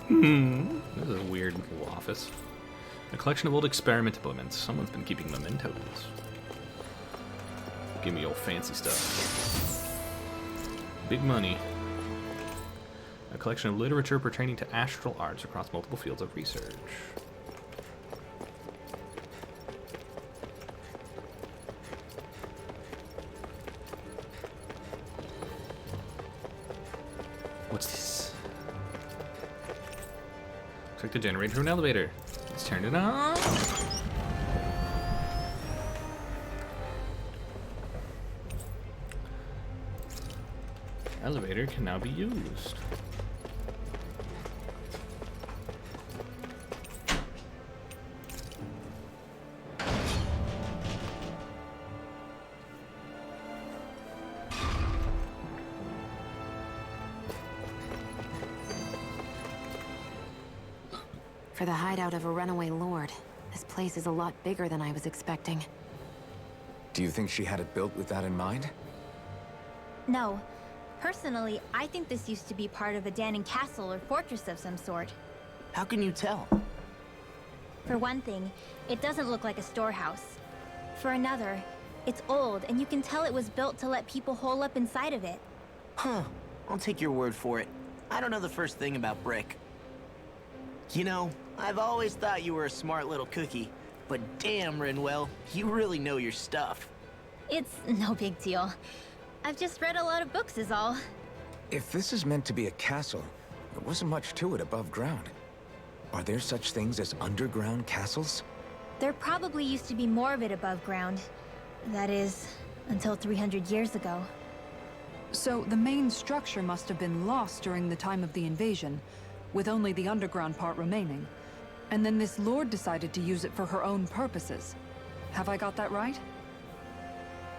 This is a weird little office. A collection of old experiment implements. Someone's been keeping mementos. Give me old fancy stuff. Big money. A collection of literature pertaining to astral arts across multiple fields of research. What's this? Looks like the generator to an elevator. Let's turn it on. Elevator can now be used. For the hideout of a runaway lord, this place is a lot bigger than I was expecting. Do you think she had it built with that in mind? No. Personally, I think this used to be part of a Danon castle or fortress of some sort. How can you tell? For one thing, it doesn't look like a storehouse. For another, it's old, and you can tell it was built to let people hole up inside of it. Huh. I'll take your word for it. I don't know the first thing about brick. You know, I've always thought you were a smart little cookie, but damn, Rinwell, you really know your stuff. It's no big deal. I've just read a lot of books is all. If this is meant to be a castle, there wasn't much to it above ground. Are there such things as underground castles? There probably used to be more of it above ground. That is, until 300 years ago. So the main structure must have been lost during the time of the invasion, with only the underground part remaining. And then this lord decided to use it for her own purposes. Have I got that right?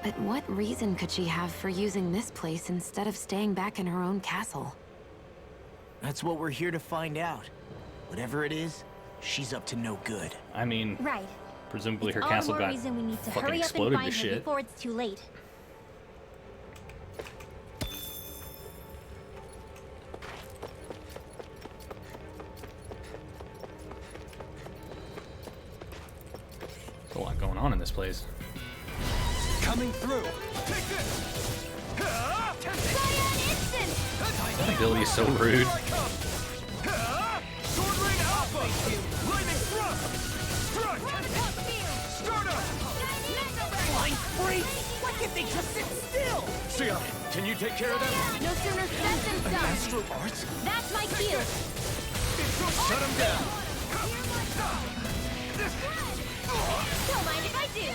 But what reason could she have for using this place instead of staying back in her own castle? That's what we're here to find out. Whatever it is, she's up to no good. I mean, Right. presumably her All castle more got reason we need to fucking hurry up and exploded find to her shit. before it's too late. There's a lot going on in this place. Coming through. Take this. That ability is so rude. Sword Rain Alpha. Lightning Thrust. Strike. Start up. Flying freak! Why can't they just sit still? Sia, can you take care of them? No sooner said than done. Astral Arts? That's my cue. Shut them down. Don't mind if I do.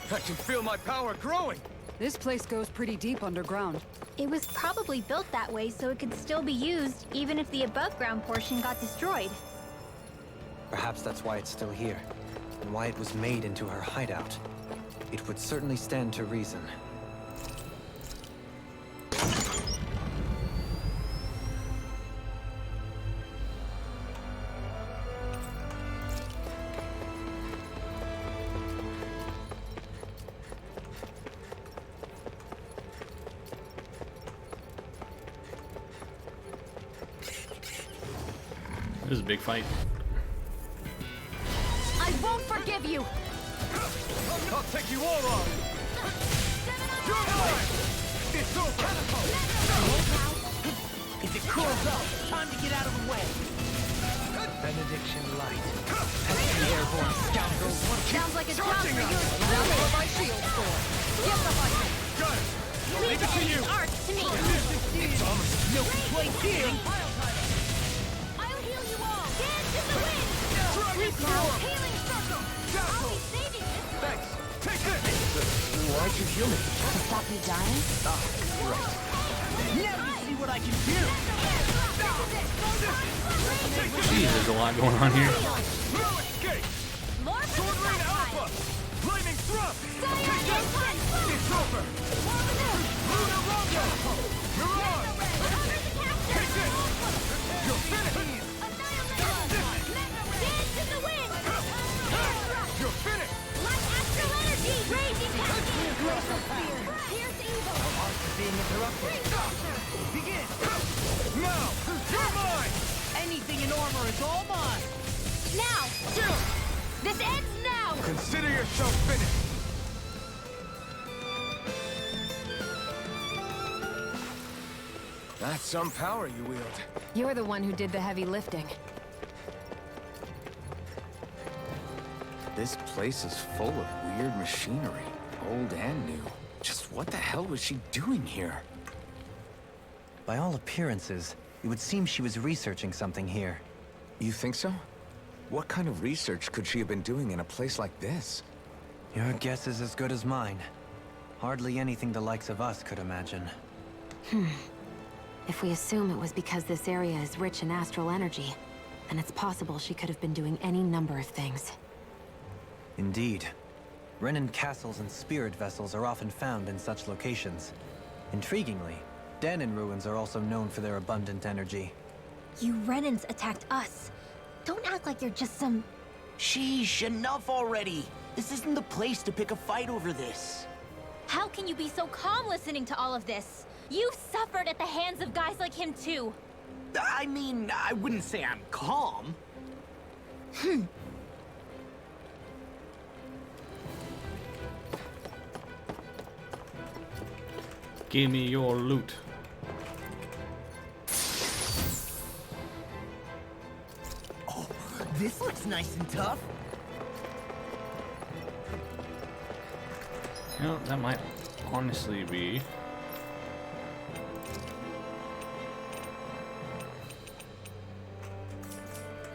I can feel my power growing. This place goes pretty deep underground. It was probably built that way so it could still be used, even if the above-ground portion got destroyed. Perhaps that's why it's still here, and why it was made into her hideout. It would certainly stand to reason. This is a big fight. I won't forgive you! I'll take you all on. You're mine. It's over. If it cools off, time to get out of the way. Benediction Light. Pesky airborne scoundrels. Sounds like a job for you. That's what my shield's for. Get behind me. Got it. Leave it to you. Art to me. It's almost No complaint here. I'll heal you all. Dance in the wind. Dragon Storm. Healing circle. I'll be saving this. Thanks. Take this. Why'd you heal me? To stop me dying? Now you see what I can do. Jeez, there's a lot going on here. No escape. Sword Rain Alpha. Lightning Thrust. Take this. It's over. Luna Rondo. Mirage. Take this. You're finished. Dance in the wind. You're finished. Light astral energy. Raging passion. Pierce evil. Being interrupted. Begin. Now. You're mine. Anything in armor is all mine. Now. Still. This ends now. Consider yourself finished. That's some power you wield. You're the one who did the heavy lifting. This place is full of weird machinery, old and new. Just what the hell was she doing here? By all appearances, it would seem she was researching something here. You think so? What kind of research could she have been doing in a place like this? Your guess is as good as mine. Hardly anything the likes of us could imagine. If we assume it was because this area is rich in astral energy, then it's possible she could have been doing any number of things. Indeed. Renan castles and spirit vessels are often found in such locations. Intriguingly, Dahnan ruins are also known for their abundant energy. You Renans attacked us. Don't act like you're just some... Sheesh, enough already. This isn't the place to pick a fight over this. How can you be so calm listening to all of this? You've suffered at the hands of guys like him too. I mean, I wouldn't say I'm calm. Give me your loot. Oh, this looks nice and tough. You know, that might honestly be.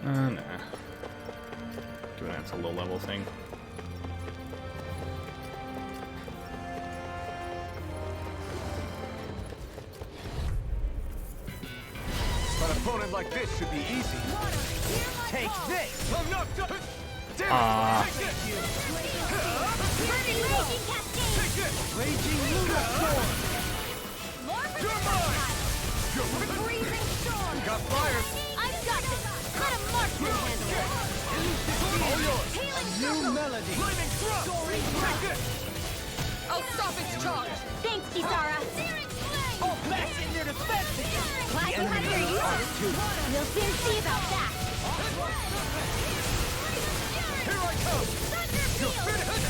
Nah. Given that's a low level thing. An opponent like this should be easy. Take this! I'm not done! Damn it! Ah. Take this! Raging Cascade! Take this! Raging Lunar Storm! More for You're the mine! side! Freezing Storm! Got fire! I've got this! Let a marksman handle it! All yours! Healing New circle! melody! Flaming thrust! Take this! I'll stop its charge! Thanks, Kisara! Oh, blast in their defenses! Glad you have your uses! We'll soon see about that! Here I come! You're finished!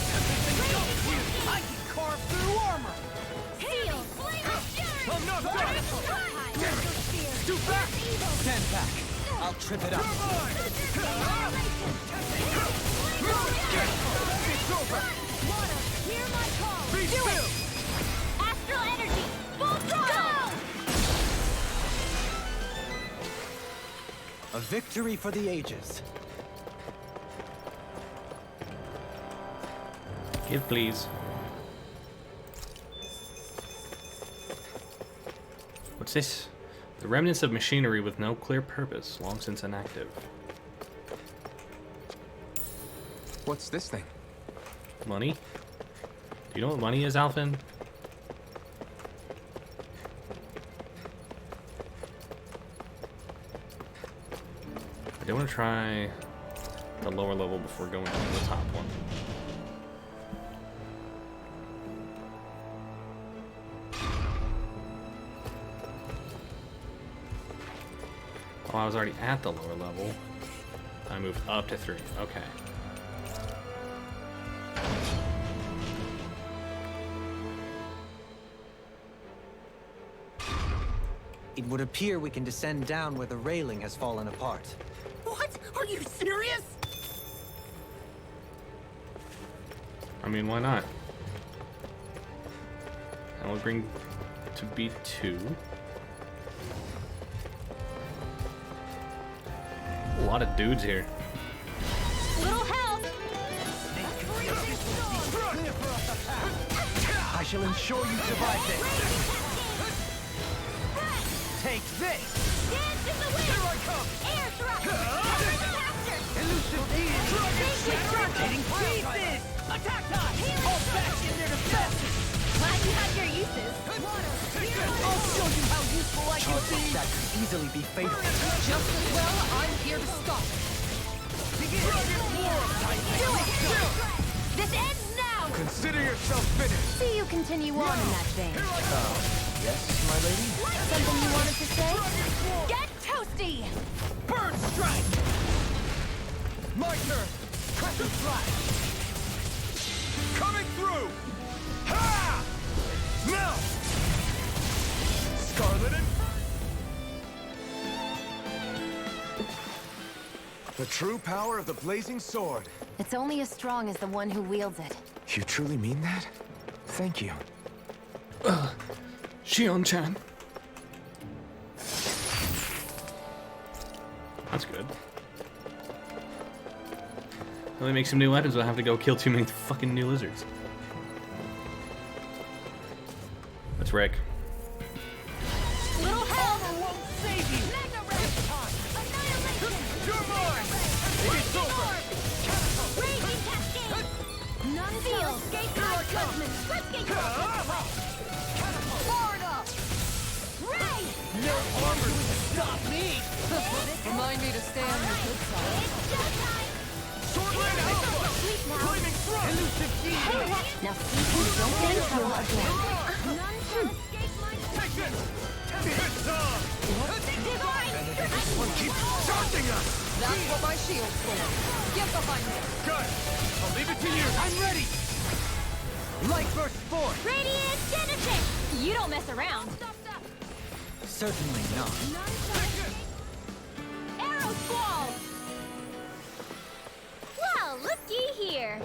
I can carve through armor! Seal! I'm not done! Damn it! Too fast! Stand back. I'll trip it up. You're mine! It's over! Hear my call! Be still! Astral energy! Full throttle! A victory for the ages. Give, please. What's this? The remnants of machinery with no clear purpose, long since inactive. What's this thing? Money? Do you know what money is, Alphen? I do want to try the lower level before going to the top one. Oh, I was already at the lower level. I moved up to 3. Okay. It would appear we can descend down where the railing has fallen apart. What? Are you serious? I mean, why not? That would bring to B2. A lot of dudes here. Little help! I shall ensure you survive this. Take this! Dance in the wind! Here I come! Air thrust! Elusive deity! Rotating pieces! Attack time! All back in their defenses! Glad you have your uses. I'll show you how useful I can be! That could easily be fatal. Just as well, I'm here to stop. Do it! This ends now! Consider yourself finished! See you continue on in that vein. Yes, my lady? Something you wanted to say? Get toasty! Bird strike! My turn! Cracker flash! Coming through! Ha! Now! Scarlet and... The true power of the blazing sword. It's only as strong as the one who wields it. You truly mean that? Thank you. Shion-chan. That's good. Let me make some new weapons. We'll have to go kill too many fucking new lizards. That's Rick. Little help! Armor won't save you! Annihilation! You're mine! It's over! Raging cascade! None feel! Escape my judgment! Let's get away! Far enough! Ray! No armor can stop me! Remind me to stay on your good side. It's showtime! Sword Lane Alpha! Sleep now! Flaming thrust! Elusive deity! Now see if you don't get in trouble. again. None shall escape my Take this! It's on! This one keeps charging us! That's what my shield's for. Get behind me. Good! I'll leave it to you! I'm ready! Light burst forth! Radiant Genesis! You don't mess around. Certainly not. None shall escape. Arrow Squall! Well, looky here.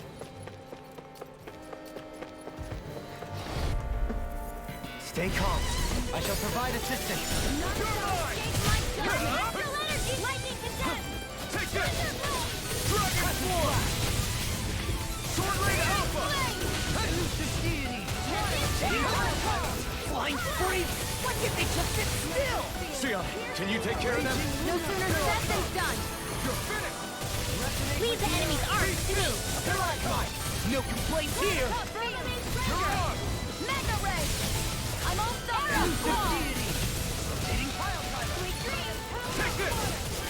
Stay calm. I shall provide assistance. None shall escape my touch. Mental energy. Lightning condemned. Take this! Dragon Swarm! Sword Rain Alpha! Elusive deity! Flying spree! Why can't they just sit still? Sion, can you take care of them? No sooner said than done. You're finished! Leave the enemy's arms to me. Here I come! No complaints here! You're on! Mega Ray. I'm all done. Elusive deity! Rotating pile driver! Take this!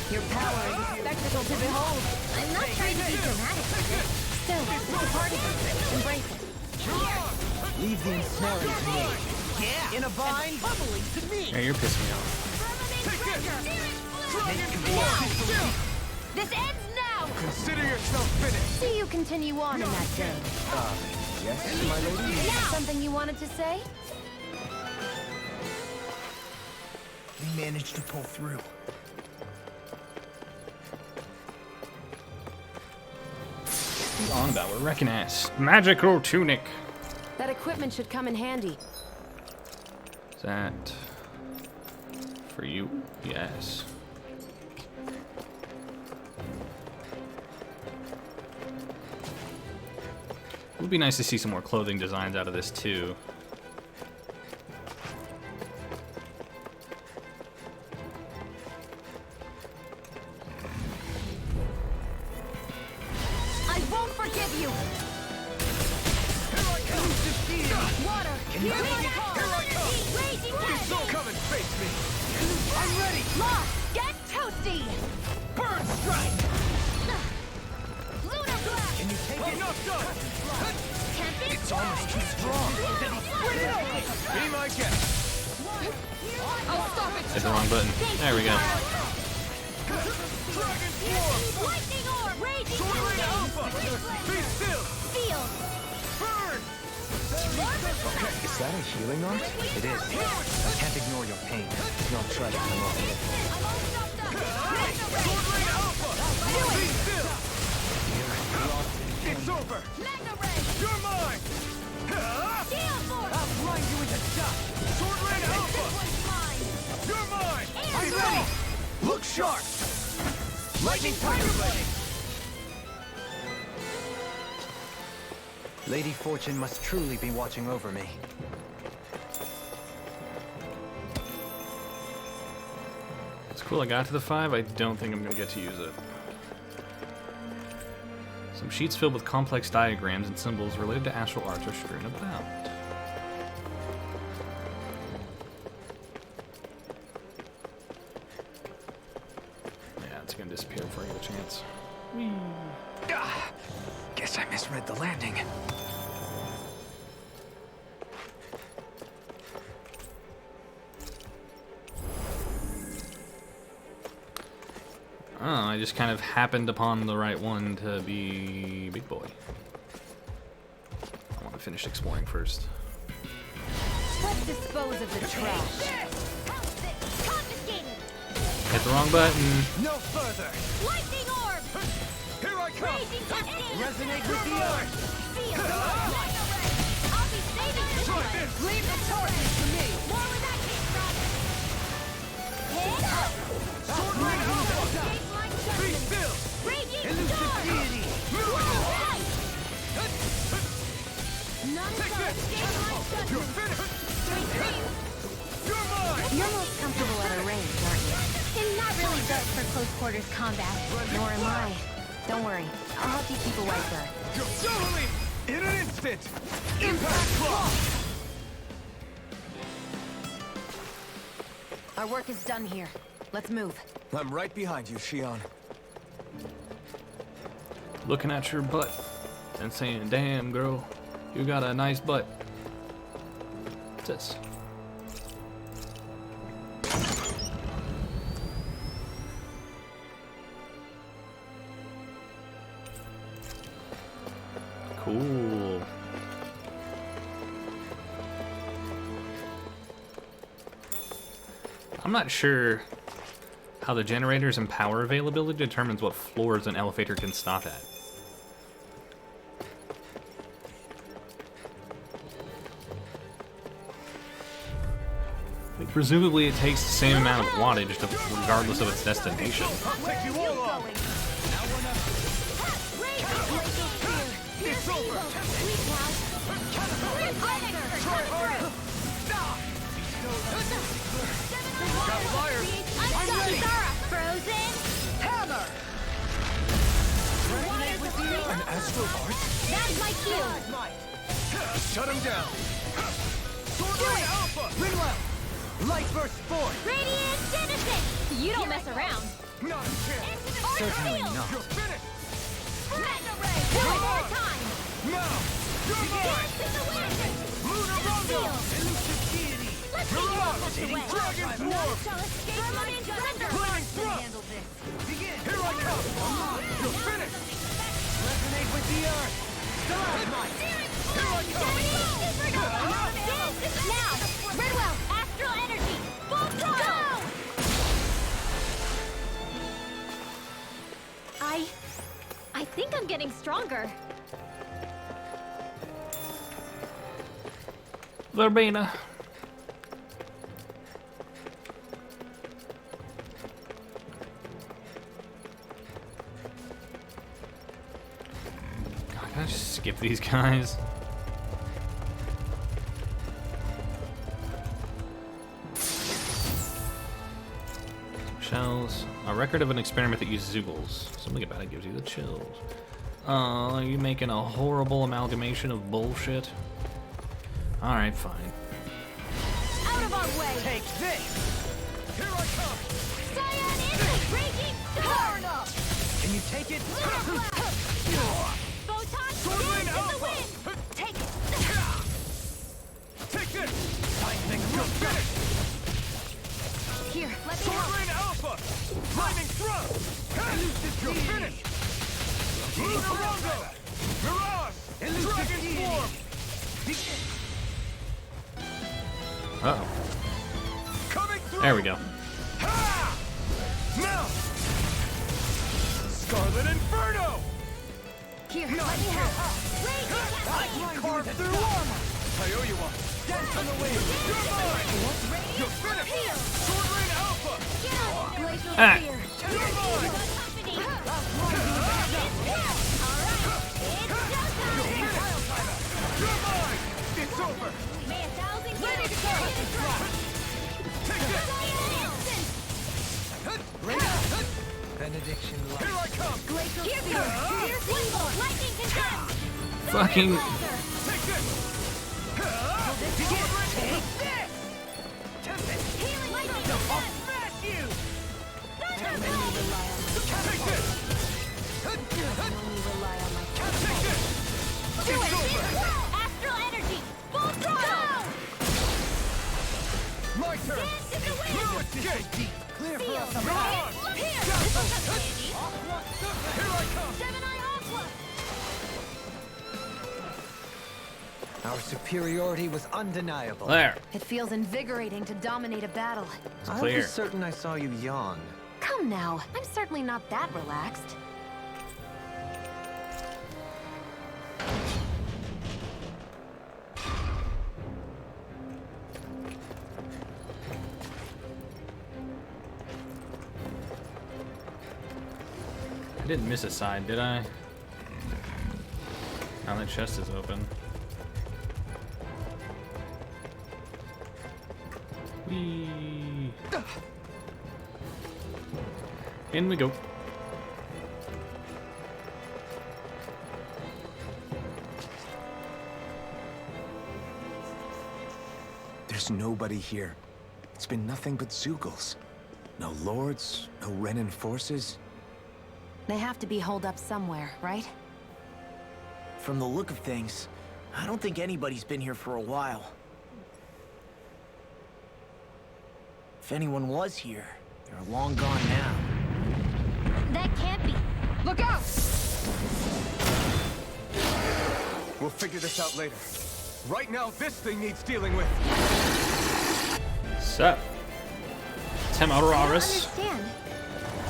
Your power is a spectacle to behold. I'm not trying to be dramatic. Still, it's a part of you. Embrace it. Leave the ensnaring to me. Yeah! In a vine, bubbling to me! Yeah, you're pissing me off. Take this! Now! This ends now! Consider yourself finished! See you continue on in that vein. Yes, my lady? Something you wanted to say? We managed to pull through. What are you on about? We're wrecking ass. Magical tunic. That equipment should come in handy. Is that for you? Yes. It would be nice to see some more clothing designs out of this too. I won't forgive you! Water. Here I come. Raging Genesis. Come and face me! I'm ready! Lost! Get toasty! Burn strike! Lunar Blast. Can you take it? Enough done! Can't be It's almost too strong! Be my guest! I'll stop it. Hit the wrong button. There we go. Dragon Swarm! Lightning Orb. Raging Sword Rain Alpha! Be still! Field. Burn! Is that a healing art? It is. I can't ignore your pain. Don't try to come off it. I'm all stopped up. Sword Rain Alpha! Be still! It's over! Mega Ray. You're mine! Gale Force. I'll grind you into dust! Sword Rain This Alpha! one's mine. You're mine! I'm ready! Look sharp! Lightning Tiger Blade! Lady Fortune must truly be watching over me. It's cool I got to the 5. I don't think I'm going to get to use it. Some sheets filled with complex diagrams and symbols related to astral arts are strewn about. Yeah, it's going to disappear before I get a chance. Guess I misread the landing. Oh, I just kind of happened upon the right one to be Big Boy. I want to finish exploring first. Let's dispose of the trash. Confiscated. Hit the wrong button. No further! Lightning Orb. Here I come! Raging Genesis. Resonate with the earth! Field. Mega Ray. I'll be saving this Try one. this! Leave the torches to me! More where that came from. Head up. Sword Rain Alpha! Escape my Be judgment. still! Raging Elusive Storm. deity! None shall escape my You're judgment. finished! Sweet dreams. You're mine! You're most comfortable at a range, aren't you? I'm not really built for close quarters combat. Nor am I. Don't worry. I'll help you keep a white guard. You're totally In an instant! impact block! Our work is done here. Let's move. I'm right behind you, Xion. Looking at your butt and saying, damn, girl, you got a nice butt. this? Cool. I'm not sure how the generators and power availability determines what floors an elevator can stop at. Like, presumably it takes the same amount of wattage regardless of its destination. An astral art? That's my cue! Shut him down! Sword Rain Alpha! Rinwell! Light Burst Force! Radiant Genesis! You don't mess around. Not a chance! Certainly not. You're finished! Mega Ray! One more time! Now! You're mine! Dance in the wind! Lunar Rondo! Elusive Deity! Let's get you off of the way! Dragon None Swarm! shall escape my surrender! Flaming Thrust! Begin! Here I come! You're finished! Resonate with the earth! Stalagmite! Here I come! Now! Redwell! Astral energy! Full throttle! I think I'm getting stronger. Verbena. God, can I just skip these guys? Shells. A record of an experiment that used Zoogles. Something about it gives you the chills. Are you making a horrible amalgamation of bullshit? Alright, fine. Out of our way! Take this! Here I come! Cyan is raging Power up! Can you take it? Photon Sword Rain dance in the Alpha! wind! Take it! Take this! I think you're finished! Here, let me Sword help! Rain Alpha! Flaming Thrust! Elusive You're finished! Lunar Rondo! Mirage! Dragon Swarm! Uh-oh. Coming through! There we go. Ha! Now! Scarlet Inferno! Here, let me help! I can carve through armor! I owe you one! Dance on the wing! You're mine! You're finished! Sword Rain Alpha! Glacial Ah. Spear! You're mine! Company! Alright, it's You're mine! It's over! May 1,000 Ready to go! Take this! Benediction light. Here I come! Glacial Spear! Fierce Windle! Lightning Contempt! Fucking... Take this! Begin! Take this! Tempest! Healing Lightning I'll Contempt! smash you! Thunder Take Blade! this! Only rely on my Take this! Do it! Astral energy! Full throttle! My turn! Dance in the wind! Blue escape! Clear for us! Here! Here I come! Gemini Aqua! Our superiority was undeniable. There. It feels invigorating to dominate a battle. It's I clear. was certain I saw you yawn. Come now, I'm certainly not that relaxed. I didn't miss a side, did I? Now that chest is open. Whee! In we go. There's nobody here. It's been nothing but Zoogles. No lords, no Renin forces. They have to be holed up somewhere, right? From the look of things, I don't think anybody's been here for a while. If anyone was here, they're long gone now. That can't be. Look out! We'll figure this out later. Right now, this thing needs dealing with. Sup? I don't Temararis. understand.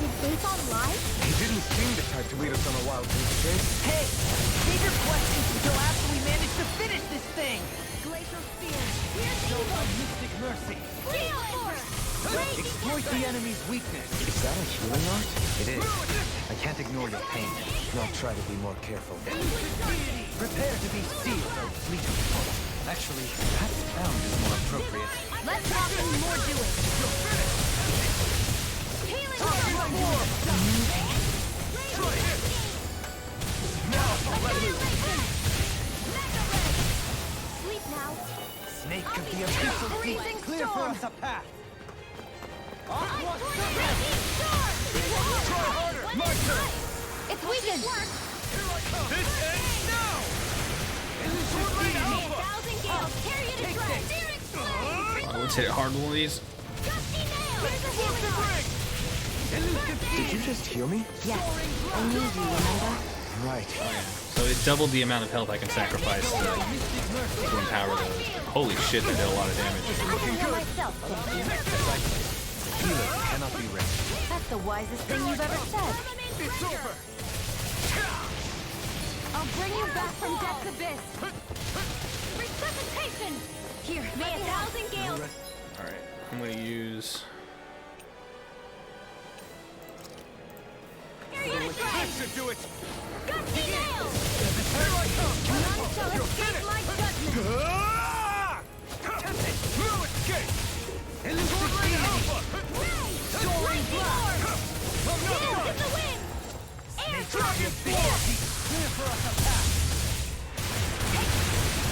Did Zaphon lie? He didn't seem the type to lead us on a wild goose chase. Hey, save your questions until after we manage to finish this thing. Glacial Spear. Here's Show evil. our mystic mercy. Gale Force. Raging Exploit the Tempest. enemy's weakness. Is that a healing art? It is. I can't ignore your pain. I'll try to be more careful. Prepare to be sealed, O fleet of foot. Actually, that sound is more appropriate. Let's talk and more doing. Healing Sleep now. Snake of the abyssal deep. freezing Clear for storm. us a path. It's weakened. This ends now! Thousand gales. Carry it to track. Searing flame. Let's hit it hard with one of these. Gusty nail. Here's a healing art. Did you just heal me? Yes, I need you, remember? Right. So it doubled the amount of health I can sacrifice to empower those. Holy shit, that did a lot of damage. I can heal myself, thank you. Healing cannot be wrenched. That's the wisest thing you've ever said. It's over. I'll bring you back from death's abyss. Resuscitation. Here, may 1,000 gales. Alright, I'm gonna use... Carry it to track. This should do it! Gusty nail. None shall escape my judgment. No escape! Soaring blood. Gales in the wind. Air Dragon spear. Clear for us a path.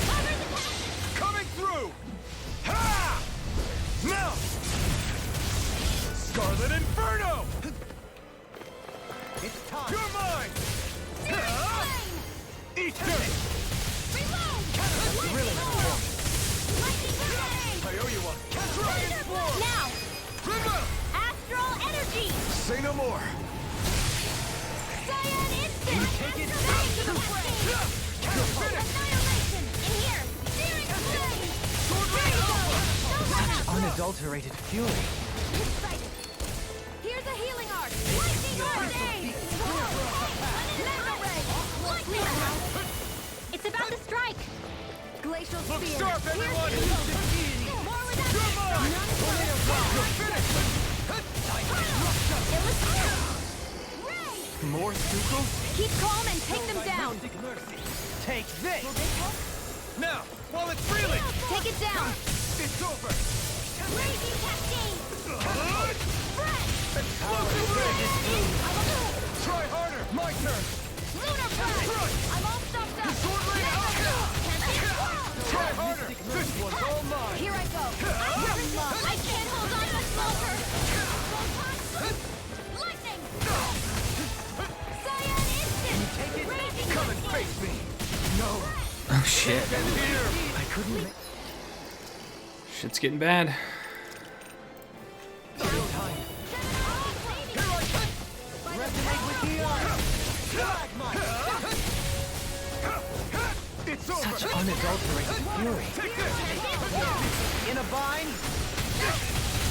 Cover the path. coming through! Ha! Now! Scarlet Inferno! It's time. You're mine! Flame. Eat dirt! Reload. Lightning orb. Lightning grenade. I owe you one. Dragon Force! Now. Remember! Astral energy. Say no more. Cyan instant. take it Back to the fray. Annihilation. In here. Searing flame. Here you go. Such unadulterated fury. Excited. Here's a healing art. Lightning grenade. Mega ray. Lightning house. It's about to strike. Glacial Look spear. sharp, everyone! More without You're mine! none shall More Stukos? keep calm and take them down. Mystic mercy. Take this. Now, while it's reeling! Take it down. It's over! Raging cascade. Try harder! My turn! Lunar breath. I'm all stopped up. Sword Rain Alpha! Try harder! This one's all mine! Here I go. I can't hold on much longer. Lightning. Cyan instant. Raging Come and cascade. face me! No! Oh shit. And here! I couldn't. Shit's getting bad. It's over! Such unadulterated fury. In a bind?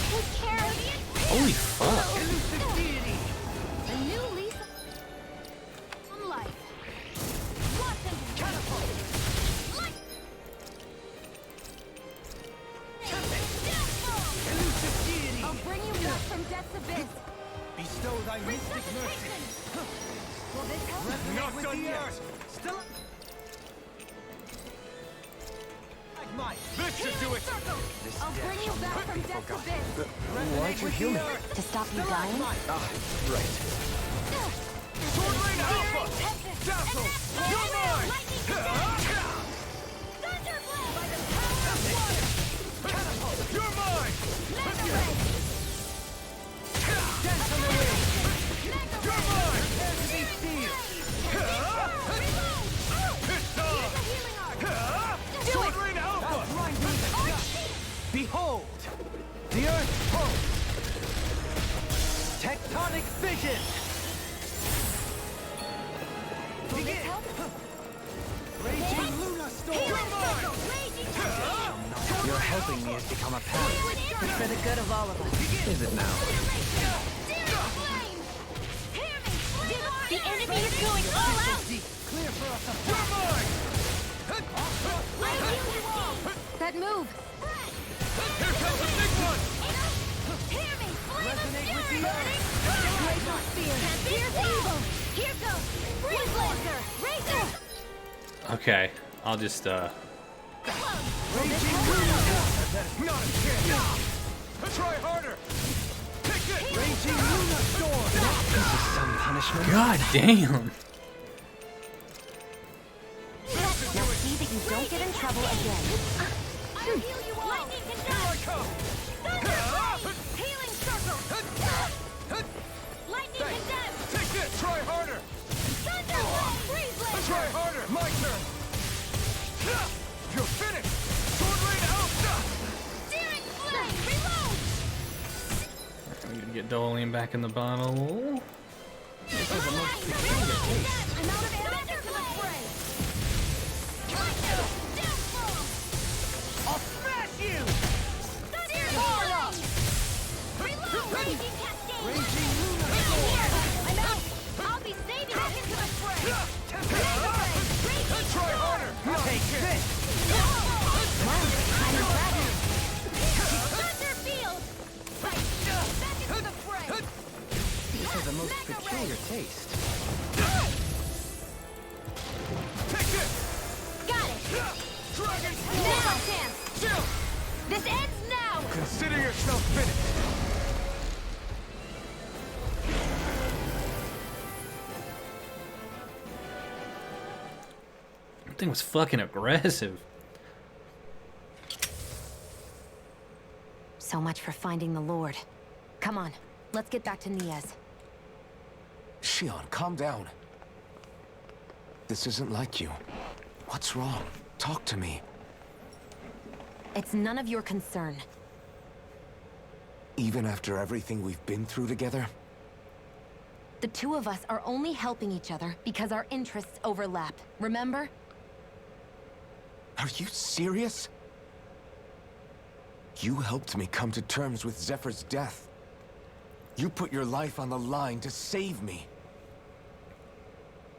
Take care of it. Holy fuck. Elusive deity. A new lease on life. Watch them catapult. Light. Elusive deity. I'll bring you back from death's abyss. Bestow thy mystic mercy. Resuscitation. Will this help? Not with done the yet! earth. Still. Like mine. This should do it! Circle. This I'll death bring you shall back never from be death's forgotten. abyss. Why'd you heal me? To stop you dying? Ah, right. Sword Rain Alpha! Dazzle! You're mine! You're mine! You're mine! It's on! Sword Rain Alpha! Behold! The Earth pulse! Tectonic vision! Begin! Raging Luna Storm! Your helping me has become a pattern. For the good of all of us. Is it now? The enemy is going all out! Clear for us a That move! Here comes the big one! Resonate with the earth! Here goes! Freeze Blazer! Razor! Okay, I'll just Not a chance! Try harder! Take it! Raging Luna Storm! This is some punishment. God damn! Now see that you don't get in trouble again. I'll heal you all! Lightning Here I conduct! come! Healing circle! Lightning conduct! Take it! Try harder! Thunder! Freeze Blazer! Try harder! My turn! You're finished! Sword rain out! Searing flame! Reload! I'm gonna get Dolian back in the bottle. I'm out of Thunder Blade! I'll smash you! Thunder Blade! Reload! Raging Cascade! Raging Luna I'm out! I'll be saving back into the fray! Raging Try harder! Take this! Thunder Field! Right! Back into the fray! This has a most peculiar taste. Take it! Got it! Dragon! Now chance! Still! This ends now! Consider yourself finished! That thing was fucking aggressive. So much for finding the Lord. Come on, let's get back to Niaz. Shion, calm down. This isn't like you. What's wrong? Talk to me. It's none of your concern. Even after everything we've been through together? The two of us are only helping each other because our interests overlap. Remember? Are you serious? You helped me come to terms with Zephyr's death. You put your life on the line to save me.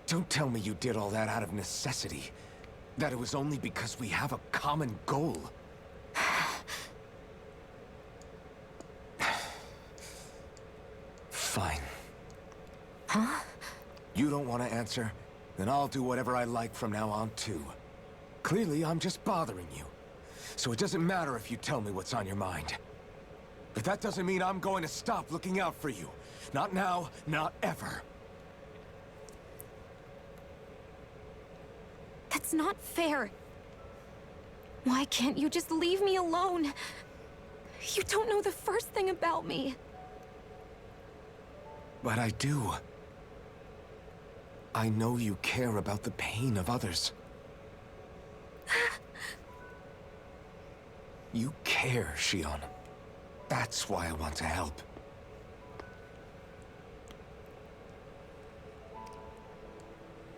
Don't tell me you did all that out of necessity. That it was only because we have a common goal. Fine. Huh? You don't want to answer? Then I'll do whatever I like from now on, too. Clearly, I'm just bothering you. So it doesn't matter if you tell me what's on your mind. But that doesn't mean I'm going to stop looking out for you. Not now, not ever. That's not fair. Why can't you just leave me alone? You don't know the first thing about me. But I do. I know you care about the pain of others. You care, Shion. That's why I want to help.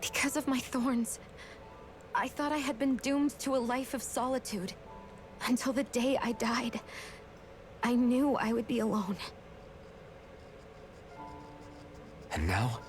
Because of my thorns, I thought I had been doomed to a life of solitude. Until the day I died, I knew I would be alone. And now?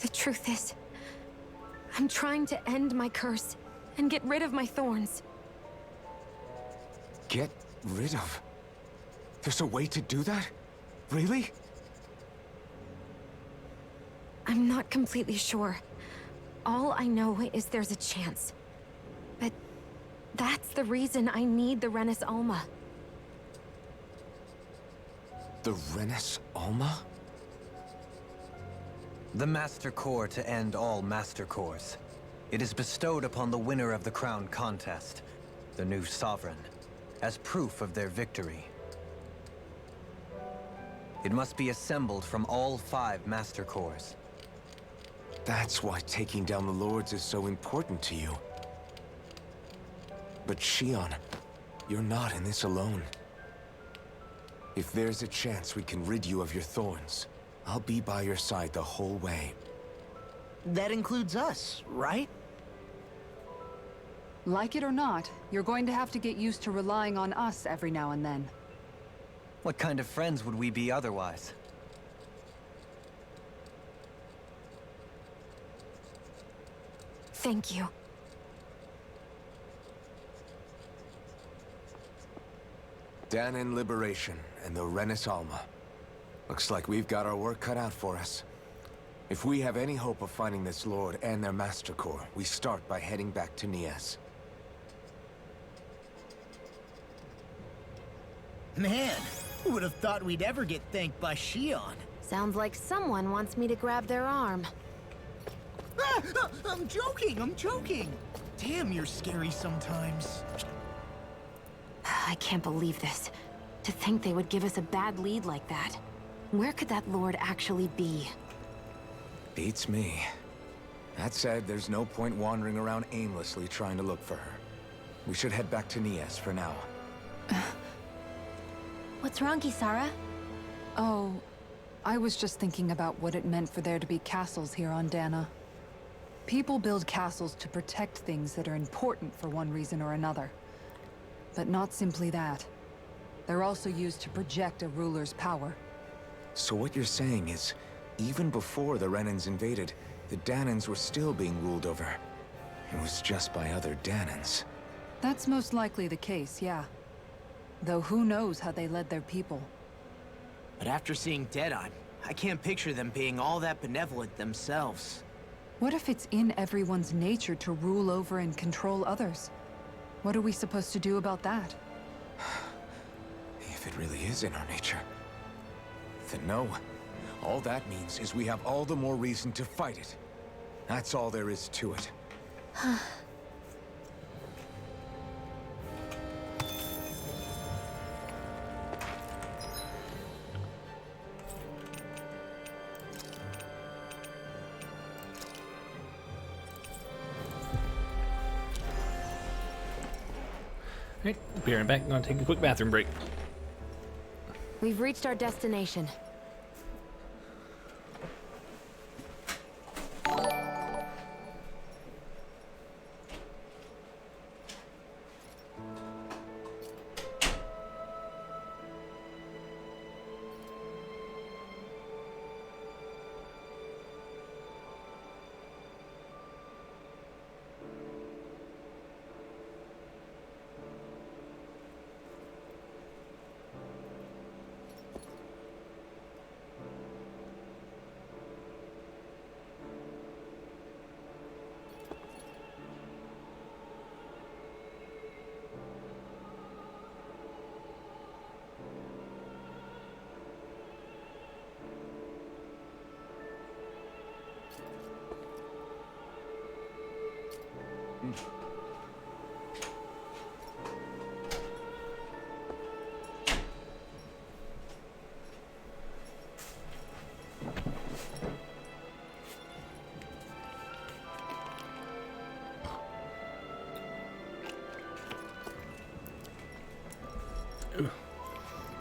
The truth is, I'm trying to end my curse and get rid of my thorns. Get rid of? There's a way to do that? Really? I'm not completely sure. All I know is there's a chance. But that's the reason I need the Renis Alma. The Renis Alma? The Master Core to end all Master Cores. It is bestowed upon the winner of the Crown Contest, the new Sovereign, as proof of their victory. It must be assembled from all 5 Master Cores. That's why taking down the Lords is so important to you. But Shion, you're not in this alone. If there's a chance we can rid you of your thorns, I'll be by your side the whole way. That includes us, right? Like it or not, you're going to have to get used to relying on us every now and then. What kind of friends would we be otherwise? Thank you. Dahnan Liberation and the Renis Alma. Looks like we've got our work cut out for us. If we have any hope of finding this Lord and their Master Core, we start by heading back to Nias. Man, who would have thought we'd ever get thanked by Shion? Sounds like someone wants me to grab their arm. I'm joking! Damn, you're scary sometimes. I can't believe this. To think they would give us a bad lead like that. Where could that Lord actually be? Beats me. That said, there's no point wandering around aimlessly trying to look for her. We should head back to Nias for now. What's wrong, Kisara? Oh, I was just thinking about what it meant for there to be castles here on Dahna. People build castles to protect things that are important for one reason or another. But not simply that. They're also used to project a ruler's power. So what you're saying is, even before the Renans invaded, the Dahnans were still being ruled over. It was just by other Dahnans. That's most likely the case, yeah. Though who knows how they led their people. But after seeing Deadeye, I can't picture them being all that benevolent themselves. What if it's in everyone's nature to rule over and control others? What are we supposed to do about that? If it really is in our nature, then no. All that means is we have all the more reason to fight it. That's all there is to it. Alright, be right back. I'm gonna take a quick bathroom break. We've reached our destination.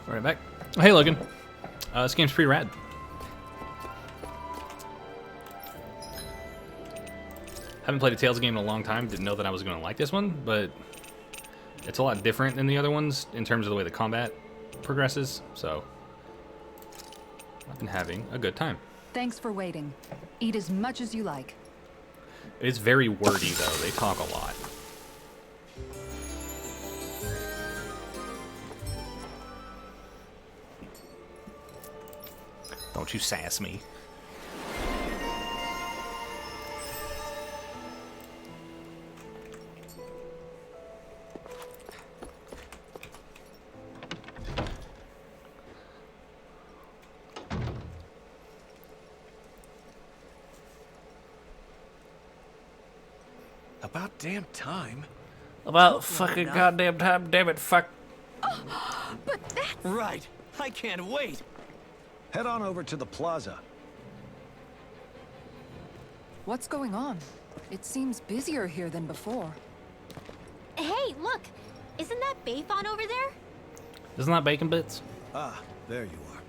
Right back. Hey, Logan. This game's pretty rad. Haven't played a Tales game in a long time. Didn't know that I was going to like this one, but it's a lot different than the other ones in terms of the way the combat progresses. So I've been having a good time. Thanks for waiting. Eat as much as you like. It's very wordy, though. They talk a lot. Don't you sass me. About damn time. About fucking goddamn time, damn it, fuck. But that's... Right. I can't wait. Head on over to the plaza. What's going on? It seems busier here than before. Hey, look! Isn't that Bayfon over there? Isn't that Bacon Bits? Ah, there you are.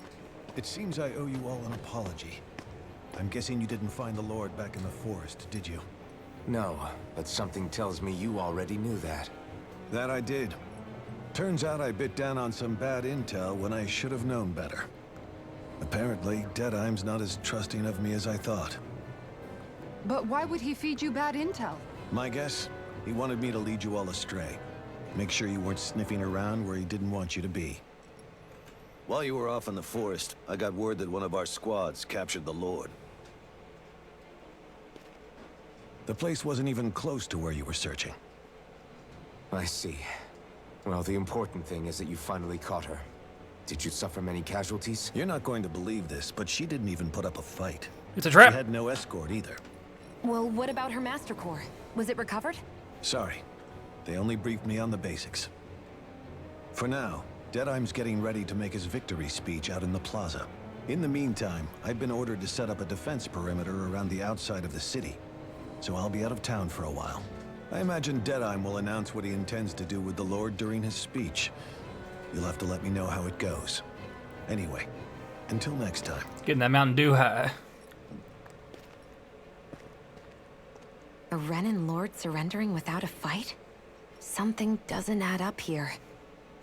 It seems I owe you all an apology. I'm guessing you didn't find the Lord back in the forest, did you? No, but something tells me you already knew that. That I did. Turns out I bit down on some bad intel when I should have known better. Apparently, Deadeye's not as trusting of me as I thought. But why would he feed you bad intel? My guess? He wanted me to lead you all astray. Make sure you weren't sniffing around where he didn't want you to be. While you were off in the forest, I got word that one of our squads captured the Lord. The place wasn't even close to where you were searching. I see. Well, the important thing is that you finally caught her. Did you suffer many casualties? You're not going to believe this, but she didn't even put up a fight. It's a trap. She had no escort either. Well, what about her Master Core? Was it recovered? Sorry. They only briefed me on the basics. For now, Deadeye's getting ready to make his victory speech out in the plaza. In the meantime, I've been ordered to set up a defense perimeter around the outside of the city. So I'll be out of town for a while. I imagine Deadeye will announce what he intends to do with the Lord during his speech. You'll have to let me know how it goes. Anyway, until next time. Getting that Mountain Dew high. A Renan Lord surrendering without a fight? Something doesn't add up here.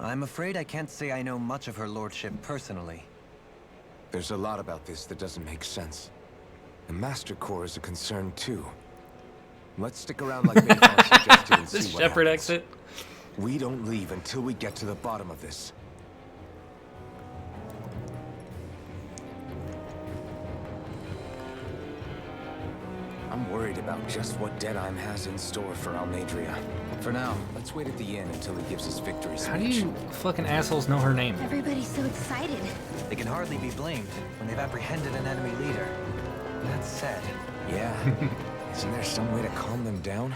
I'm afraid I can't say I know much of her lordship personally. There's a lot about this that doesn't make sense. The Master Core is a concern too. Let's stick around like Bayfon suggested and This see what Shepherd happens. exit. We don't leave until we get to the bottom of this. I'm worried about just what Deadeye has in store for Almeidrea. For now, let's wait at the inn until he gives his victory speech. How do you fucking assholes know her name? Everybody's so excited. They can hardly be blamed when they've apprehended an enemy leader. That said, Yeah. Isn't there some way to calm them down?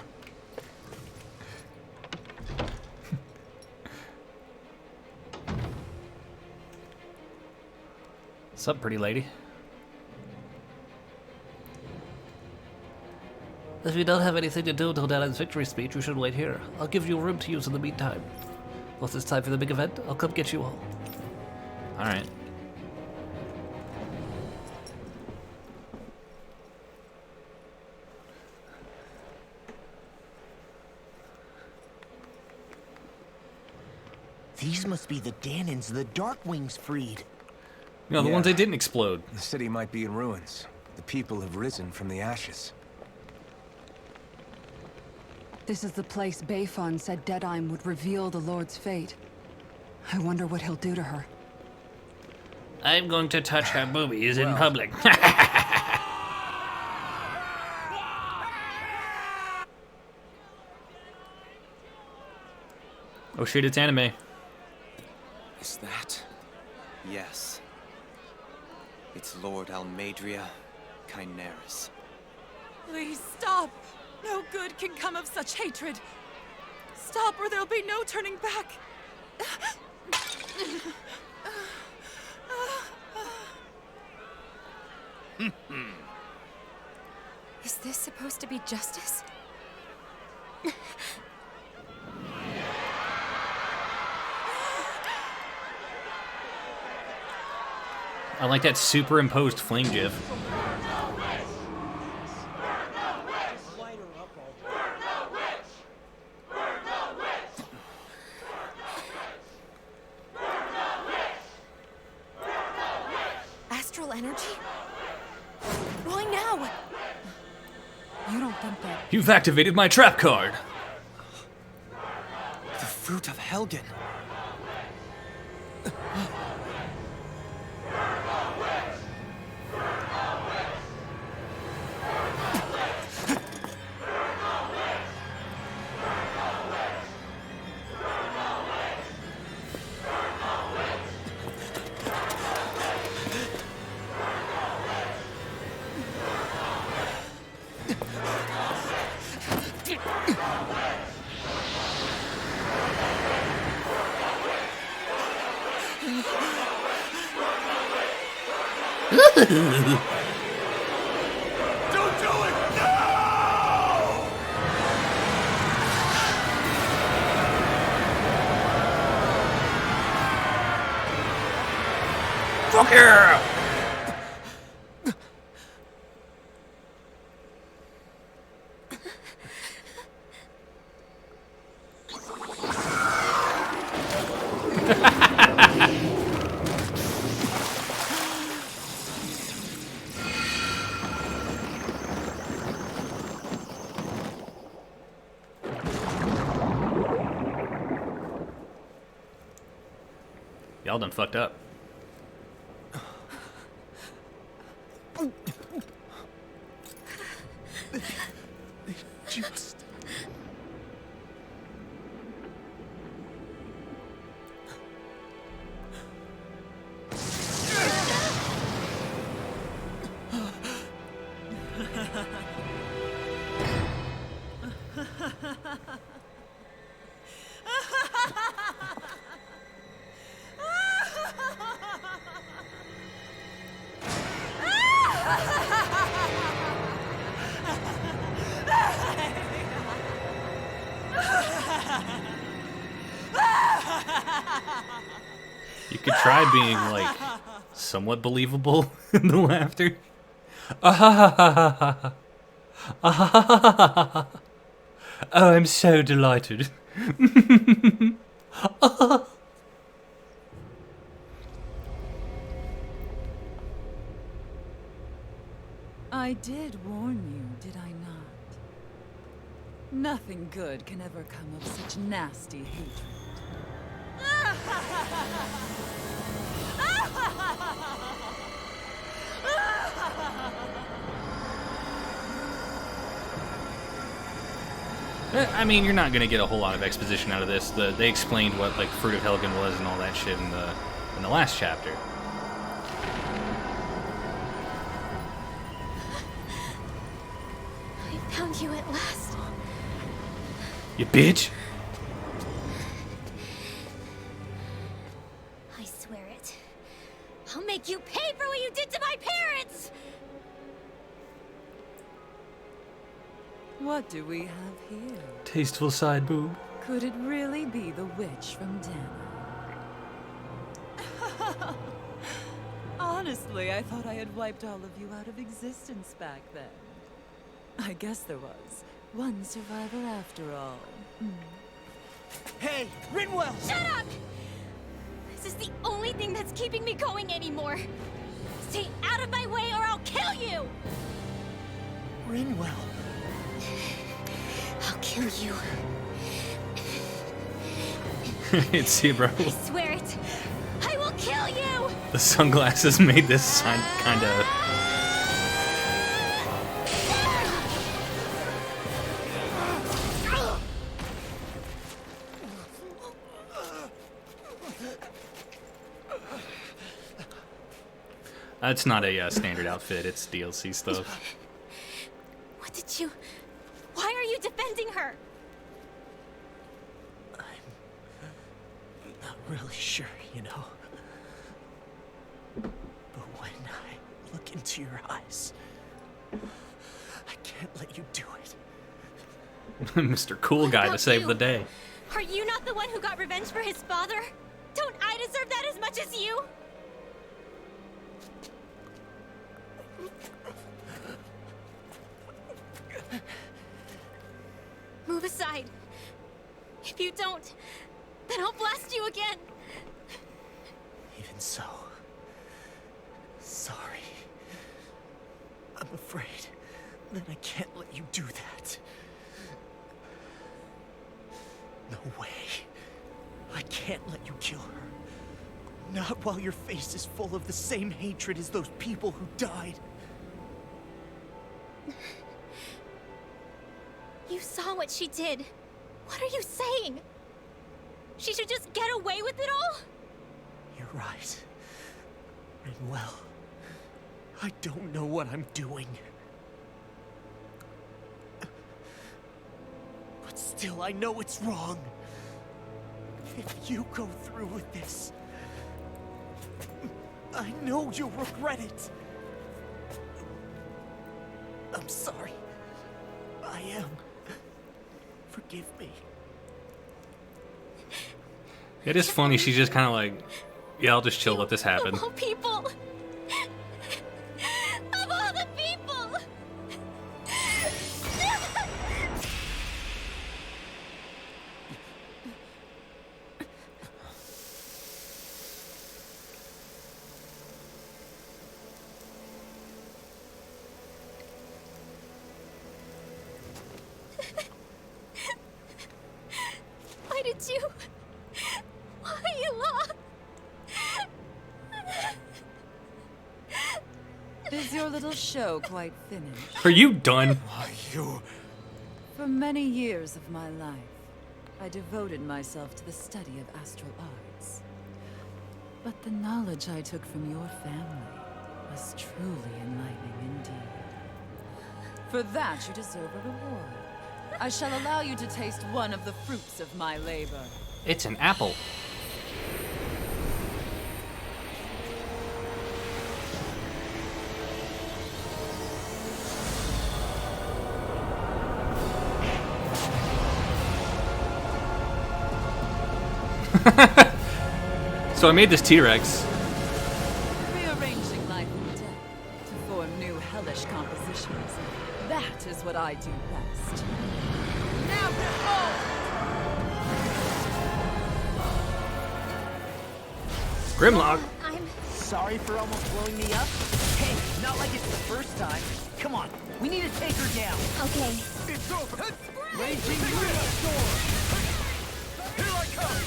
Sup, pretty lady? If you don't have anything to do until Deadeye's victory speech, you should wait here. I'll give you room to use in the meantime. Once it's time for the big event, I'll come get you all. Alright. These must be the Danins the Darkwings freed. No, the ones that didn't explode. The city might be in ruins. The people have risen from the ashes. This is the place Bayfon said Deadeye would reveal the Lord's fate. I wonder what he'll do to her. I'm going to touch her boobies in public. Oh shit, it's anime. Is that? Yes. It's Lord Almeidrea Kynaris. Please stop! No good can come of such hatred. Stop or there'll be no turning back. Is this supposed to be justice? I like that superimposed flame gif. Astral energy? Why now? You don't think that... You've activated my trap card! The fruit of Helgen. Don't do it! No! Fuck yeah! Y'all done fucked up. Just... You could try being, like, somewhat believable in the laughter. Oh, I'm so delighted. I did warn you, did I not? Nothing good can ever come of such nasty hatred. I mean, you're not gonna get a whole lot of exposition out of this. They explained what like Fruit of Helgen was and all that shit in the last chapter. I found you at last. You bitch! I swear it. I'll make you pay for what you did to my parents! What do we have here? Tasteful side boob. Could it really be the witch from Dana? Honestly, I thought I had wiped all of you out of existence back then. I guess there was one survivor after all. Hey, Rinwell! Shut up! This is the only thing that's keeping me going anymore. Stay out of my way or I'll kill you! Rinwell. I'll kill you. It's you, bro. I swear it. I will kill you! The sunglasses made this sign kinda... It's not a standard outfit, it's DLC stuff. What did you... Why are you defending her? I'm not really sure, you know. But when I look into your eyes, I can't let you do it. Mr. Cool Guy to save the day. Are you not the one who got revenge for his father? Don't I deserve that as much as you? Move aside. If you don't, then I'll blast you again. Even so, sorry. I'm afraid that I can't let you do that. No way. I can't let you kill her. Not while your face is full of the same hatred as those people who died. You saw what she did. What are you saying? She should just get away with it all? You're right. Rinwell, I don't know what I'm doing. But still, I know it's wrong. If you go through with this, I know you'll regret it. I'm sorry. I am. Forgive me. It is funny. She's just kind of like, yeah, I'll just chill, let this happen. Of all people! Of all the people! Why did you... Why you lost? Is your little show quite finished? Are you done? Why, you... For many years of my life, I devoted myself to the study of astral arts. But the knowledge I took from your family was truly enlightening indeed. For that, you deserve a reward. I shall allow you to taste one of the fruits of my labor. It's an apple. So I made this T-Rex. Rearranging life and death to form new hellish compositions. That is what I do best. Now behold! Grimlock. I'm... Sorry for almost blowing me up? Hey, not like it's the first time. Come on, we need to take her down. Okay. It's over! Raging Lunar Storm! Here I come!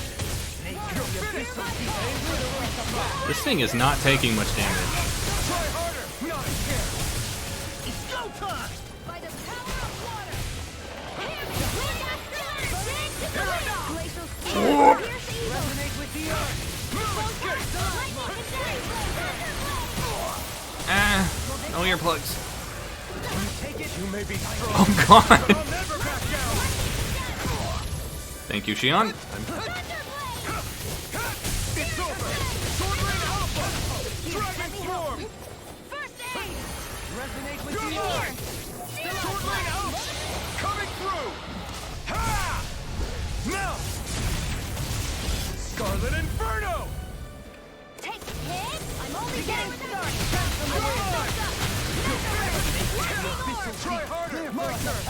This thing is not taking much damage. Try harder! Not a chance! It's go time! By the power of water! Resonate with the earth! Ah, no earplugs. Take it! You may be strong, Oh god. but I'll never back down! Thank you, Shion. It's over! Sword Rain Alpha! Dragon Swarm! First aid! Resonate with Good the luck! earth! Sword Rain Alpha! Coming through! Ha! Now! Scarlet Inferno! Take the hit! I'm only getting started! Try harder! My turn!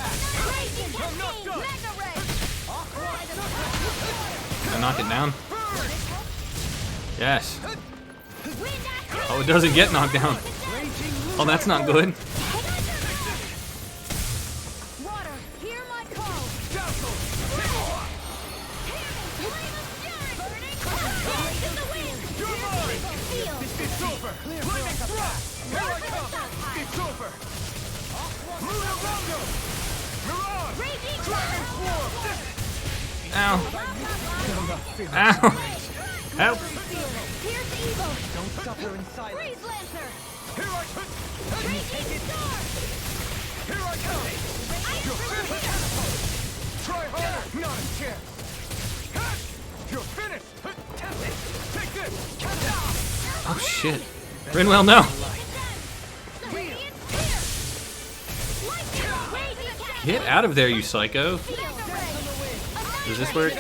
I'm not done! Can I knock it down? Yes. Oh, it doesn't get knocked down. Oh, that's not good. Water, hear my call! It's over! Lightning thrust! Here I come! It's over! Munarongo! Mirage! Dragon Swarm! Ow. Ow. Help. Don't suffer in silence. Freeze Lancer! Here I come! Raging Storm! Here I come! You're finished! Try harder! Not a chance! You're finished! Take this! Oh shit. Rinwell, no. Get out of there, you psycho. Does this work?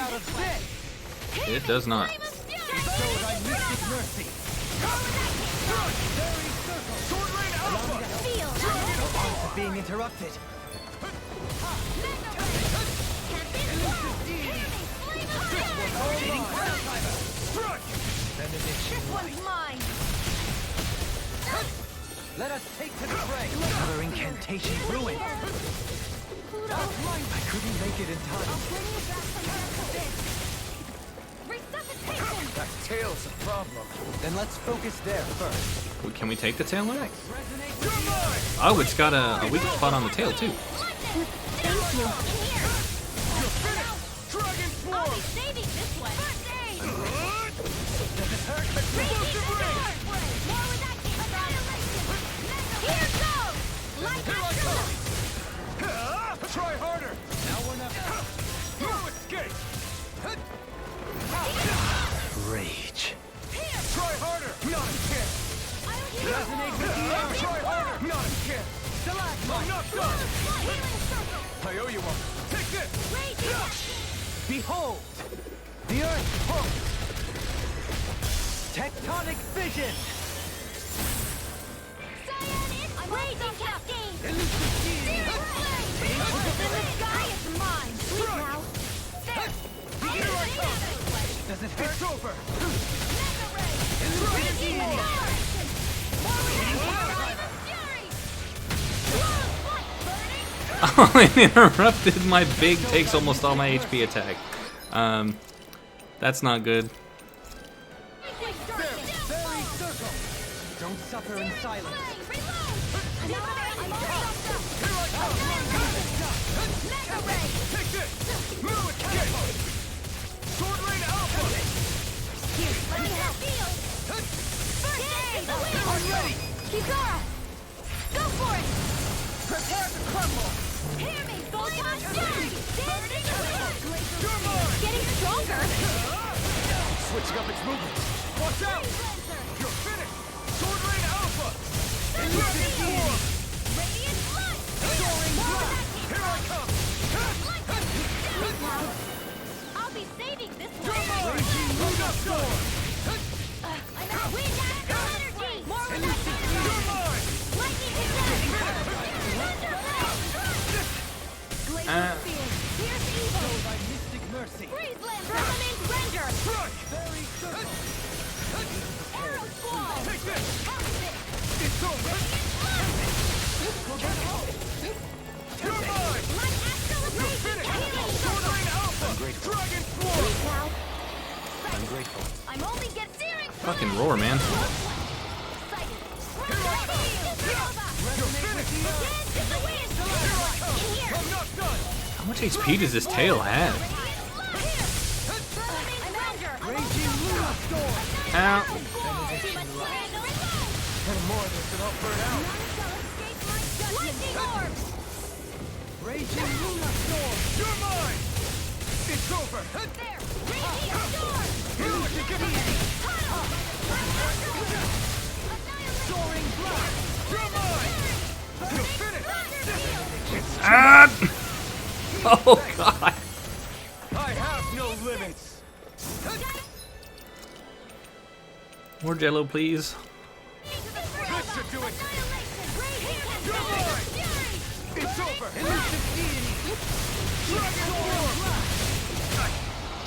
It does not. Being interrupted. This one's mine! Let us take to the fray. Another incantation ruined. I couldn't make it in time. Resuscitation! That tail's a problem. Then let's focus there first. Can we take the tail now? You're mine! Oh, it's got a weak spot on the tail too. Thank you. Dragon I'll Swarm! be saving this one! First aid! Explosive ray! More with that here goes! Light action! Try harder! Now we're not... No escape! Rage. Try harder! Not a chance! I'll Try harder! Not a chance! I'm not done! I owe you one. Take this! Behold! The Earth pulse! Tectonic vision! I'm raging cascade! Elusive Searing flame! In the sky is mine! Sleep now! There! Here I come! Does it hurt? It's over! Mega ray! Elusive Raging Oh, it interrupted my big takes almost all my HP attack. That's not good. Fairy circle! Don't suffer in silence. Take this! Move it! Get! Sword Rain Alpha! Let me help. I'm ready! Kizara! Go for it! Prepare to crumble! Hear me! Photon Fury! You're mine! Getting stronger! Switching up its movements! Watch out! You're finished! Sword Rain Alpha! Elusive Form! Radiant Light! Soaring Blast! Here I come! I'll be saving this You're one! mine! Luna Storm! Wind energy! More with that You're mine! lightning attack! Glacial field! Pierce evil! By mystic mercy. Freeze land! Firmament render! Strike! Fairy circle! Arrow squall! Take this! Toxic! It's over! You're mine! My astral You're abrasion! finished! Healing! Sword Rain Alpha! Dragon Swarm! Sleep now! I'm grateful. I'm only get searing! Fucking roar, man. Sighted! You're finished! Dance in the wind! In here! I'm not done! How much HP does this tail have? Raging Luna Storm! Ow. And more of this and I'll burn out! Lightning orbs! Raging Luna Storm! You're mine! It's over! There! Raging storm! Here's what you give me! Soaring Blast! You're mine! You're finished! Ah! Oh god. I have no limits! More Jello, please. This should do it! You're mine! It's over! Elusive deity! Dragon Swarm!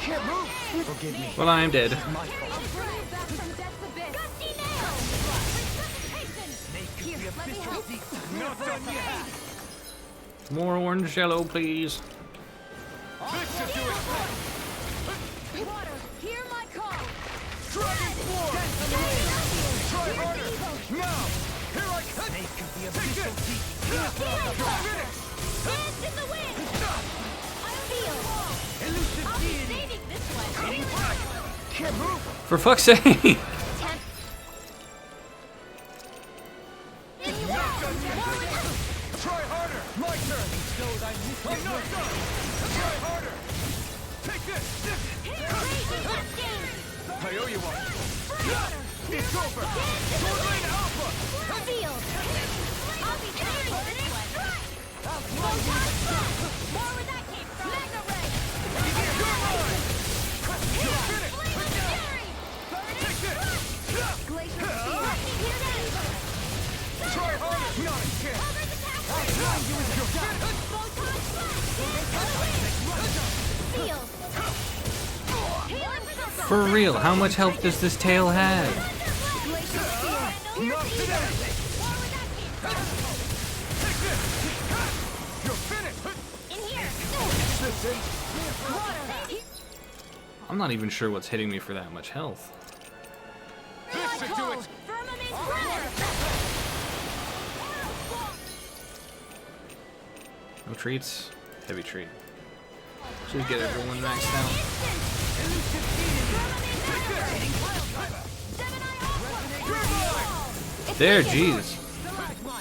Can't move! Forgive me. Well, I am dead. My fault. Here, let me help. Not done yet! More orange Jello, please. This should do it! Water, hear my call. Dragon Swarm! Try harder! Now! Here I come! Snake of the Take abyssal this! deep. You're finished! Dance in the wind. I'll feel. Elusive I'll be deity. saving this one. Can't move! For fuck's sake. Not done yet! Try harder! My turn! I'm not done! Try harder! Take this! I owe you one! It's over! Sword Rain Alpha! Field. I'll be saving this one. Photon Blast. More where that came from. Mega ray. You're mine! You're finished! Flame of fury. Take this! Glacial field. Hear that? Try harder! Not a chance! Cover the pathway. You're finished! Photon blast. Field. Healing circle. For real, how much health does this tail have? Glacial field. Not today! More where that came from. Take this! You're finished! In here. Listen! Water. I'm not even sure what's hitting me for that much health. This should do it! Firmament runner. No treats. Heavy treat. Should get everyone maxed out. There, jeez.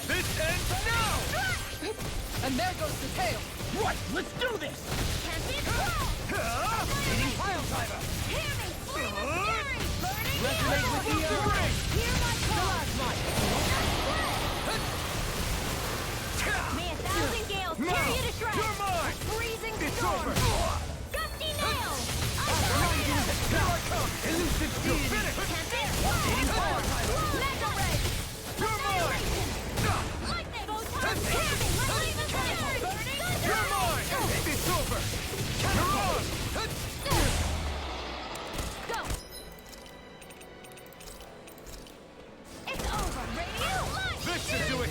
This ends now! And there goes the tail. Right, let's do this! Hitting pile driver! Resonate with the earth! It's over! Gusty nail! Here I come! Elusive Steed! Rotating fire title! Mega ray! You're mine! Lightning! Photon! Burning! You're mine! It's over! You're on! Go! It's over, radio! This should do it!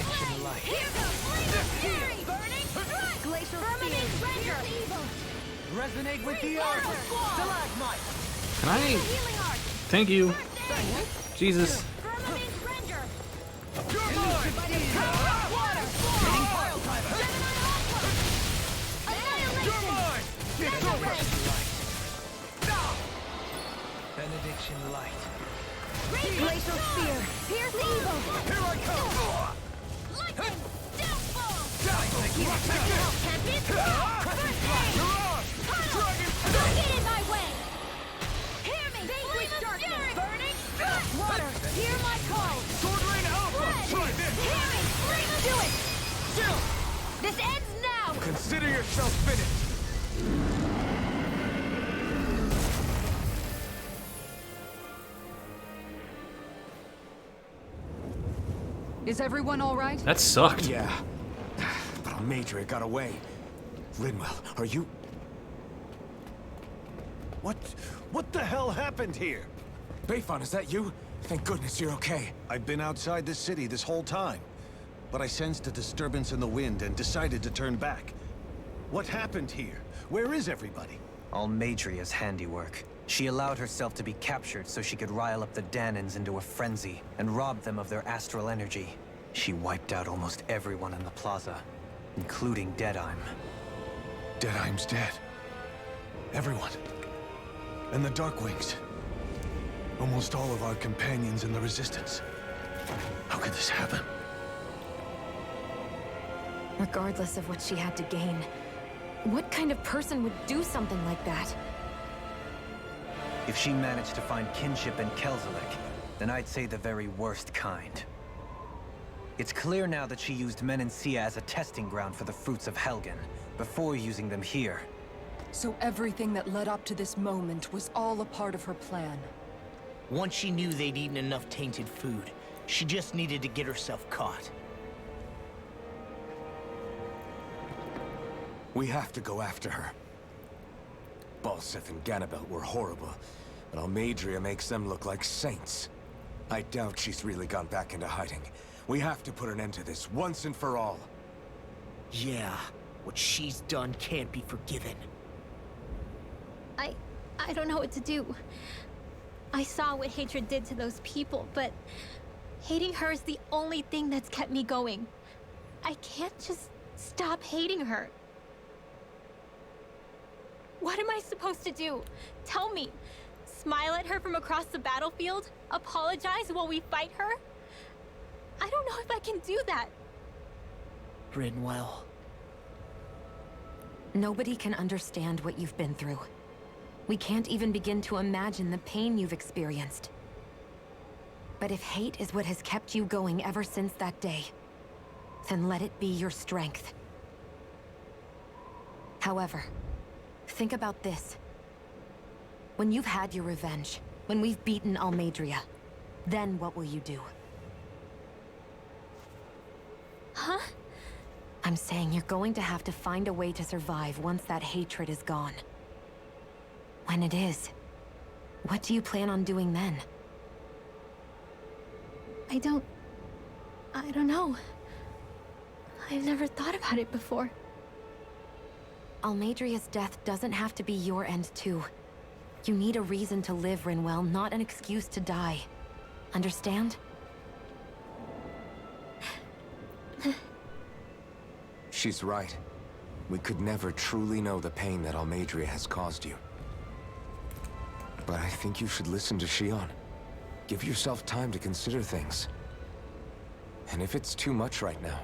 Here goes Flame of Fury! Burning! Strike! Glacial Permanent Render! Resonate with the earth! Stalagmite! Can I? Healing Art! Thank you. Jesus. Permanent Render! You're mine! Water! Hitting pile timer! Annihilation! You're mine! It's over! Benediction light. Glacial Spear! Pierce evil! Here I come! Lightning! Downfall! Rocket! Can't be You're on! Dragon! Don't get in my way! Hear me! Flame of Fury! Burning! Water! Hear my call! Sword Rain Alpha! Try this! Hear me! Flame of... Do it! Still! This ends now! Consider yourself finished! Is everyone all right? That sucked. Yeah. But Almeidrea got away. Linwell, are you... What the hell happened here? Bayfon, is that you? Thank goodness you're okay. I've been outside the city this whole time, but I sensed a disturbance in the wind and decided to turn back. What happened here? Where is everybody? Almeidria's handiwork. She allowed herself to be captured so she could rile up the Danans into a frenzy and rob them of their astral energy. She wiped out almost everyone in the plaza, including Deadheim. Deadheim's dead. Everyone. And the Darkwings. Almost all of our companions in the Resistance. How could this happen? Regardless of what she had to gain, what kind of person would do something like that? If she managed to find kinship in Kelzelik, then I'd say the very worst kind. It's clear now that she used Menancia as a testing ground for the fruits of Helgen, before using them here. So everything that led up to this moment was all a part of her plan. Once she knew they'd eaten enough tainted food, she just needed to get herself caught. We have to go after her. Balseth and Ganabelt were horrible, but Almeidrea makes them look like saints. I doubt she's really gone back into hiding. We have to put an end to this, once and for all. Yeah, what she's done can't be forgiven. I don't know what to do. I saw what hatred did to those people, but hating her is the only thing that's kept me going. I can't just stop hating her. What am I supposed to do? Tell me. Smile at her from across the battlefield? Apologize while we fight her? I don't know if I can do that. Rinwell. Nobody can understand what you've been through. We can't even begin to imagine the pain you've experienced. But if hate is what has kept you going ever since that day, then let it be your strength. However, think about this. When you've had your revenge, when we've beaten Almeidrea, then what will you do? Huh? I'm saying you're going to have to find a way to survive once that hatred is gone. When it is, what do you plan on doing then? I don't know. I've never thought about it before. Almeidria's death doesn't have to be your end too. You need a reason to live, Rinwell, not an excuse to die. Understand? She's right. We could never truly know the pain that Almeidrea has caused you. But I think you should listen to Shion. Give yourself time to consider things. And if it's too much right now,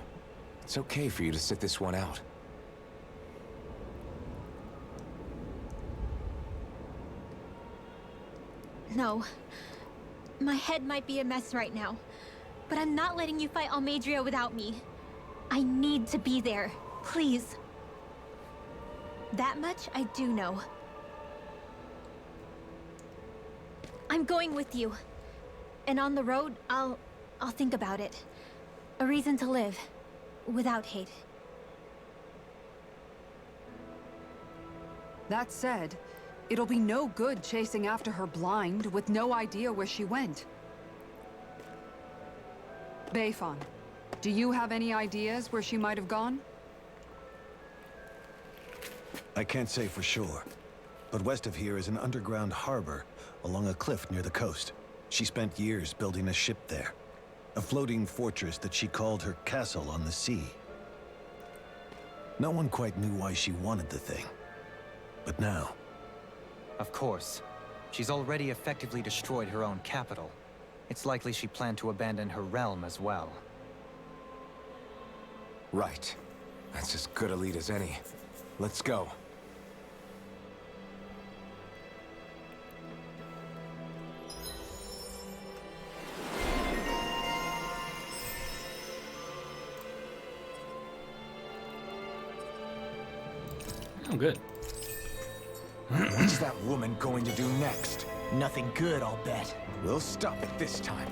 it's okay for you to sit this one out. No. My head might be a mess right now, but I'm not letting you fight Almeidrea without me. I need to be there. Please. That much I do know. I'm going with you. And on the road, I'll think about it. A reason to live. Without hate. That said, it'll be no good chasing after her blind with no idea where she went. Beifan, do you have any ideas where she might have gone? I can't say for sure, but west of here is an underground harbor along a cliff near the coast. She spent years building a ship there. A floating fortress that she called her castle on the sea. No one quite knew why she wanted the thing. But now... Of course. She's already effectively destroyed her own capital. It's likely she planned to abandon her realm as well. Right. That's as good a lead as any. Let's go. Oh, good. What's that woman going to do next? Nothing good, I'll bet. We'll stop it this time.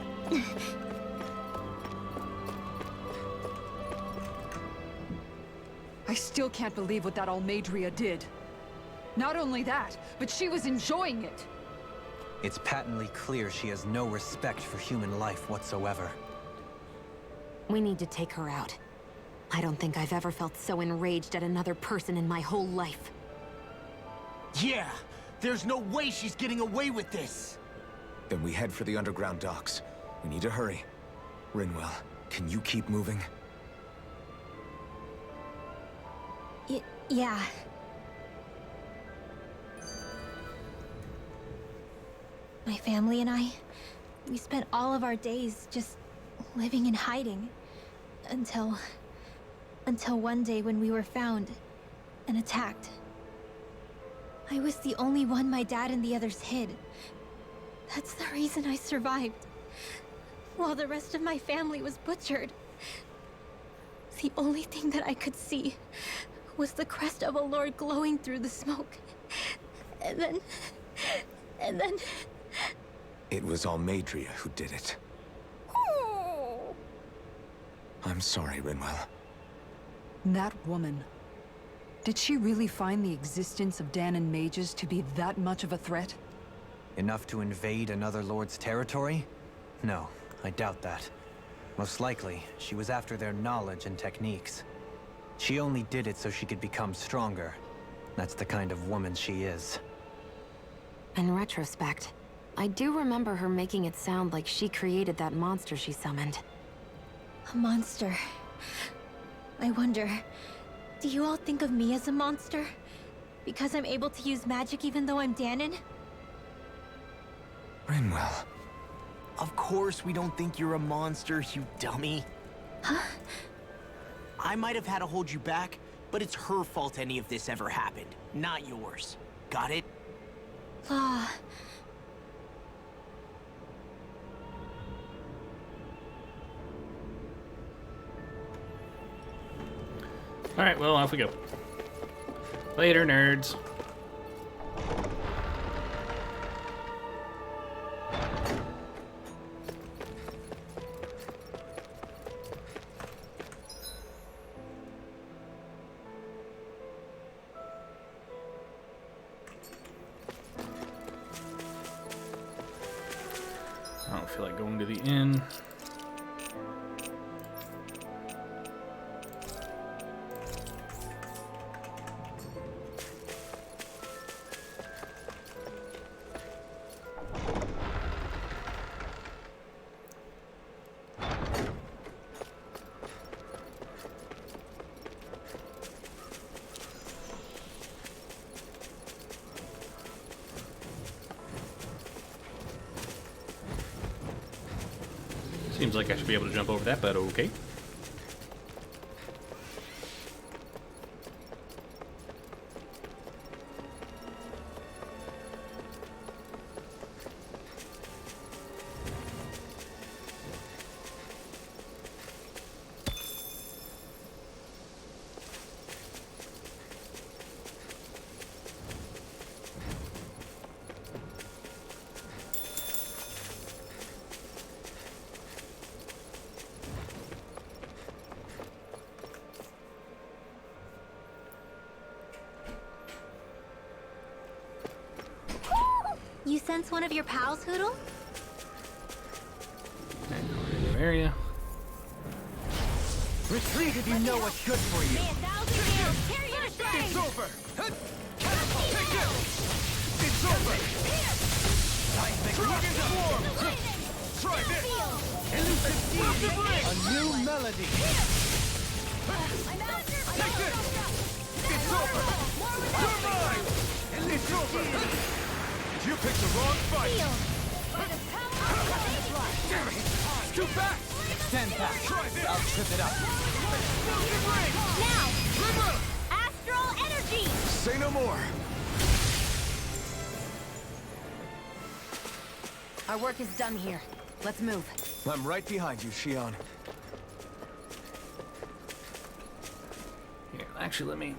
I still can't believe what that Almeidrea did. Not only that, but she was enjoying it. It's patently clear she has no respect for human life whatsoever. We need to take her out. I don't think I've ever felt so enraged at another person in my whole life. Yeah! There's no way she's getting away with this! Then we head for the underground docks. We need to hurry. Rinwell, can you keep moving? Yeah. My family and I, we spent all of our days just living in hiding. Until one day when we were found and attacked. I was the only one my dad and the others hid. That's the reason I survived. While the rest of my family was butchered. The only thing that I could see was the crest of a lord glowing through the smoke. And then... It was Almeidrea who did it. I'm sorry, Rinwell. That woman. Did she really find the existence of Dahnan mages to be that much of a threat? Enough to invade another lord's territory? No, I doubt that. Most likely, she was after their knowledge and techniques. She only did it so she could become stronger. That's the kind of woman she is. In retrospect, I do remember her making it sound like she created that monster she summoned. A monster. I wonder, do you all think of me as a monster? Because I'm able to use magic even though I'm Dahnan? Rinwell. Of course we don't think you're a monster, you dummy. Huh? I might have had to hold you back, but it's her fault any of this ever happened, not yours. Got it? Law. Alright, well, off we go. Later, nerds. I don't feel like going to the inn. Seems like I should be able to jump over that, but okay. sense one of your pals, Hoodle? New area. Retreat if you know what's good for you. It's over! Take it! It's over! Dragon Swarm! Try this! A new melody! Take this! It's over! You're mine! It's over! You picked the wrong fight! Damn it! Too fast! Extend that. Try this! I'll trip it up. Now! Astral energy! Say no more. Our work is done here. Let's move. I'm right behind you, Shion. Here, actually, let me.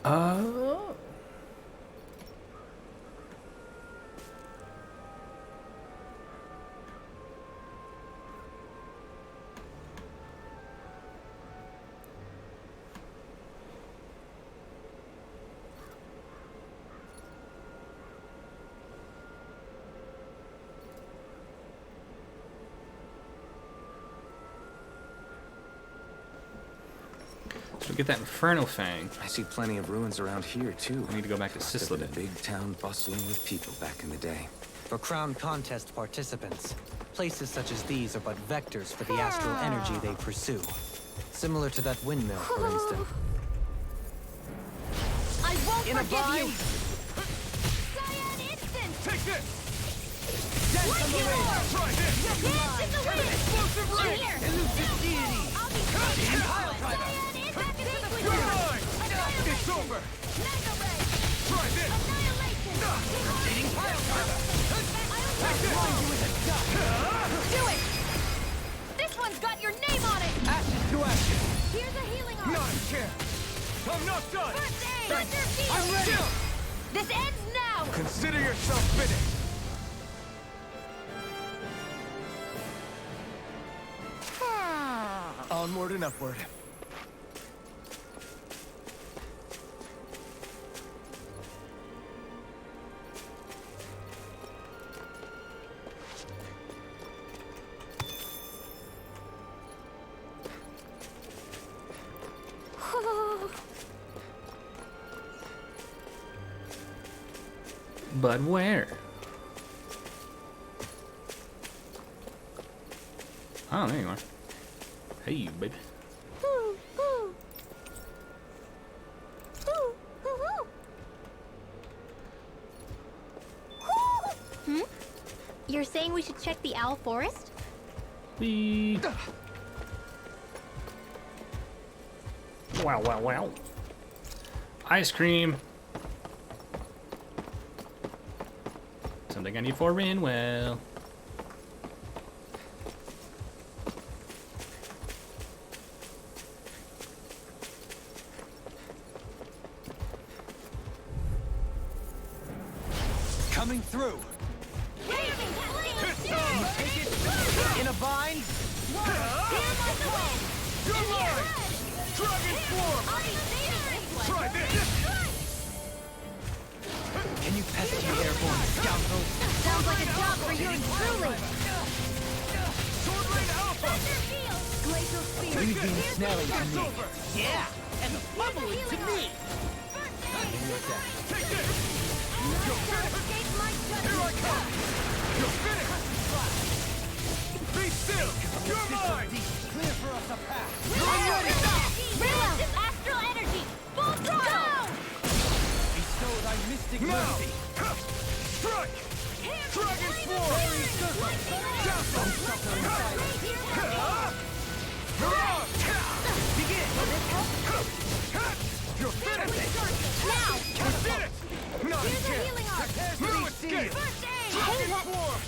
Oh. So we get that Inferno Fang. I see plenty of ruins around here, too. I need to go back to Must have been Cicely. a big town bustling with people back in the day. For Crown Contest participants, places such as these are but vectors for the astral energy they pursue. Similar to that windmill, for instance. I won't In a forgive bind. you! Cyan instant! Take this! Dance on the wind. Try this! Dance in the wind! Explosive I'm ring! here! Elusive deity. I'll be Cyan Cyan instant! With You're you! mine! It's over! Mega ray! Try this! Annihilation! Rotating pile driver. Take this! Do it! This one's got your name on it! Ashes to ashes. Here's a healing arm! Not a chance! I'm not done! First aid! Thunder field! I'm ready. This ends now! Consider yourself finished! Onward and upward. But where? Oh, there you are. Hey, baby. Hmm? You're saying we should check the Owl Forest? Wee. Wow, wow, wow. Ice cream. Something I need for Rinwell. Coming through. Take it. In a bind. You're mine! Dragon Swarm! Try this! Can you pesky airborne scoundrel? Sounds like a job for you truly! Sword Rain Alpha! Glacial spear! Leave the ensnaring to It's me. over! Yeah, and the bubbling to me. Take this! You're finished! Here I come! You're finished! Be still! You're mine! Clear for us a path. I'm ready! Reload! Astral energy! Full throttle! Bestow thy mystic Now! mercy. Strike! Dragon Swarm! Dazzle! Begin. You're finished! Now! You did it! Not Here's a again! healing arm! No escape! First aid! Dragon Swarm!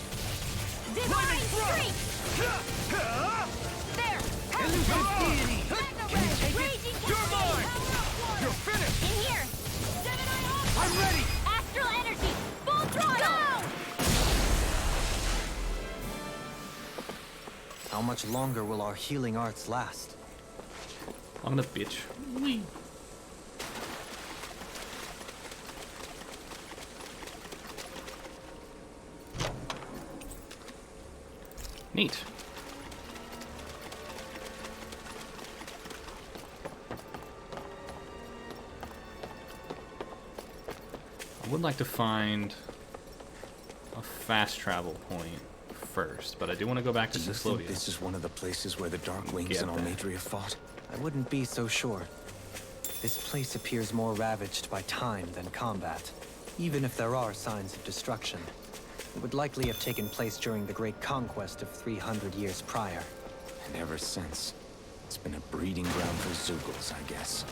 Divine streak! There! Elusive deity. Mega Can you ray! take it? Raging You're Cascade! mine! You're finished! In here! Seven-Eye Alpha! I'm ready. Astral energy! Full throttle! How much longer will our healing arts last? I'm gonna bitch. Whee. Neat. I would like to find a fast travel point first, but I do want to go back to Do you Cyslodia. think this is one of the places where the Darkwings Get and that. Almadria fought? I wouldn't be so sure. This place appears more ravaged by time than combat. Even if there are signs of destruction, it would likely have taken place during the Great Conquest of 300 years prior. And ever since, it's been a breeding ground for Zeugles, I guess.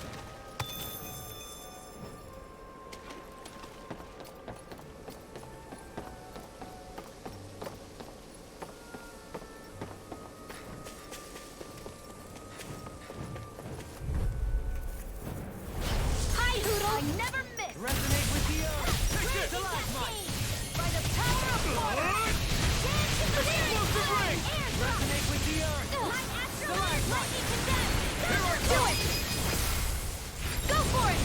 Hi, Hoodle! I never miss! Resonate with the earth! Stalagmite! By the power of water! Dance in the Explosive ring! Air Resonate with the earth! My astral lightning condemned! Do it! Go for it!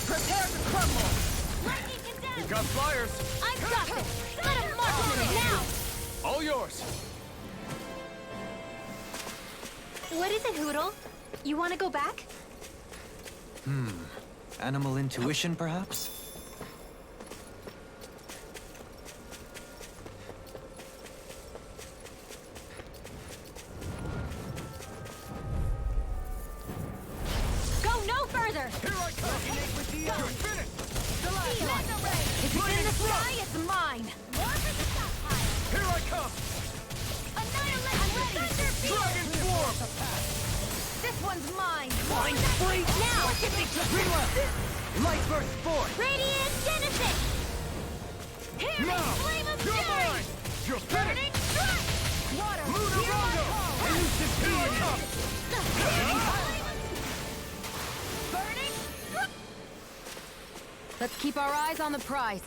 Prepare to crumble! Lightning condemned! We got flyers! I've got this! Let him march on it now! All yours! What is it, Hoodle? You want to go back? Animal intuition, perhaps? Go no further! Here I come! With the You're earth! finished! Laser ray! If it's in the sky, it's mine! War for the stockpile! Here I come! Annihilate thunder field! Dragon Swarm! This one's mine! Mind freeze! Now! Light burst forth! Radiant Genesis! Hear me, Now! flame of You're fury! mine! You're Burning finished! strike! Water! Lunar hear my Rondo! call! Elusive Here I come! Burning strike! Let's keep our eyes on the prize.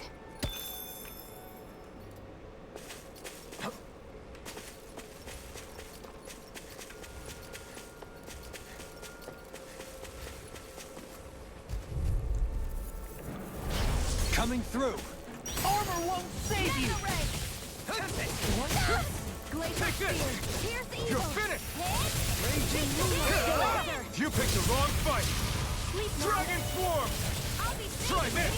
Coming through! Armor won't save you! Laser ray! Glacier Take this! spear! Pierce evil! You're finished! Hit! Raging Laser! You picked the wrong fight! Sleep now. Dragon Swarm! I'll be safe. Try this!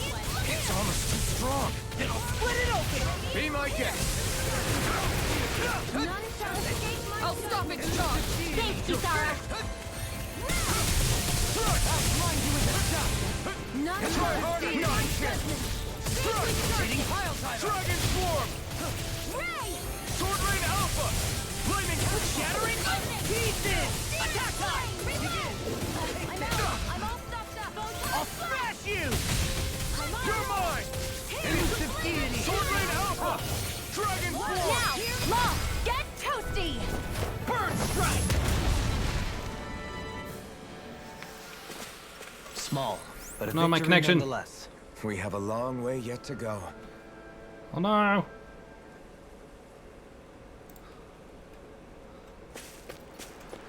It's almost too strong. Split it open! Be my guest! None shall escape my I'll stop its charge! Thanks, Kisara! Mind you with a shot! None Try shall harder! escape my judgment! Hitting pile driver! Dragon Swarm! Ray! Sword Rain Alpha! Flaming Shattering pieces! Attack time! I'm out! I'm all stuffed up! I'll smash you! I'm on! You're mine! Elusive deity! Sword Rain Alpha! Dragon Swarm! Now! Law! Get toasty! Bird strike! Small, but a No, my victory connection. nonetheless. We have a long way yet to go. Oh no!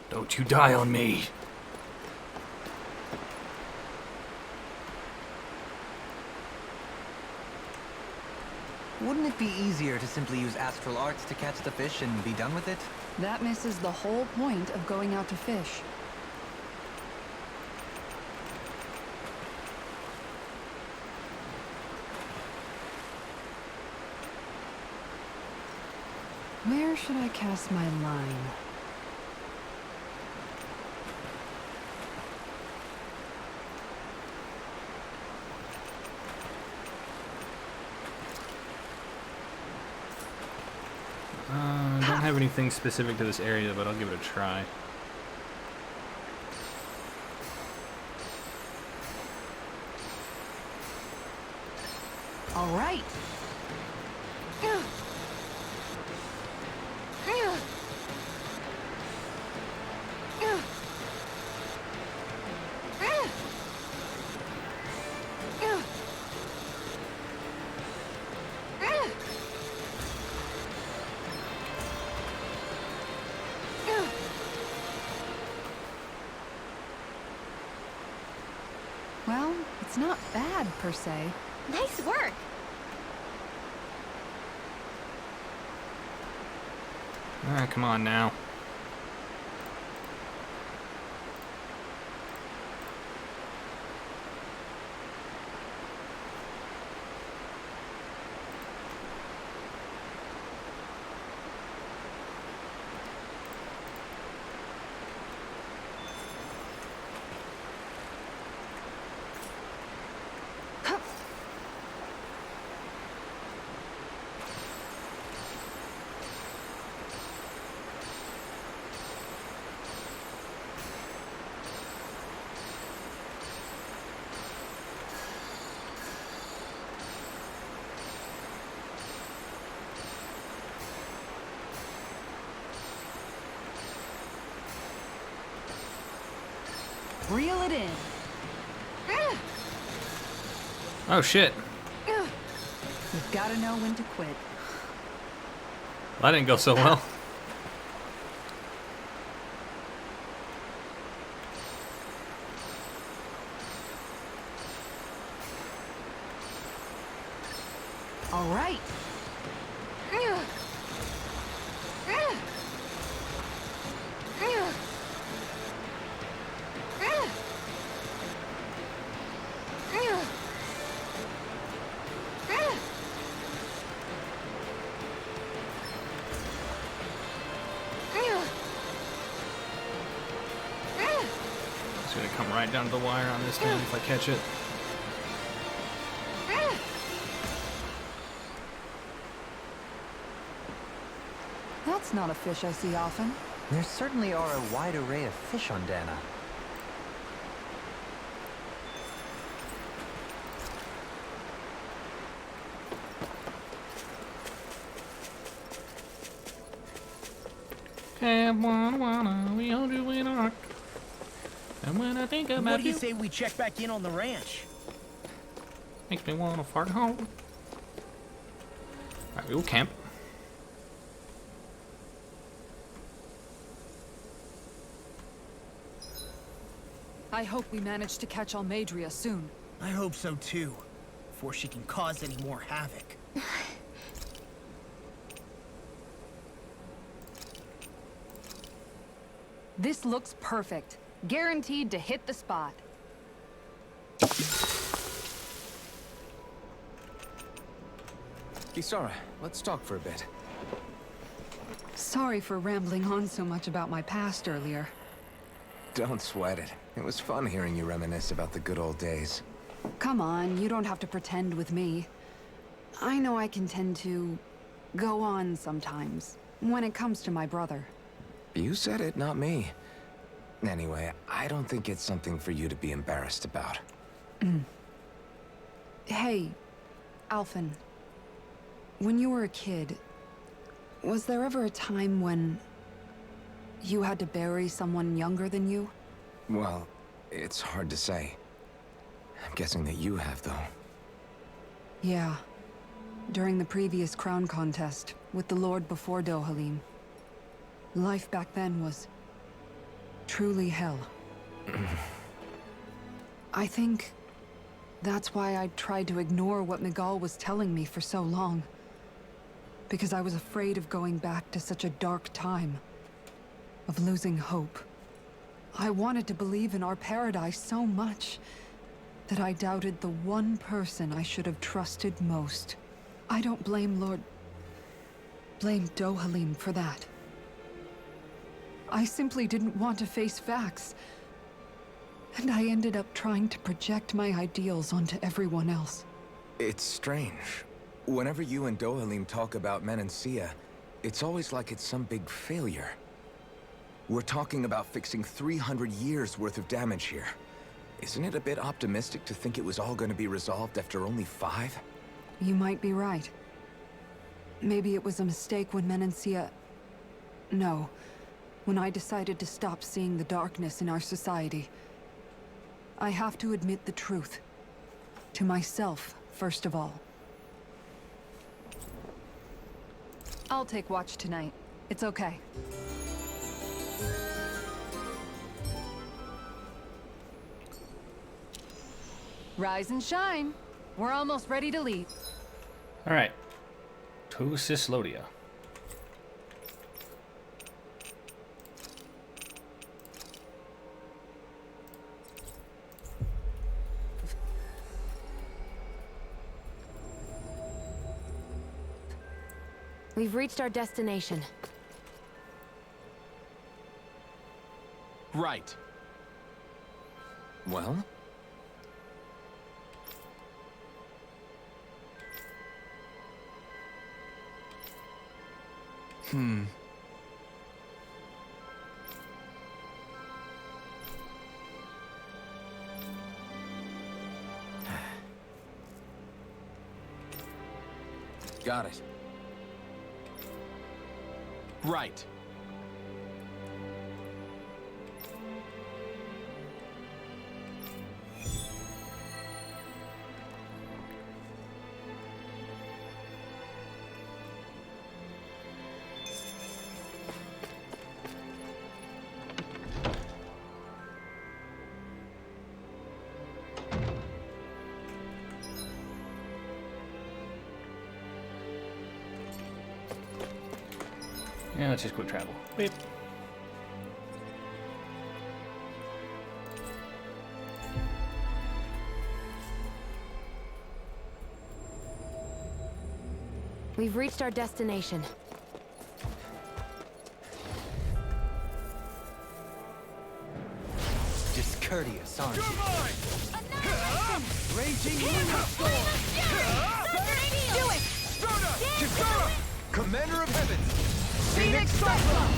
Don't you die on me! Wouldn't it be easier to simply use astral arts to catch the fish and be done with it? That misses the whole point of going out to fish. Where should I cast my line? I don't have anything specific to this area, but I'll give it a try. All right. It's not bad, per se. Nice work! Alright, come on now. Reel it in. Oh shit. You've gotta know when to quit. That didn't go so well. All right. It's gonna come right down to the wire on this man if I catch it. That's not a fish I see often. There certainly are a wide array of fish on Dana. We all do in arc. And when I think about What do you say we check back in on the ranch? Makes me want to fart home. Alright, we will camp. I hope we manage to catch Almadria soon. I hope so too, before she can cause any more havoc. This looks perfect. Guaranteed to hit the spot. Kisara, let's talk for a bit. Sorry for rambling on so much about my past earlier. Don't sweat it. It was fun hearing you reminisce about the good old days. Come on, you don't have to pretend with me. I know I can tend to go on sometimes, when it comes to my brother. You said it, not me. Anyway, I don't think it's something for you to be embarrassed about. Hey, Alphen. When you were a kid, was there ever a time when you had to bury someone younger than you? Well, it's hard to say. I'm guessing that you have, though. Yeah. During the previous crown contest, with the Lord before Dohalim. Life back then was truly hell. I think that's why I tried to ignore what Miguel was telling me for so long. Because I was afraid of going back to such a dark time. Of losing hope. I wanted to believe in our paradise so much that I doubted the one person I should have trusted most. I don't blame blame Dohalim for that. I simply didn't want to face facts. And I ended up trying to project my ideals onto everyone else. It's strange. Whenever you and Dohalim talk about Menancia, it's always like it's some big failure. We're talking about fixing 300 years worth of damage here. Isn't it a bit optimistic to think it was all going to be resolved after only 5? You might be right. Maybe it was a mistake when Menancia... No. When I decided to stop seeing the darkness in our society. I have to admit the truth. To myself, first of all. I'll take watch tonight. It's okay. Rise and shine. We're almost ready to leave. All right. To Cislodia. We've reached our destination. Right. Well? Got it. Right. Yeah, let's just quick travel. Beep. We've reached our destination. Discourteous, aren't you? Raging Lunar Do it! Kisara! Commander of Heavens! Phoenix Cyclone!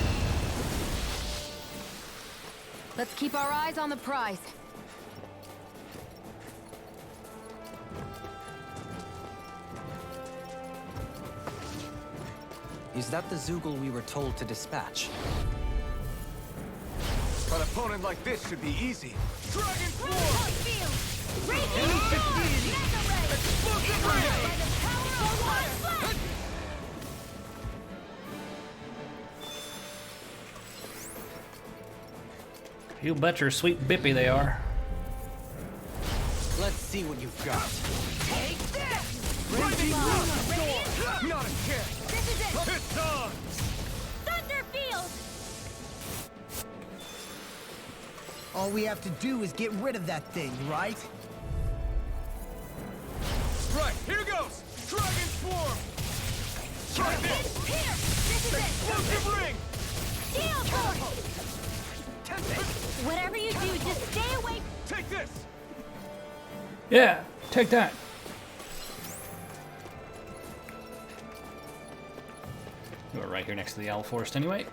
Let's keep our eyes on the prize. Is that the Zoogle we were told to dispatch? An opponent like this should be easy. Dragon Force! Elusive Deity! Explosive Ray! By the power of water! You bet your sweet bippy they are. Let's see what you've got. Take this! Raging Lunar Storm! Not a chance! This is it! It's on! Thunderfield! All we have to do is get rid of that thing, right? Right, here goes! Dragon Swarm! Try this! Here! This is it! Explosive Ring! Steel Force! Whatever you do, just stay away. Take this! Yeah, take that. We're right here next to the Owl Forest anyway.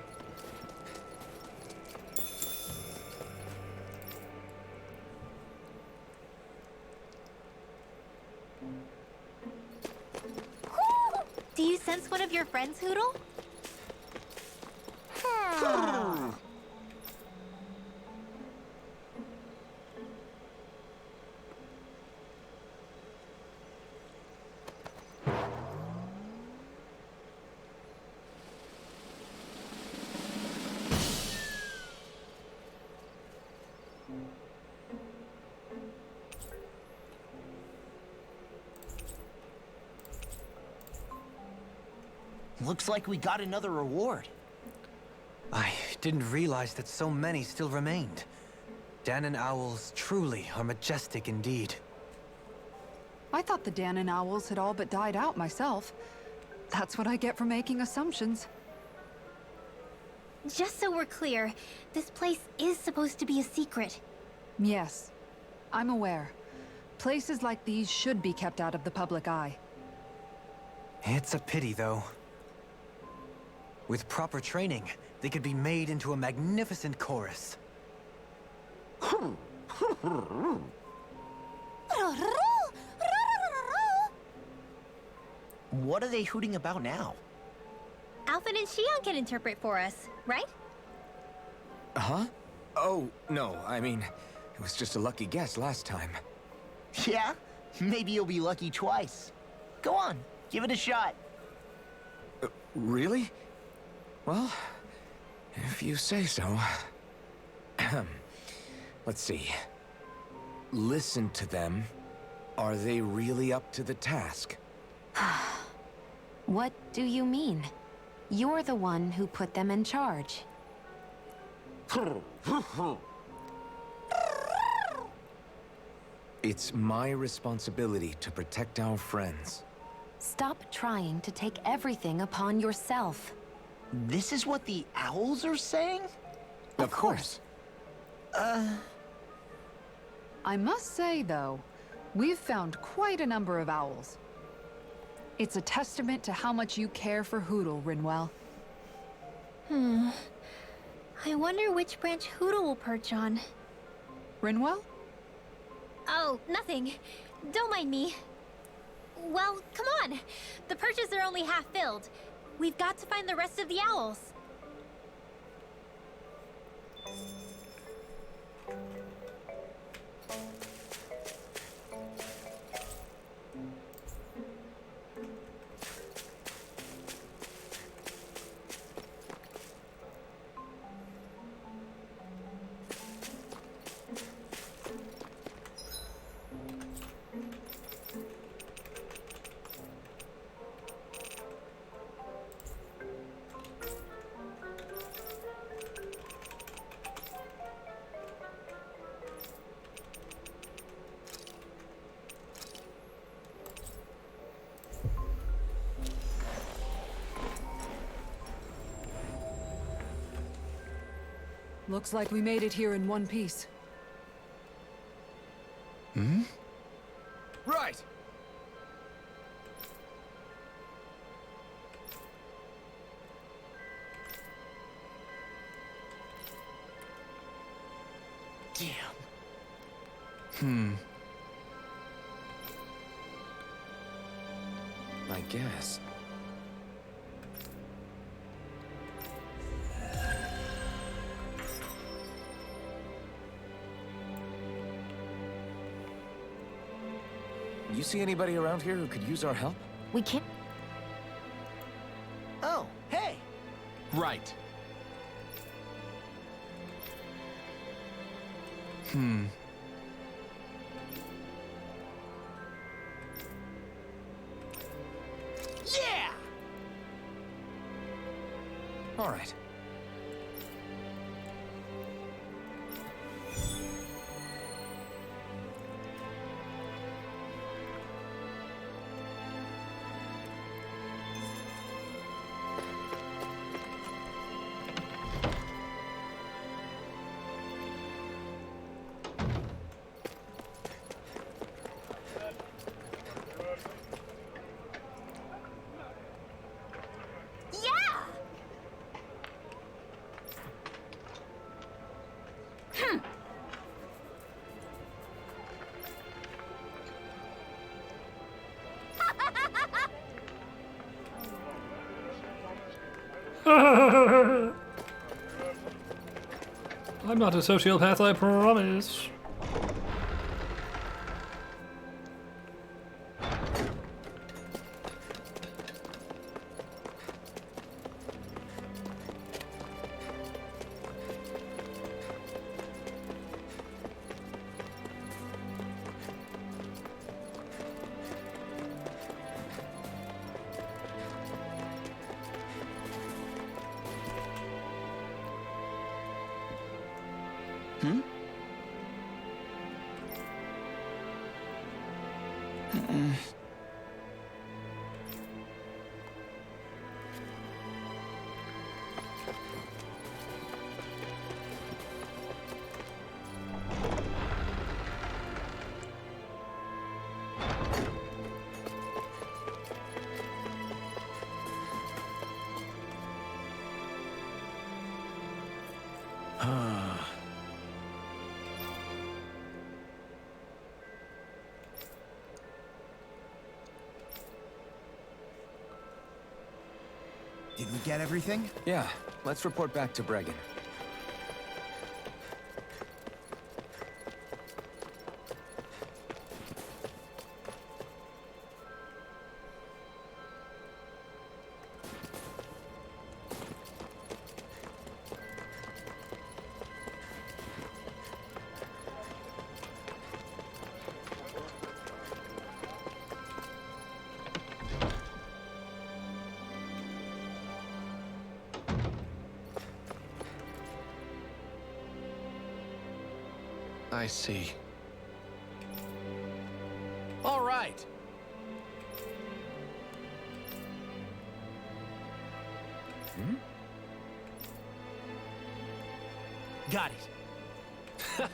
Do you sense one of your friends, Hootle? Looks like we got another reward. I didn't realize that so many still remained. Dahnan Owls truly are majestic indeed. I thought the Dahnan Owls had all but died out myself. That's what I get for making assumptions. Just so we're clear, this place is supposed to be a secret. Yes, I'm aware. Places like these should be kept out of the public eye. It's a pity, though. With proper training, they could be made into a magnificent chorus. What are they hooting about now? Alfred and Shion can interpret for us, right? Huh? Oh, no, I mean, it was just a lucky guess last time. Yeah? Maybe you'll be lucky twice. Go on, give it a shot. Really? Well, if you say so. Let's see. Listen to them, Are they really up to the task? What do you mean? You're the one who put them in charge. It's my responsibility to protect our friends. Stop trying to take everything upon yourself. This is what the owls are saying? Of course. I must say, though, we've found quite a number of owls. It's a testament to how much you care for Hootle, Rinwell. I wonder which branch Hootle will perch on. Rinwell? Oh, nothing. Don't mind me. Well, come on. The perches are only half filled. We've got to find the rest of the owls. Looks like we made it here in one piece. Hmm? Right! Damn. I guess. You see anybody around here who could use our help? We can't... Oh, hey! Right. Yeah! All right. I'm not a sociopath, I promise. Did we get everything? Yeah, let's report back to Bregan. I see. All right. Got it.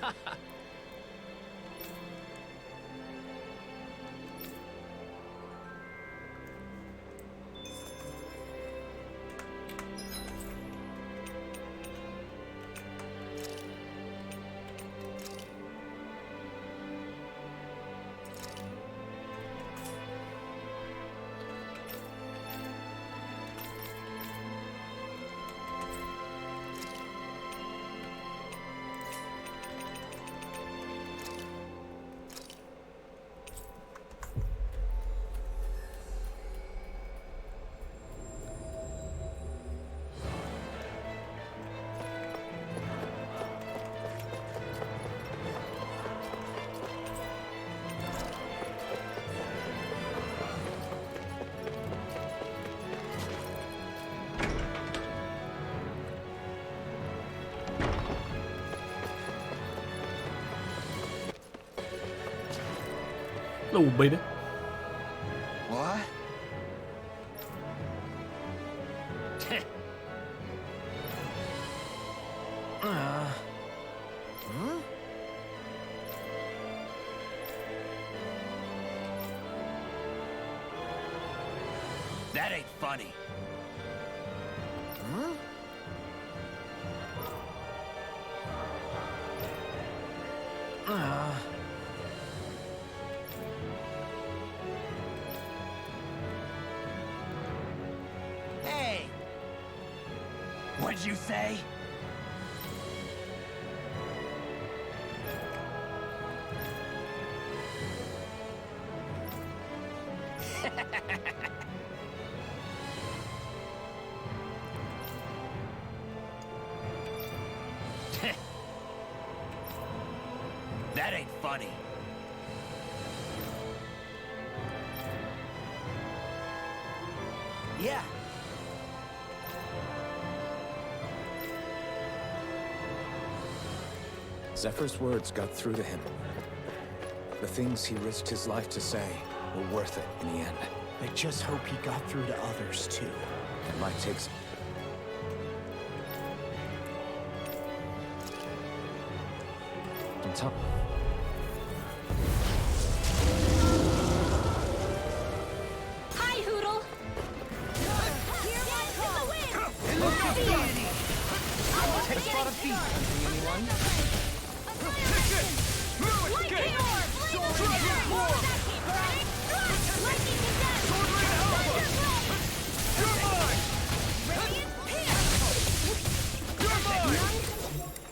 Hello, baby. What? Huh? That ain't funny. Huh? Hey! What'd you say? That ain't funny. Yeah. Zephyr's words got through to him. The things he risked his life to say were worth it in the end. I just hope he got through to others, too. It might take some... time. Hi, Hoodle! Here I come! Elusive deity! Take a spot of feet. Anyone? Lightning orb! Dragon form! Lightning condemned! Sword Rain Alpha! You're mine! Radiant pierce! You're mine!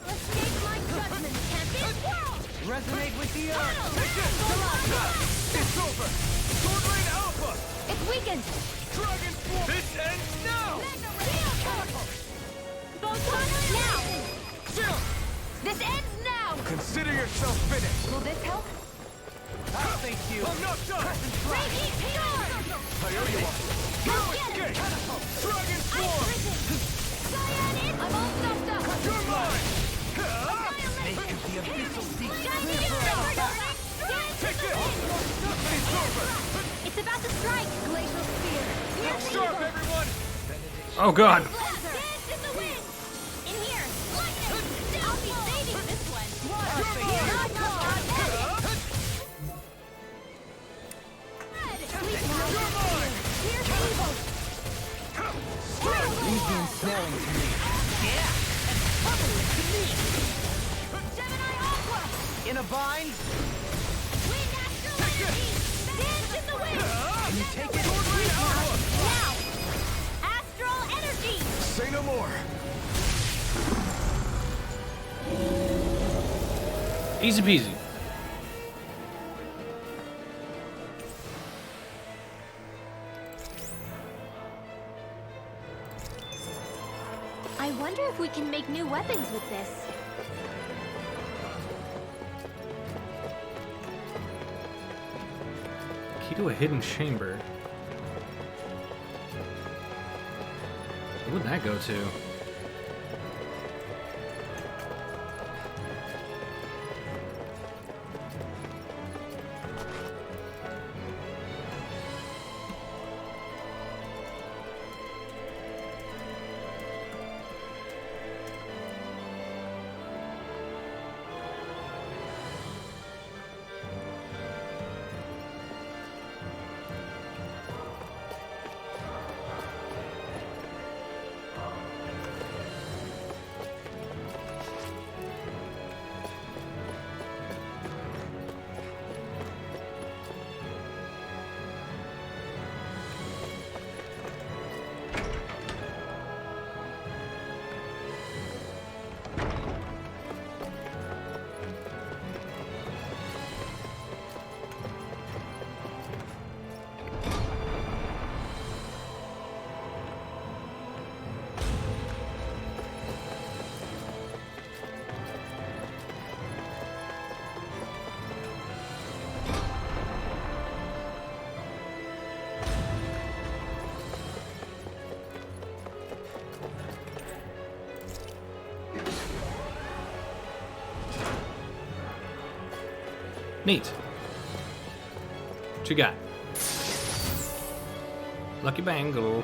Escape my judgment, champion! World! Resonate with the earth. It's over! Sword Rain Alpha! It's weakened! Dragon form! This ends now! Photon now! Chill! This ends now! Consider yourself finished! Will this help? Thank you. I'm not done! Radiant pure! I owe you one! No escape! Dragon Ice form! risen! Cyan in! I'm all stuffed up! You're mine! Make of the abyssal deep. Take it! It's over! It's about to strike! Glacial spear! Look sharp, everyone! Oh god. Dance in the wind! In here! Lightning! I'll be saving this one! Leave the ensnaring to me. Gemini Aqua! In a bind? Wind astral energy! Dance in the wind! Can you take it? Now! Astral energy! Say no more! Easy peasy. I wonder if we can make new weapons with this. Key to a hidden chamber. Where would that go to? Neat. What you got? Lucky Bangle.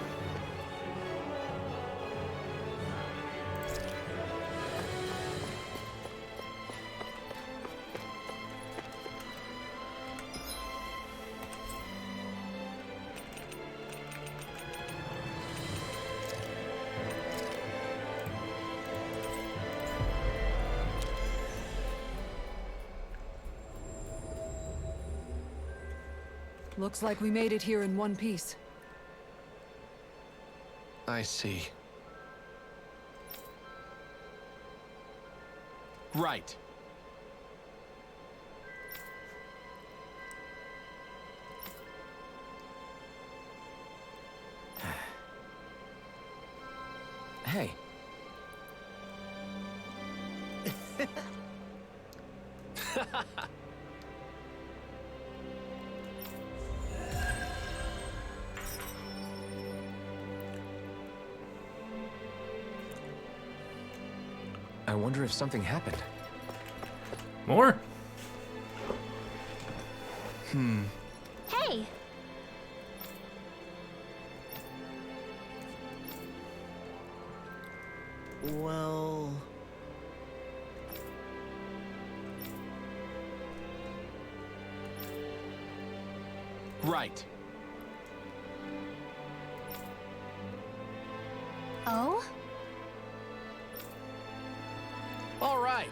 Looks like we made it here in one piece. I see. Right. Hey. I wonder if something happened. More? Hey! Well... Right. Oh? All right.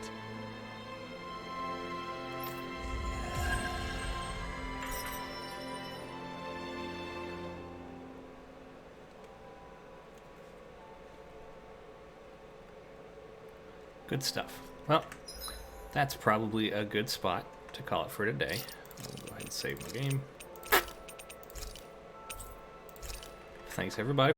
Good stuff. Well, that's probably a good spot to call it for today. I'll go ahead and save my game. Thanks, everybody.